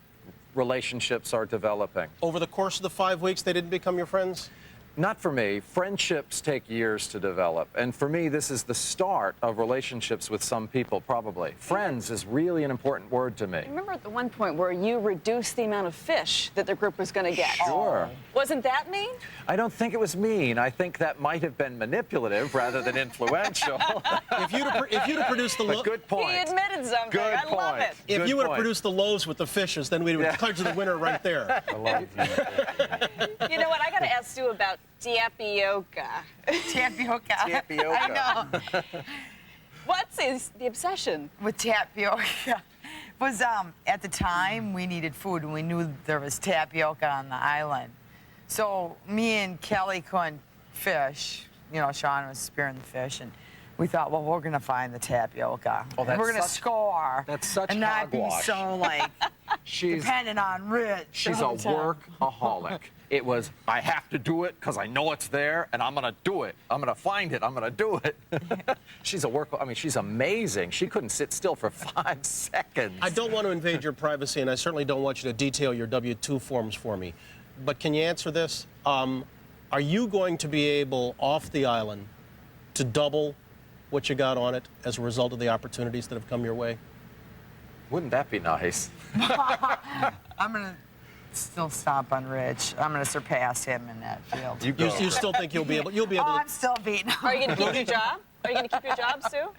relationships are developing. Over the course of the 5 weeks, they didn't become your friends? Not for me. Friendships take years to develop. And for me, this is the start of relationships with some people, probably. Friends is really an important word to me. I remember at the one point where you reduced the amount of fish that the group was going to get. Sure. Wasn't that mean? I don't think it was mean. I think that might have been manipulative rather than influential. If you'd have produced the loaves... Good point. He admitted something. Good I love point. it. If you would have produced the loaves with the fishes, then we would declare the winner right there. I love you. You know what? I got to ask you about tapioca. Tapioca. Tapioca. I know. What's the obsession with tapioca? Was at the time we needed food and we knew there was tapioca on the island. So me and Kelly couldn't fish. You know, Sean was spearing the fish, and we thought, well, we're gonna find the tapioca. Oh, that's we're gonna such- score. that's such and not be hogwash. so like dependent on Rich. She's the a whole time. workaholic. It was, I have to do it because I know it's there, and I'm going to do it. I'm going to find it. I'm going to do it. She's a I mean, she's amazing. She couldn't sit still for 5 seconds. I don't want to invade your privacy, and I certainly don't want you to detail your W-2 forms for me. But can you answer this? Are you going to be able, off the island, to double what you got on it as a result of the opportunities that have come your way? Wouldn't that be nice? I'm gonna still stomp on Rich. I'm gonna surpass him in that field. You still think you'll be able? Oh, I'm still beating him. Are you going to keep your job? Are you going to keep your job, Sue?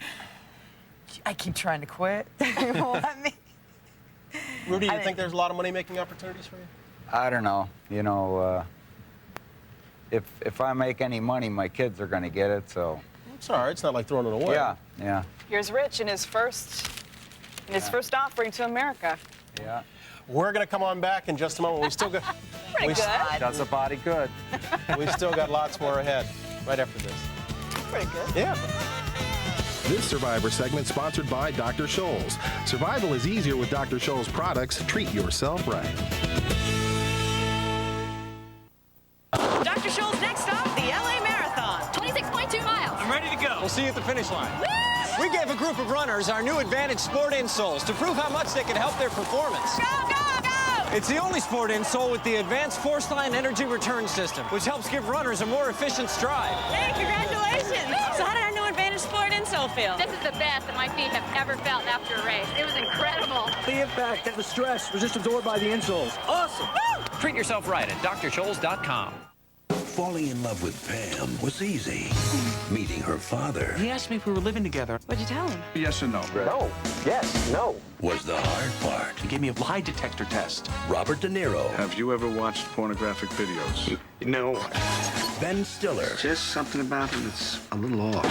I keep trying to quit. You won't let me. Rudy, you think there's a lot of money-making opportunities for you? I don't know. You know, if I make any money, my kids are going to get it. So it's all right. It's not like throwing it away. Yeah. Here's Rich in his first offering to America. Yeah. We're going to come on back in just a moment. We still got. Pretty good. Does a body good. We still got lots more ahead. Right after this. Pretty good. Yeah. This Survivor segment sponsored by Dr. Scholl's. Survival is easier with Dr. Scholl's products. Treat yourself right. Dr. Scholl's next stop, the LA Marathon. 26.2 miles. I'm ready to go. We'll see you at the finish line. We gave a group of runners our new Advantage Sport insoles to prove how much they can help their performance. Go, go, go! It's the only sport insole with the Advanced Force Line Energy Return System, which helps give runners a more efficient stride. Hey, congratulations! So how did our new Advantage Sport insole feel? This is the best that my feet have ever felt after a race. It was incredible. The impact and the stress was just absorbed by the insoles. Awesome! Woo! Treat yourself right at DrScholz.com. Falling in love with Pam was easy. Meeting her father He asked me if we were living together. What'd you tell him? Yes or no? No. Yes. No. was the hard part. He gave me a lie detector test. Robert De Niro, Have you ever watched pornographic videos? No. Ben Stiller, Just something about him that's a little off.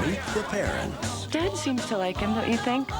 Meet the Parents. Dad seems to like him, don't you think?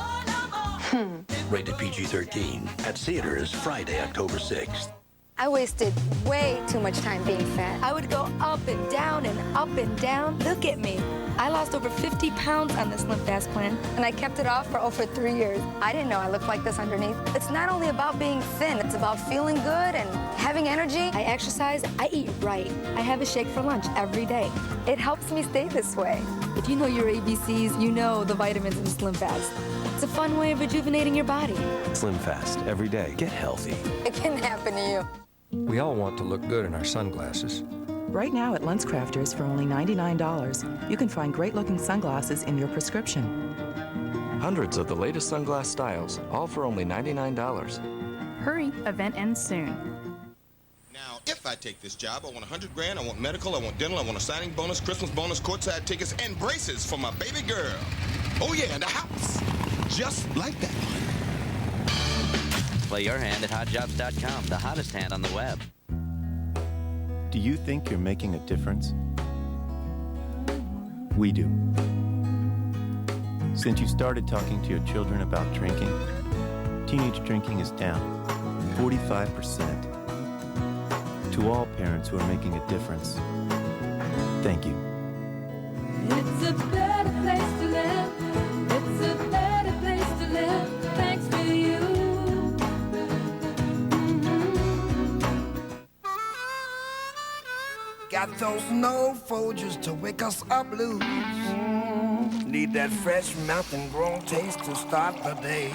Rated PG-13 at theaters Friday, October 6th. I wasted way too much time being fat. I would go up and down and up and down. Look at me. I lost over 50 pounds on this Slim Fast plan, and I kept it off for over 3 years. I didn't know I looked like this underneath. It's not only about being thin, it's about feeling good and having energy. I exercise, I eat right. I have a shake for lunch every day. It helps me stay this way. If you know your ABCs, you know the vitamins in Slim Fast. It's a fun way of rejuvenating your body. Slim Fast, every day. Get healthy. It can happen to you. We all want to look good in our sunglasses. Right now at LensCrafters for only $99, you can find great-looking sunglasses in your prescription. Hundreds of the latest sunglass styles, all for only $99. Hurry, event ends soon. Now, if I take this job, I want 100 grand, I want medical, I want dental, I want a signing bonus, Christmas bonus, courtside tickets, and braces for my baby girl. Oh yeah, and a house. Just like that one. Play your hand at hotjobs.com, the hottest hand on the web. Do you think you're making a difference? We do. Since you started talking to your children about drinking, teenage drinking is down 45%. To all parents who are making a difference, thank you. It's a better place to live. It's a better place to live. Thanks to you. Got those no Folgers to wake us up blues. Need that fresh mountain grown taste to start the day.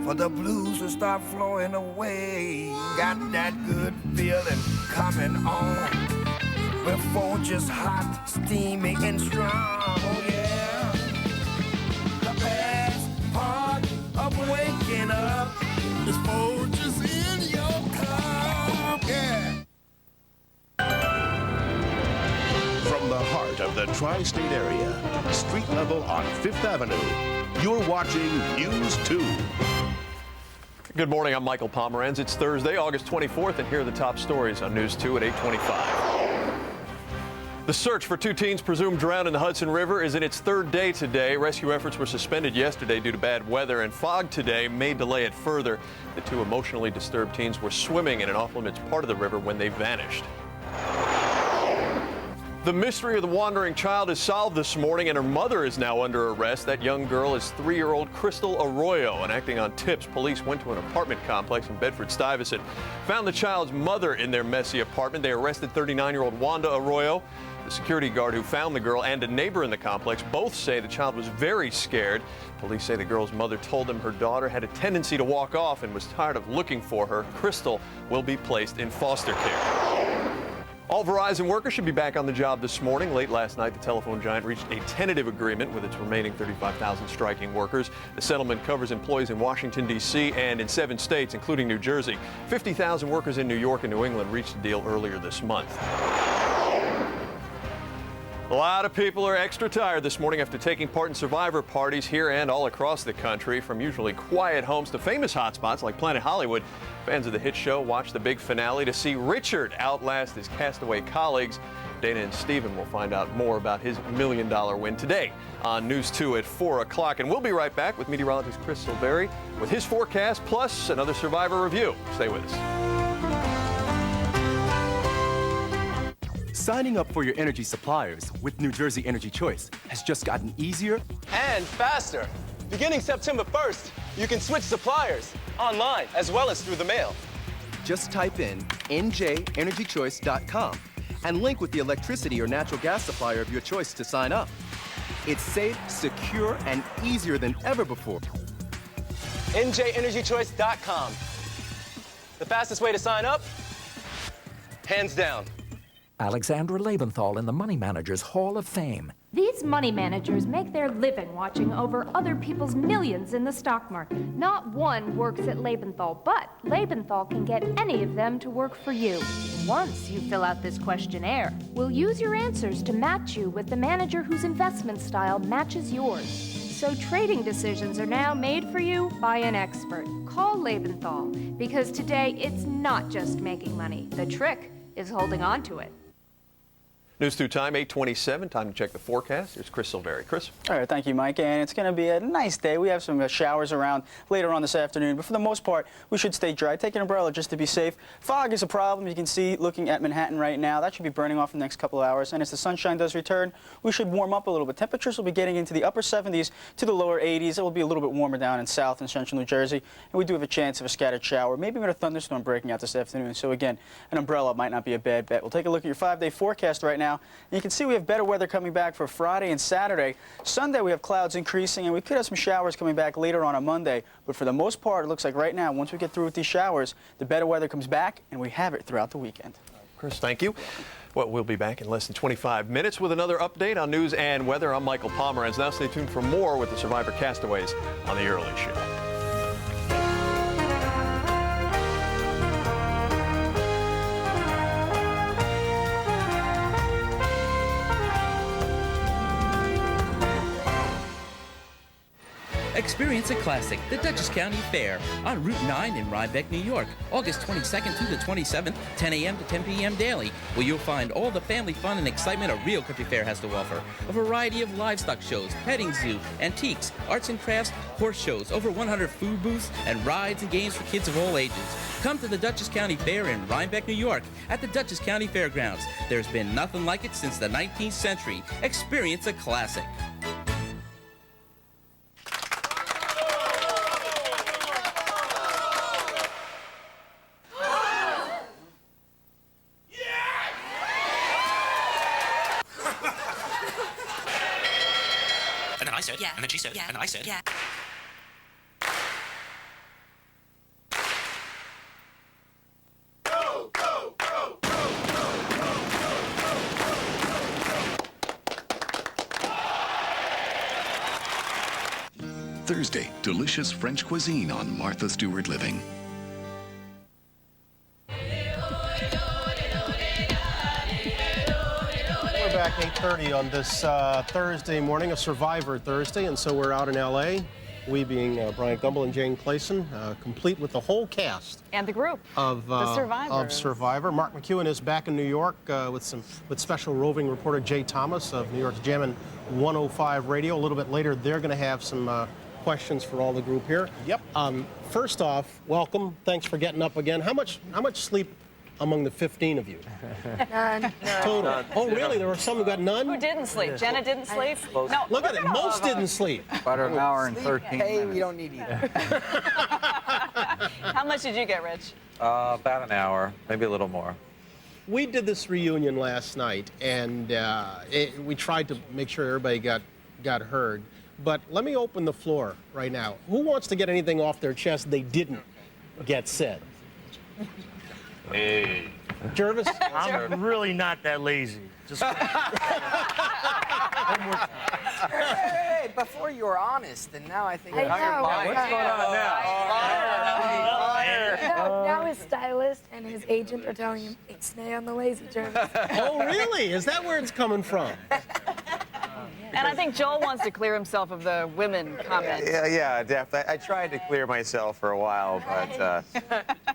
For the blues to start flowing away. Got that good feeling coming on. We're Folgers hot, steamy, and strong. Oh yeah. The best part of waking up is Folgers in your cup. Yeah. From the heart of the tri-state area, street level on Fifth Avenue, you're watching News 2. Good morning, I'm Michael Pomeranz. It's Thursday, August 24th, and here are the top stories on News 2 at 8:25. The search for two teens presumed drowned in the Hudson River is in its third day today. Rescue efforts were suspended yesterday due to bad weather, and fog today may delay it further. The two emotionally disturbed teens were swimming in an off-limits part of the river when they vanished. The mystery of the wandering child is solved this morning, and her mother is now under arrest. That young girl is 3-year-old Crystal Arroyo, and acting on tips, police went to an apartment complex in Bedford-Stuyvesant, found the child's mother in their messy apartment. They arrested 39-year-old Wanda Arroyo. The security guard who found the girl and a neighbor in the complex both say the child was very scared. Police say the girl's mother told them her daughter had a tendency to walk off and was tired of looking for her. Crystal will be placed in foster care. All Verizon workers should be back on the job this morning. Late last night, the telephone giant reached a tentative agreement with its remaining 35,000 striking workers. The settlement covers employees in Washington, D.C. and in 7 states, including New Jersey. 50,000 workers in New York and New England reached a deal earlier this month. A lot of people are extra tired this morning after taking part in survivor parties here and all across the country. From usually quiet homes to famous hotspots like Planet Hollywood, fans of the hit show watch the big finale to see Richard outlast his castaway colleagues. Dana and Steven will find out more about his $1 million win today on News 2 at 4 o'clock. And we'll be right back with meteorologist Chris Silveri with his forecast plus another survivor review. Stay with us. Signing up for your energy suppliers with New Jersey Energy Choice has just gotten easier And faster. Beginning September 1st, you can switch suppliers online as well as through the mail. Just type in njenergychoice.com and link with the electricity or natural gas supplier of your choice to sign up. It's safe, secure, and easier than ever before. njenergychoice.com. The fastest way to sign up? Hands down. Alexandra Lebenthal in the Money Managers Hall of Fame. These money managers make their living watching over other people's millions in the stock market. Not one works at Lebenthal, but Lebenthal can get any of them to work for you. Once you fill out this questionnaire, we'll use your answers to match you with the manager whose investment style matches yours. So trading decisions are now made for you by an expert. Call Lebenthal, because today it's not just making money. The trick is holding on to it. News 2 time, 8:27. Time to check the forecast. Here's Chris Silveri. Chris? All right, thank you, Mike. And it's going to be a nice day. We have some showers around later on this afternoon, but for the most part, we should stay dry. Take an umbrella just to be safe. Fog is a problem. You can see looking at Manhattan right now. That should be burning off in the next couple of hours. And as the sunshine does return, we should warm up a little bit. Temperatures will be getting into the upper 70s to the lower 80s. It will be a little bit warmer down in south and central New Jersey. And we do have a chance of a scattered shower, maybe even a thunderstorm breaking out this afternoon. So again, an umbrella might not be a bad bet. We'll take a look at your 5-day forecast right now. And you can see we have better weather coming back for Friday and Saturday. Sunday we have clouds increasing, and we could have some showers coming back later on Monday. But for the most part, it looks like right now, once we get through with these showers, the better weather comes back, and we have it throughout the weekend. Chris, thank you. Well, we'll be back in less than 25 minutes with another update on news and weather. I'm Michael Pomeranz. Now stay tuned for more with the Survivor Castaways on The Early Show. Experience a classic, the Dutchess County Fair, on Route 9 in Rhinebeck, New York, August 22nd through the 27th, 10 a.m. to 10 p.m. daily, where you'll find all the family fun and excitement a real country fair has to offer. A variety of livestock shows, petting zoo, antiques, arts and crafts, horse shows, over 100 food booths, and rides and games for kids of all ages. Come to the Dutchess County Fair in Rhinebeck, New York, at the Dutchess County Fairgrounds. There's been nothing like it since the 19th century. Experience a classic. And then I said, yeah. And then she said, yeah. And I said, yeah. Thursday, delicious French cuisine on Martha Stewart Living. We're back 8:30 on this Thursday morning, a Survivor Thursday, and so we're out in L.A., we being Bryant, Gumbel, and Jane Clayson, complete with the whole cast. And the group Of Survivor. Mark McEwen is back in New York with special roving reporter Jay Thomas of New York's Jammin' 105 Radio. A little bit later, they're going to have some questions for all the group here. Yep. First off, welcome. Thanks for getting up again. How much sleep among the 15 of you? None. Total. Oh, really? There were some who got none? Who didn't sleep? Jenna didn't sleep? No. Look at it. Most didn't sleep. About an hour and 13 minutes. Hey, we don't need either. How much did you get, Rich? About an hour, maybe a little more. We did this reunion last night, and we tried to make sure everybody got heard. But let me open the floor right now. Who wants to get anything off their chest they didn't get said? Hey. Jervis? I'm really not that lazy. Just one more time. Hey, before you were honest, and now I think you're lying. What's going on now? Now his stylist and his agent are telling him, stay on the lazy, Jervis. Oh, really? Is that where it's coming from? And I think Joel wants to clear himself of the women comment. Yeah, definitely. I tried to clear myself for a while, but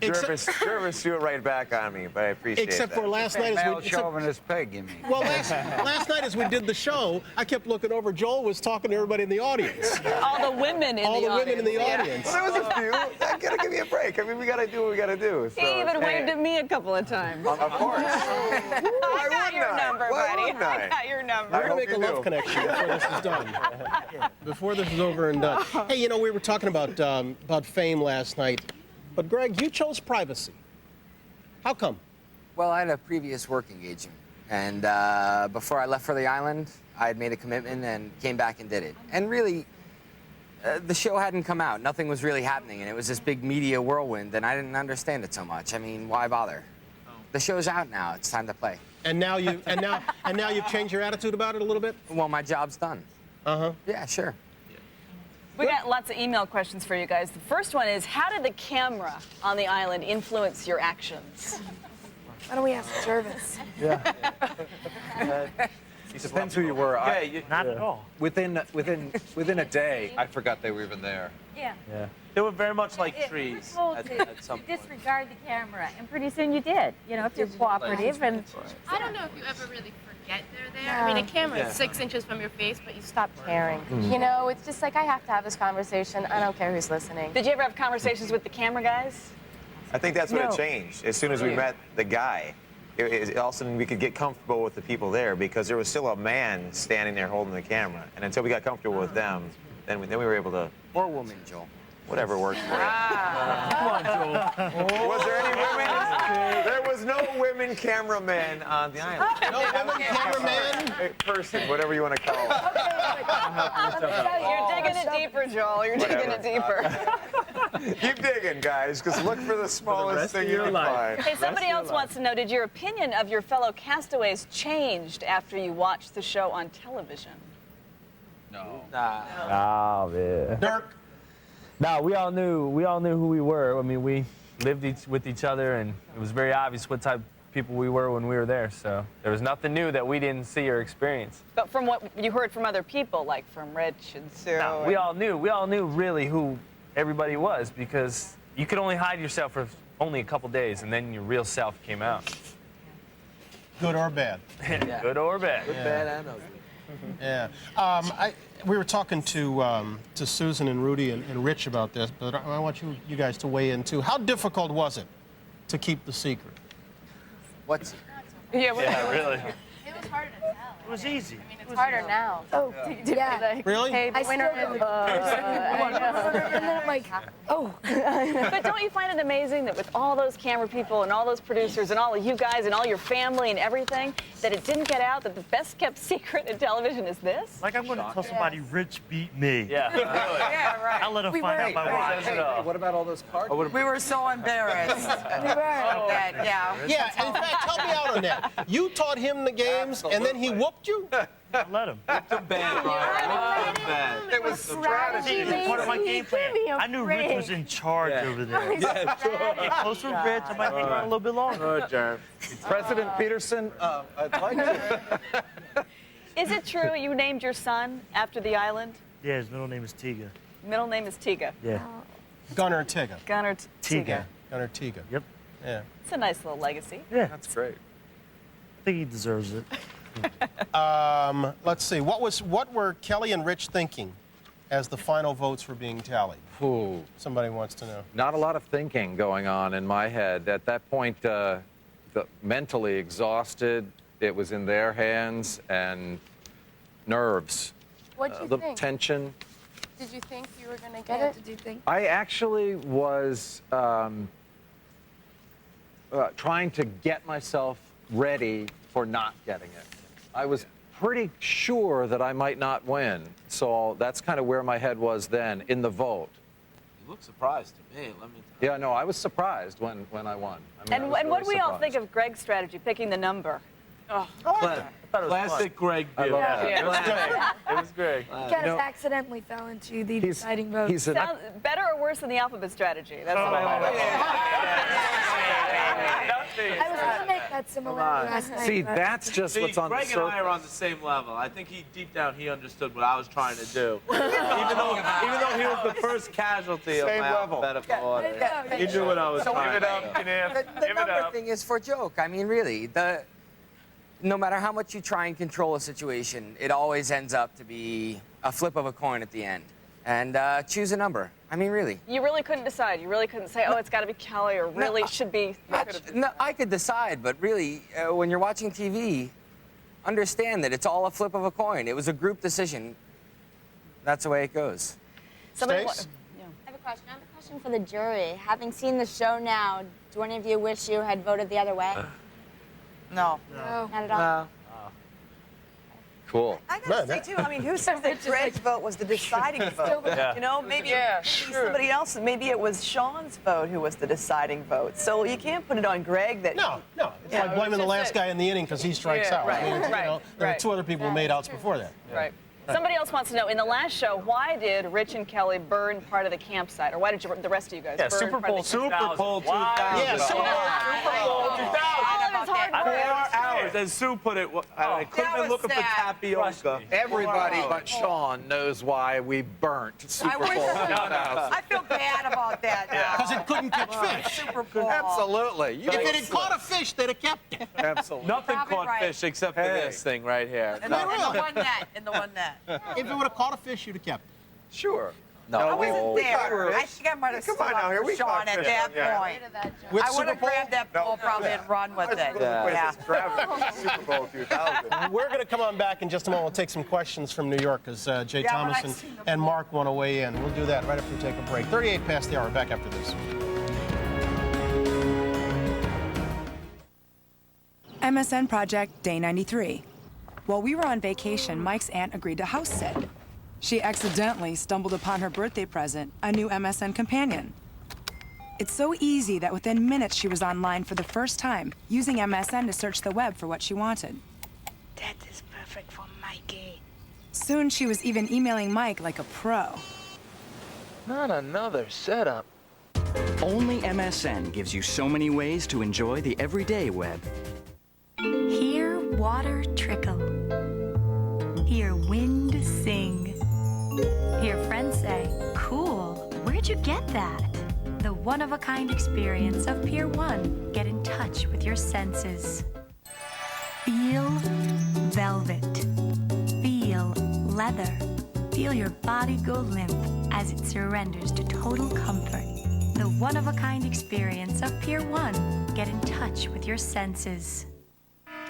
Jervis threw it right back on me, but I appreciate Except that. for last night as we... chauvinist pig, you mean? Well, last night as we did the show, I kept looking over. Joel was talking to everybody in the audience. All the women in the audience. All the women in the audience. Well, there was a few. I gotta give me a break. I mean, we gotta do what we gotta do. So, He even waved at me a couple of times. Of course. I got your number, buddy. I got your number. We're gonna make a love connection before this is done. Before this is over and done. Hey, you know, we were talking about fame last night, but Greg, you chose privacy. How come? Well, I had a previous work engagement, and before I left for the island, I had made a commitment and came back and did it. And really, the show hadn't come out. Nothing was really happening, and it was this big media whirlwind, and I didn't understand it so much. I mean, why bother? The show's out now. It's time to play. And now you've changed your attitude about it a little bit? Well, my job's done. Uh-huh. Yeah, sure. We got lots of email questions for you guys. The first one is, how did the camera on the island influence your actions? Why don't we ask Jervis? Yeah. It depends who you were. Not at all. Within a day, I forgot they were even there. Yeah. Yeah. They were very much like trees Told at some to point. disregard the camera, and pretty soon you did. You know, if you're cooperative and. I don't know if you ever really forget they're there. I mean, a camera is 6 inches from your face, but you stop caring. You know, it's just like I have to have this conversation. I don't care who's listening. Did you ever have conversations with the camera guys? I think that's what No. it changed. As soon as we met the guy, all of a sudden we could get comfortable with the people there because there was still a man standing there holding the camera. And until we got comfortable with them, then we were able to... Or woman, Joel. Whatever works for you. Come on, Joel. Was there any women? There was no women cameraman on the island. No women cameraman? Person, whatever you want to call it. You're digging it deeper, Joel. You're digging it deeper. Keep digging, guys, because look for the smallest thing you can find. Hey, somebody else wants to know, did your opinion of your fellow castaways changed after you watched the show on television? No. Oh, man. Dirk? No, we all knew who we were. I mean, we lived with each other, and it was very obvious what type people we were when we were there. So there was nothing new that we didn't see or experience. But from what you heard from other people, like from Rich and Sue. No, we all knew really who everybody was, because you could only hide yourself for only a couple days, and then your real self came out. Good or bad? Good or bad. Good, bad, and ugly. Yeah. We were talking to Susan and Rudy and Rich about this, but I want you guys to weigh in too. How difficult was it to keep the secret? What's? Yeah, really. It was harder to tell. It was easy. I mean, it's harder now. Oh, yeah. Really? Hey, the I winner still is. do. And then I'm like, oh. But don't you find it amazing that with all those camera people and all those producers and all of you guys and all your family and everything, that it didn't get out, that the best kept secret in television is this? Like, I'm going to tell somebody Rich beat me. Yeah. Yeah, right. I'll let him find out my wife. What about all those cards? We were so embarrassed. We were. That, yeah. Yeah, in fact, help me out on that. You taught him the games, and then he whooped you? Let him. Bad, Brian. It was strategy. It was part of my game plan. I knew Rich was in charge over there. Yeah, Get close with Rich. I might hang around a little bit longer. Oh, Jerm. President Peterson, I'd like to. Is it true you named your son after the island? Yeah, his middle name is Tiga. Middle name is Tiga. Yeah. Gunnar Tiga. Gunnar Tiga. Gunnar Tiga. Yep. Yeah. It's a nice little legacy. Yeah. That's great. I think he deserves it. Let's see. What were Kelly and Rich thinking as the final votes were being tallied? Ooh. Somebody wants to know. Not a lot of thinking going on in my head. At that point, mentally exhausted. It was in their hands, and nerves. What'd you The think? tension. Did you think you were going to get What it? did you think? I actually was trying to get myself ready for not getting it. I was pretty sure that I might not win, so that's kind of where my head was then in the vote. You look surprised to me. Let me. Yeah, no, I was surprised when I won. I mean, And I was what do really we all think surprised. of Greg's strategy, picking the number? Oh. Classic Greg I deal. love that. It was great. Because accidentally fell into the deciding vote. He's an Sounds better or worse than the alphabet strategy? That's what I want. I was going to make that similarity last night. See, but- that's just what's on the Greg and I are surface. on the same level. I think deep down he understood what I was trying to do. even though he was the first casualty of Same my level. alphabetical order. He knew what I was trying to do. The number thing is for joke. I mean, really, no matter how much you try and control a situation, it always ends up to be a flip of a coin at the end. And choose a number. I mean, really. You really couldn't decide. You really couldn't say, oh, it's got to be Kelly, or really should be. No, I could decide, but really, when you're watching TV, understand that it's all a flip of a coin. It was a group decision. That's the way it goes. Somebody Stace? I have a question. I have a question for the jury. Having seen the show now, do any of you wish you had voted the other way? No. No. Not at all? Cool. I gotta say too, I mean, who says that Greg's vote was the deciding vote? Yeah. You know, maybe somebody else, maybe it was Sean's vote who was the deciding vote. So you can't put it on Greg that. No. It's like blaming the last guy in the inning because he strikes out. right, I mean, right, there are right. two other people who made outs before that. Right. Somebody else wants to know, in the last show, why did Rich and Kelly burn part of the campsite? Or why did the rest of you guys burn Super part Bowl of the campsite? Super Bowl 2000. Yeah, Super Bowl 2000. 4 hours, as Sue put it. I could have been looking for tapioca. Everybody but Sean knows why we burnt Super Bowl 2000. I feel bad about that now. Because it couldn't catch fish. Super Bowl. Absolutely. If it had caught a fish, they'd have kept it. Absolutely. Nothing Probably caught right. fish except for this thing right here. In the one net, in the one net. If it would have caught a fish, you'd have kept it. Sure. I wasn't there. I think I might have Come on now, here we Sean caught at fish. that Yeah. point. With I would Super have Bowl? grabbed that ball probably and run with it. Yeah. Super Bowl 2000. We're going to come on back in just a moment. We'll take some questions from New York because Jay Yeah, Thomas when I seen and Mark want to weigh in. We'll do that right after we take a break. 38 past the hour. Back after this. MSN Project, Day 93. While we were on vacation, Mike's aunt agreed to house sit. She accidentally stumbled upon her birthday present, a new MSN companion. It's so easy that within minutes she was online for the first time, using MSN to search the web for what she wanted. That is perfect for Mikey. Soon she was even emailing Mike like a pro. Not another setup. Only MSN gives you so many ways to enjoy the everyday web. Hear water trickle. Hear wind sing. Hear friends say, cool, where'd you get that? The one-of-a-kind experience of Pier 1. Get in touch with your senses. Feel velvet. Feel leather. Feel your body go limp as it surrenders to total comfort. The one-of-a-kind experience of Pier 1. Get in touch with your senses.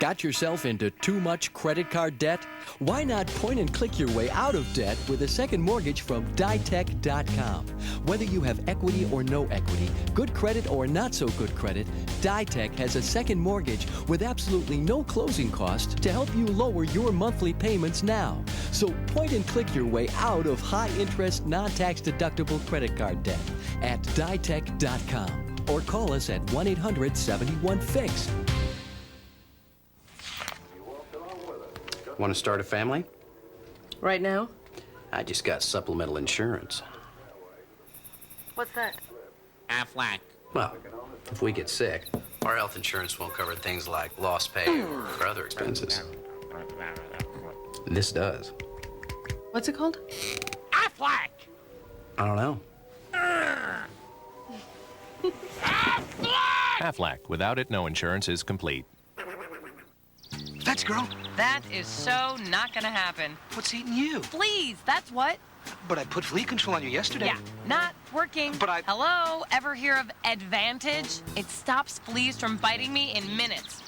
Got yourself into too much credit card debt? Why not point and click your way out of debt with a second mortgage from ditech.com? Whether you have equity or no equity, good credit or not so good credit, Ditech has a second mortgage with absolutely no closing costs to help you lower your monthly payments now. So point and click your way out of high-interest, non-tax deductible credit card debt at ditech.com or call us at 1-800-71-FIXED. Want to start a family? Right now? I just got supplemental insurance. What's that? Aflac. Well, if we get sick, our health insurance won't cover things like lost pay or other expenses. This does. What's it called? Aflac! I don't know. Aflac. Without it, no insurance is complete. Fetch, girl. That is so not gonna happen. What's eating you? Fleas, that's what. But I put flea control on you yesterday. Yeah, not working. But I... Hello, ever hear of Advantage? It stops fleas from biting me in minutes.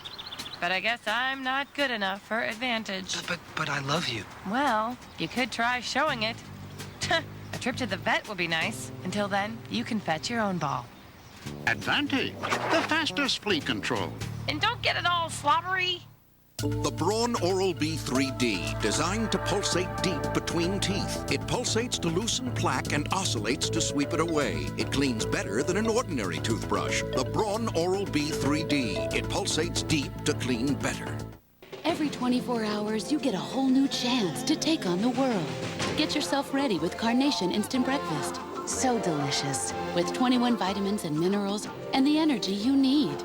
But I guess I'm not good enough for Advantage. But I love you. Well, you could try showing it. A trip to the vet would be nice. Until then, you can fetch your own ball. Advantage, the fastest flea control. And don't get it all slobbery. The Braun Oral-B 3D, designed to pulsate deep between teeth. It pulsates to loosen plaque and oscillates to sweep it away. It cleans better than an ordinary toothbrush. The Braun Oral-B 3D. It pulsates deep to clean better. Every 24 hours, you get a whole new chance to take on the world. Get yourself ready with Carnation Instant Breakfast. So delicious, with 21 vitamins and minerals and the energy you need.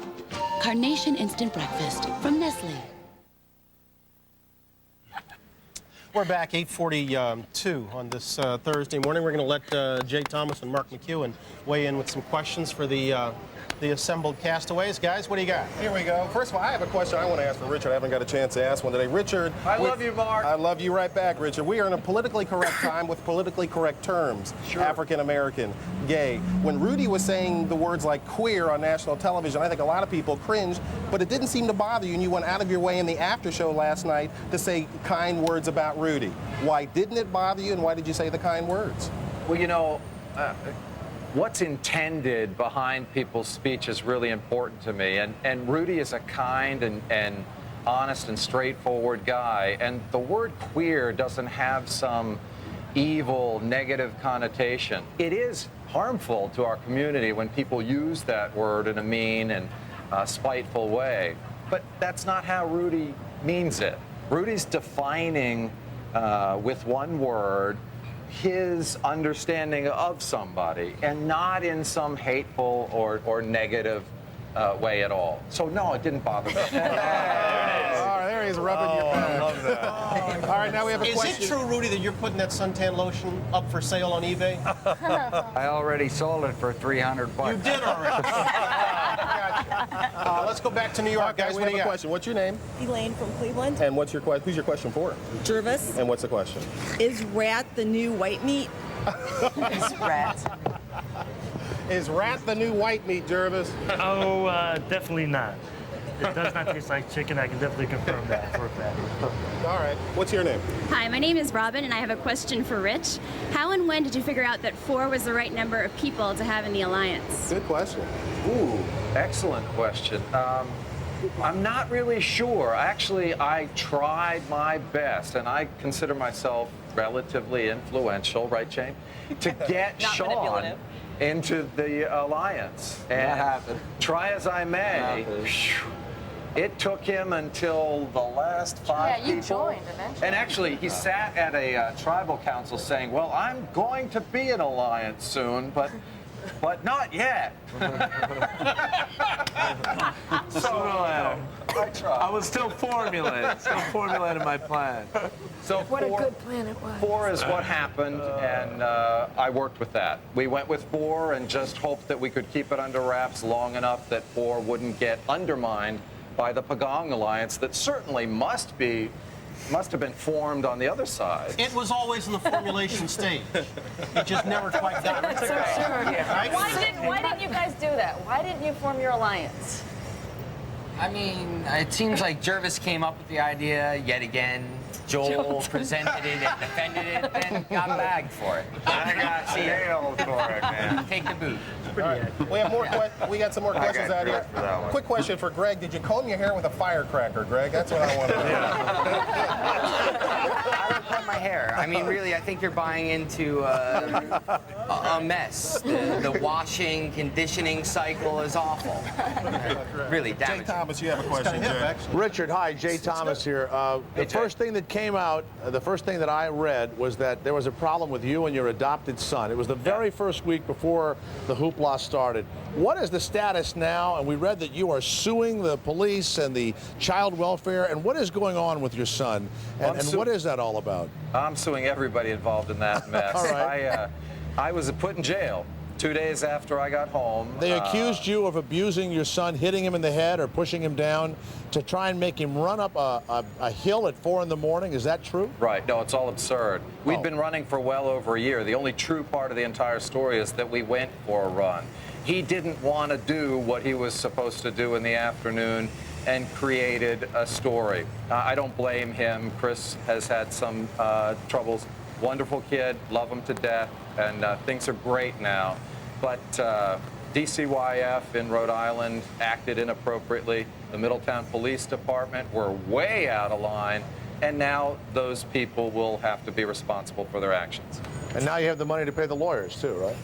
Carnation Instant Breakfast from Nestle. We're back 8:42 on this Thursday morning. We're going to let Jay Thomas and Mark McEwen weigh in with some questions for the assembled castaways. Guys, what do you got? Here we go. First of all, I have a question I want to ask for Richard. I haven't got a chance to ask one today. Richard. I love you, Mark. I love you right back, Richard. We are in a politically correct time with politically correct terms. Sure. African-American, gay. When Rudy was saying the words like queer on national television, I think a lot of people cringed, but it didn't seem to bother you, and you went out of your way in the after show last night to say kind words about Rudy. Why didn't it bother you, and why did you say the kind words? Well, you know, what's intended behind people's speech is really important to me. And Rudy is a kind and honest and straightforward guy. And the word queer doesn't have some evil, negative connotation. It is harmful to our community when people use that word in a mean and spiteful way. But that's not how Rudy means it. Rudy's defining with one word his understanding of somebody, and not in some hateful or negative way at all. So no, it didn't bother me. All right, there he is rubbing your back. I love that. All right, now we have a question. Is it true, Rudy, that you're putting that suntan lotion up for sale on eBay? I already sold it for $300. You did already. Let's go back to New York, guys. We have a question. What's your name? Elaine from Cleveland. And what's your question? Who's your question for? Jervis. And what's the question? Is rat the new white meat? Is rat the new white meat, Jervis? Oh, definitely not. It does not taste like chicken. I can definitely confirm that for a fact. All right. What's your name? Hi, my name is Robin, and I have a question for Rich. How and when did you figure out that 4 was the right number of people to have in the alliance? Good question. Ooh, excellent question. I'm not really sure. Actually, I tried my best, and I consider myself relatively influential, right, Jane? To get Sean into the alliance. And try as I may, it took him until the last 5 people. Yeah, you joined eventually. And actually, he sat at a tribal council saying, well, I'm going to be in alliance soon, but but not yet. I was still formulating my plan. So What a good plan it was. 4 is what happened, and I worked with that. We went with 4 and just hoped that we could keep it under wraps long enough that 4 wouldn't get undermined by the Pagong alliance that certainly must have been formed on the other side. It was always in the formulation stage. It just never quite got it. Right? Why didn't you guys do that? Why didn't you form your alliance? I mean, it seems like Jervis came up with the idea yet again. Joel presented it and defended it, and got bagged for it. I got nailed for it, man. Take the boot. We have more. We got some more questions out here. Quick question for Greg: did you comb your hair with a firecracker, Greg? That's what I want to know. I would cut my hair. I mean, really, I think you're buying into a mess. The washing, conditioning cycle is awful. Really damaging. Jay Thomas, you have a question, Jay. Richard, hi, Jay Thomas here. The first thing that came out, the first thing that I read was that there was a problem with you and your adopted son. It was the very first week before the hoopla started. What is the status now? And we read that you are suing the police and the child welfare. And what is going on with your son? And what is that all about? I'm suing everybody involved in that mess. All right. I was put in jail 2 days after I got home. They accused you of abusing your son, hitting him in the head or pushing him down to try and make him run up a hill at 4 in the morning. Is that true? Right. No, it's all absurd. We'd been running for well over a year. The only true part of the entire story is that we went for a run. He didn't want to do what he was supposed to do in the afternoon and created a story. I don't blame him. Chris has had some troubles. Wonderful kid, love him to death, and things are great now. But DCYF in Rhode Island acted inappropriately. The Middletown Police Department were way out of line, and now those people will have to be responsible for their actions. And now you have the money to pay the lawyers, too, right?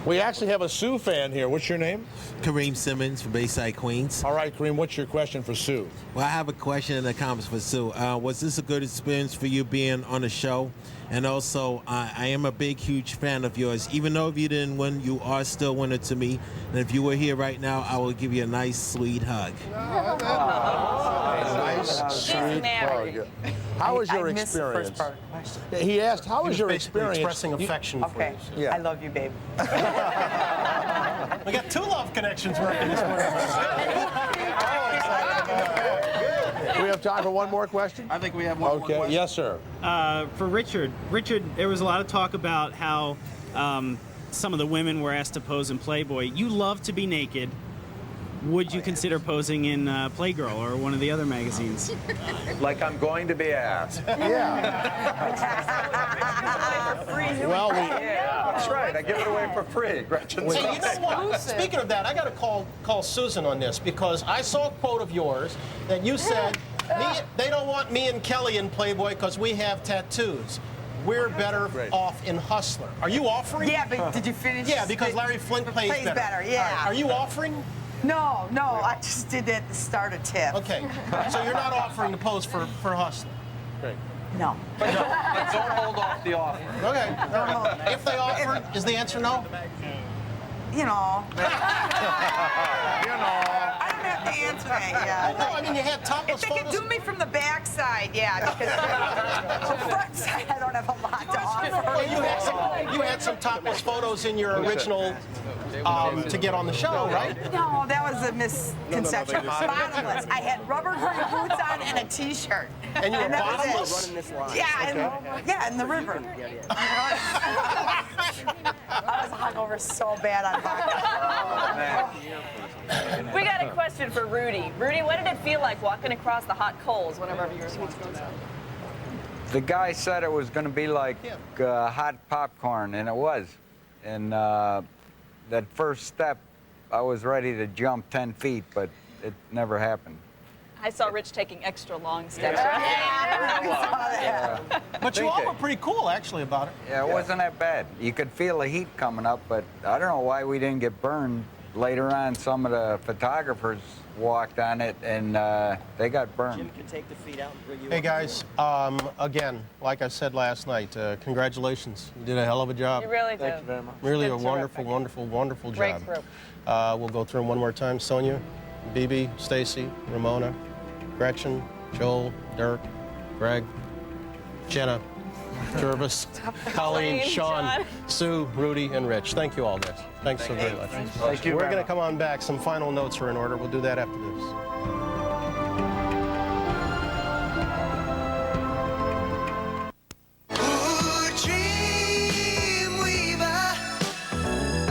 We actually have a Sue fan here. What's your name? Kareem Simmons from Bayside, Queens. All right, Kareem, what's your question for Sue? Well, I have a question and a comment for Sue. Was this a good experience for you being on the show? And also, I am a big, huge fan of yours. Even though if you didn't win, you are still a winner to me. And if you were here right now, I will give you a nice, sweet hug. Nice, sweet hug. How was your experience? First part of the question. He asked, how was your experience? Expressing affection for you. Okay. I love you, babe. We got 2 love connections working this morning. Do we have time for one more question? I think we have one more question. Yes, sir. For Richard. Richard, there was a lot of talk about how some of the women were asked to pose in Playboy. You love to be naked. Would you consider posing in Playgirl or one of the other magazines? Like I'm going to be asked. Well, that's right. I give it away for free. Gretchen. Hey, you know what? Speaking of that, I got to call Susan on this because I saw a quote of yours that you said, they don't want me and Kelly in Playboy because we have tattoos. We're better off in Hustler. Are you offering? Yeah, but did you finish? Yeah, because Larry Flint plays better. Yeah. Are you offering? No, I just did that to start a tip. Okay, so you're not offering to pose for Hustler? Okay. No. But don't hold off the offer. Okay. If they offer, is the answer no? You know. You know. I don't have to answer that yet. Well, no, I mean, you had topless If they photos. could do me from the back side, yeah, because the front side, I don't have a lot to offer. Well, you had some topless photos in your original to get on the show, right? No, that was a misconception. Bottomless. I had rubber green boots on and a T-shirt. And you were that was it. bottomless? Running this line. Yeah, in the river. I was hungover so bad on We got a question for Rudy. Rudy, what did it feel like walking across the hot coals whenever you were The guy said it was going to be like hot popcorn, and it was. And that first step, I was ready to jump 10 feet, but it never happened. I saw Rich taking extra long steps. But you all were pretty cool, actually, about it. Yeah, it wasn't that bad. You could feel the heat coming up, but I don't know why we didn't get burned later on, some of the photographers walked on it, and they got burned. Jim can take the feet out and bring you Hey, up. guys, again, like I said last night, congratulations. You did a hell of a job. You really did. Thank you very much. Really a Did wonderful, terrific. wonderful, wonderful Great job. group. We'll go through them one more time. Sonia, BB, Stacy, Ramona, Gretchen, Joel, Dirk, Greg, Jenna, Jervis, Colleen, Sean, John. Sue, Rudy, and Rich. Thank you all, guys. Thanks so very much. Thank you We're very going to much. come on back. Some final notes are in order. We'll do that after this.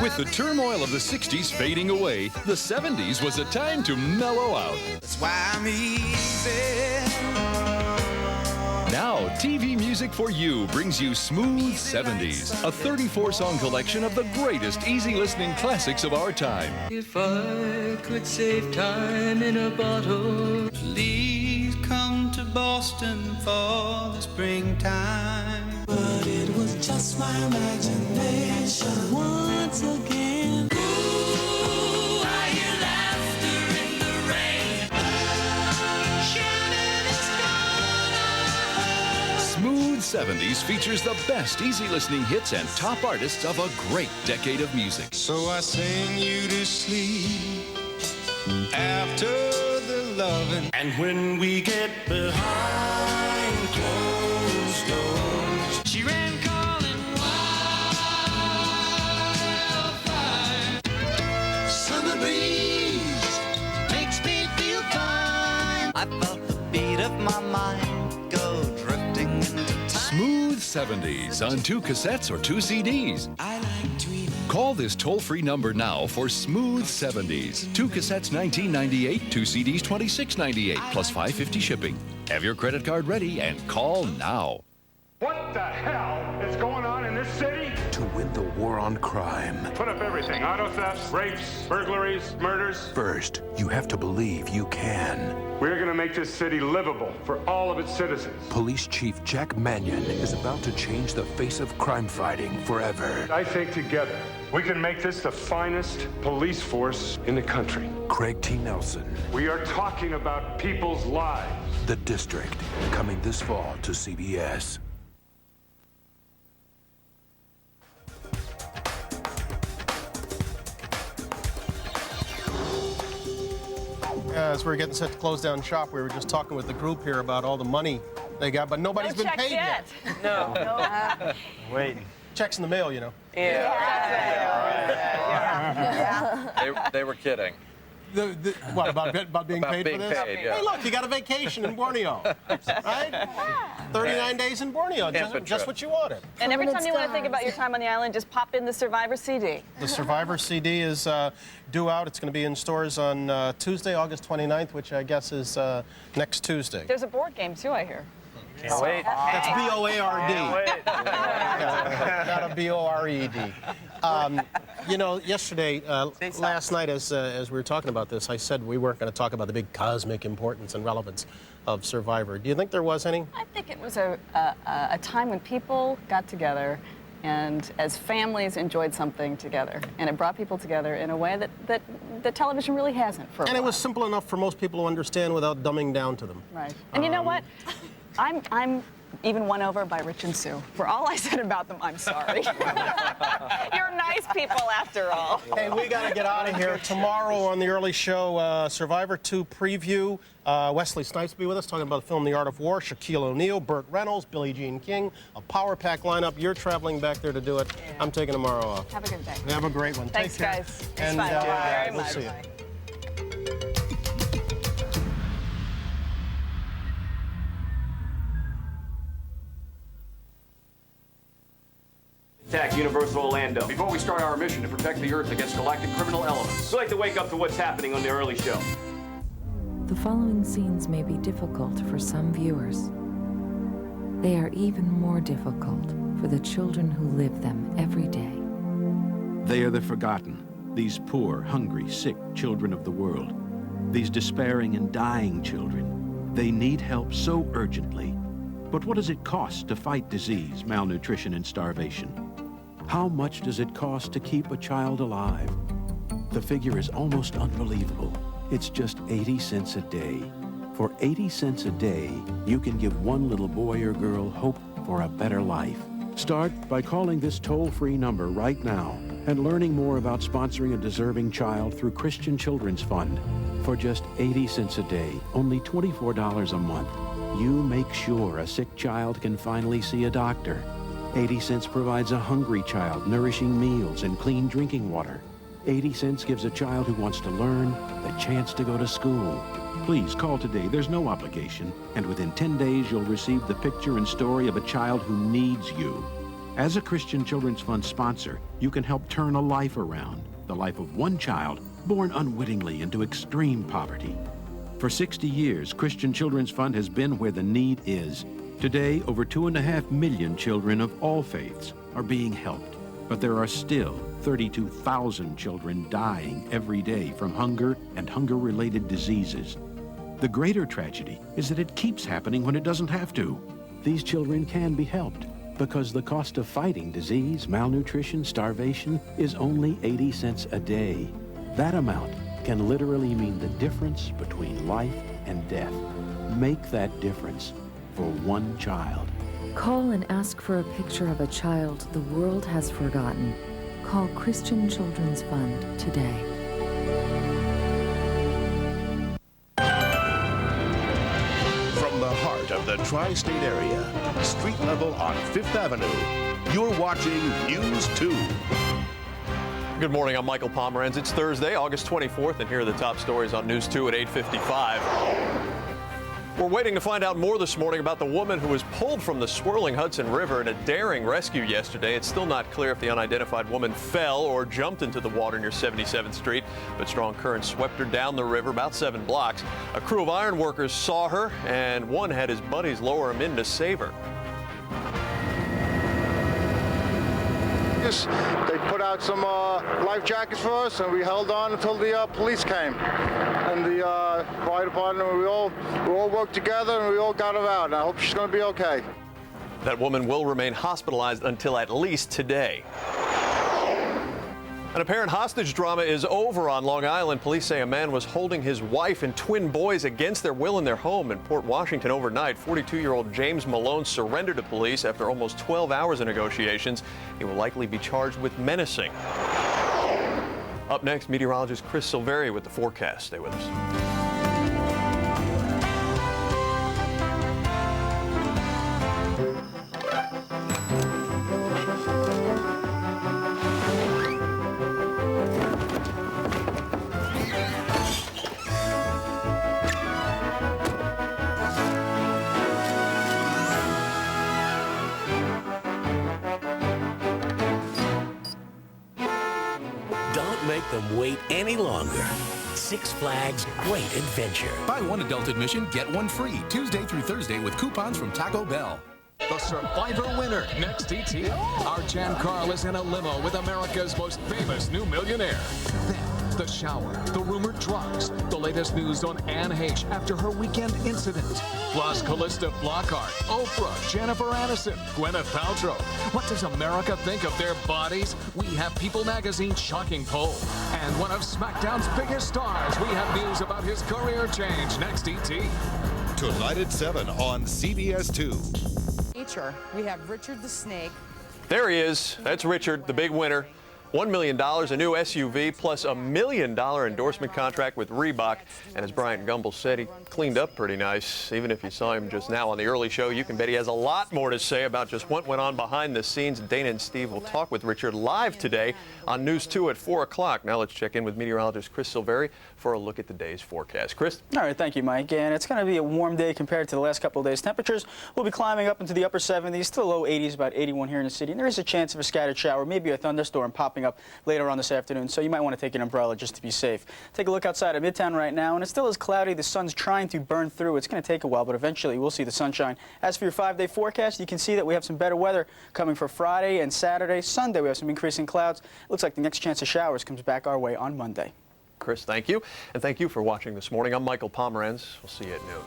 With the turmoil of the 60s fading away, the 70s was a time to mellow out. That's why I'm easy. Now, TV Music for You brings you Smooth 70s, a 34-song collection of the greatest easy listening classics of our time. If I could save time in a bottle, please come to Boston for the springtime. But it was just my imagination once again. Ooh, I hear laughter in the rain. Shannon is gone. Smooth 70s features the best easy listening hits and top artists of a great decade of music. So I sing you to sleep after the loving. And when we get behind closed doors, she ran calling wildfire. Summer breeze makes me feel fine. I felt the beat of my mind go drifting into time. Smooth 70s on 2 cassettes or 2 CDs. I like tweeting. Call this toll-free number now for Smooth 70s. 2 cassettes $19.98, 2 CDs $26.98, plus $5.50 shipping. Have your credit card ready and call now. What the hell is going on in this city? To win the war on crime, Put up everything. Auto thefts, rapes, burglaries, murders. first, you have to believe you can. We're going to make this city livable for all of its citizens. Police Chief Jack Mannion is about to change the face of crime fighting forever. I think together we can make this the finest police force in the country. Craig T. Nelson, We are talking about people's lives. The District, coming this fall to CBS. As we're getting set to close down shop, we were just talking with the group here about all the money they got, but nobody's been checks paid yet. No. Waiting. Checks in the mail, you know. They were kidding. What, about being About paid being for this? paid, yeah. Hey, look, you got a vacation in Borneo, right? 39 days in Borneo, just what you wanted. And every time you want to think about your time on the island, just pop in the Survivor CD. The Survivor CD is due out. It's going to be in stores on Tuesday, August 29th, which I guess is next Tuesday. There's a board game, too, I hear. Can't wait. That's B-O-A-R-D. Not a B-O-R-E-D. You know, yesterday, last night, as we were talking about this, I said we weren't going to talk about the big cosmic importance and relevance of Survivor. Do you think there was any? I think it was a time when people got together and as families enjoyed something together. And it brought people together in a way that television really hasn't for a And while. it was simple enough for most people to understand without dumbing down to them. Right. And you know what? I'm even won over by Rich and Sue. For all I said about them, I'm sorry. You're nice people after all. Hey, we got to get out of here. Tomorrow on the early show, Survivor 2 preview. Wesley Snipes will be with us talking about the film The Art of War. Shaquille O'Neal, Burt Reynolds, Billie Jean King. A power pack lineup. You're traveling back there to do it. Yeah. I'm taking tomorrow off. Have a good day. Have a great one. Thanks, Take care. guys. And Thank you very we'll much. see you. Attack Universal Orlando. Before we start our mission to protect the Earth against galactic criminal elements, we like to wake up to what's happening on the early show. The following scenes may be difficult for some viewers. They are even more difficult for the children who live them every day. They are the forgotten, these poor, hungry, sick children of the world. These despairing and dying children. They need help so urgently. But what does it cost to fight disease, malnutrition, and starvation? How much does it cost to keep a child alive? The figure is almost unbelievable. It's just 80 cents a day. For 80 cents a day, you can give one little boy or girl hope for a better life. Start by calling this toll-free number right now and learning more about sponsoring a deserving child through Christian Children's Fund. For just 80 cents a day, only $24 a month, you make sure a sick child can finally see a doctor. 80 cents provides a hungry child nourishing meals and clean drinking water. 80 cents gives a child who wants to learn the chance to go to school. Please call today. There's no obligation. And within 10 days, you'll receive the picture and story of a child who needs you. As a Christian Children's Fund sponsor, you can help turn a life around. The life of one child born unwittingly into extreme poverty. For 60 years, Christian Children's Fund has been where the need is. Today, over 2.5 million children of all faiths are being helped. But there are still 32,000 children dying every day from hunger and hunger-related diseases. The greater tragedy is that it keeps happening when it doesn't have to. These children can be helped because the cost of fighting disease, malnutrition, starvation is only 80 cents a day. That amount can literally mean the difference between life and death. Make that difference for one child. Call and ask for a picture of a child the world has forgotten. Call Christian Children's Fund today. From the heart of the tri-state area, street level on Fifth Avenue, you're watching News 2. Good morning, I'm Michael Pomeranz. It's Thursday, August 24th, and here are the top stories on News 2 at 8:55. We're waiting to find out more this morning about the woman who was pulled from the swirling Hudson River in a daring rescue yesterday. It's still not clear if the unidentified woman fell or jumped into the water near 77th Street, but strong currents swept her down the river about 7 blocks. A crew of iron workers saw her, and one had his buddies lower him in to save her. They put out some life jackets for us, and we held on until the police came. And the fire department, we all worked together, and we all got her out. And I hope she's going to be okay. That woman will remain hospitalized until at least today. An apparent hostage drama is over on Long Island. Police say a man was holding his wife and twin boys against their will in their home in Port Washington overnight. 42-year-old James Malone surrendered to police after almost 12 hours of negotiations. He will likely be charged with menacing. Up next, meteorologist Chris Silveri with the forecast. Stay with us. Make them wait any longer. Six Flags Great Adventure. Buy one adult admission, get one free. Tuesday through Thursday with coupons from Taco Bell. The Survivor winner, next ET. Our Jan Carl is in a limo with America's most famous new millionaire. Then, the shower, the rumored drugs, the latest news on Anne Heche after her weekend incident. Plus, Callista Flockhart, Oprah, Jennifer Aniston, Gwyneth Paltrow. What does America think of their bodies? We have People Magazine's shocking poll. And one of SmackDown's biggest stars, we have news about his career change. Next, ET. Tonight at 7 on CBS 2. Feature, we have Richard the Snake. There he is. That's Richard, the big winner. $1 million, a new SUV, plus $1 million endorsement contract with Reebok. And as Bryant Gumbel said, he cleaned up pretty nice. Even if you saw him just now on the early show, you can bet he has a lot more to say about just what went on behind the scenes. Dana and Steve will talk with Richard live today on News 2 at 4 o'clock. Now let's check in with meteorologist Chris Silveri for a look at the day's forecast. Chris? All right, thank you, Mike. And it's going to be a warm day compared to the last couple of days. Temperatures will be climbing up into the upper 70s, still low 80s, about 81 here in the city. And there is a chance of a scattered shower, maybe a thunderstorm popping up later on this afternoon, so you might want to take an umbrella just to be safe. Take a look outside of Midtown right now, and it still is cloudy. The sun's trying to burn through. It's going to take a while, but eventually we'll see the sunshine. As for your 5-day forecast, you can see that we have some better weather coming for Friday and Saturday. Sunday, we have some increasing clouds. It looks like the next chance of showers comes back our way on Monday. Chris, thank you. And thank you for watching this morning. I'm Michael Pomeranz. We'll see you at noon.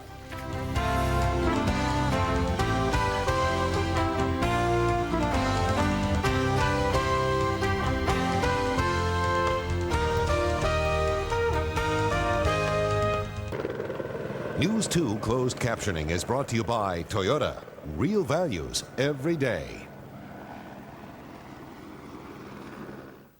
News 2 closed captioning is brought to you by Toyota. Real values every day.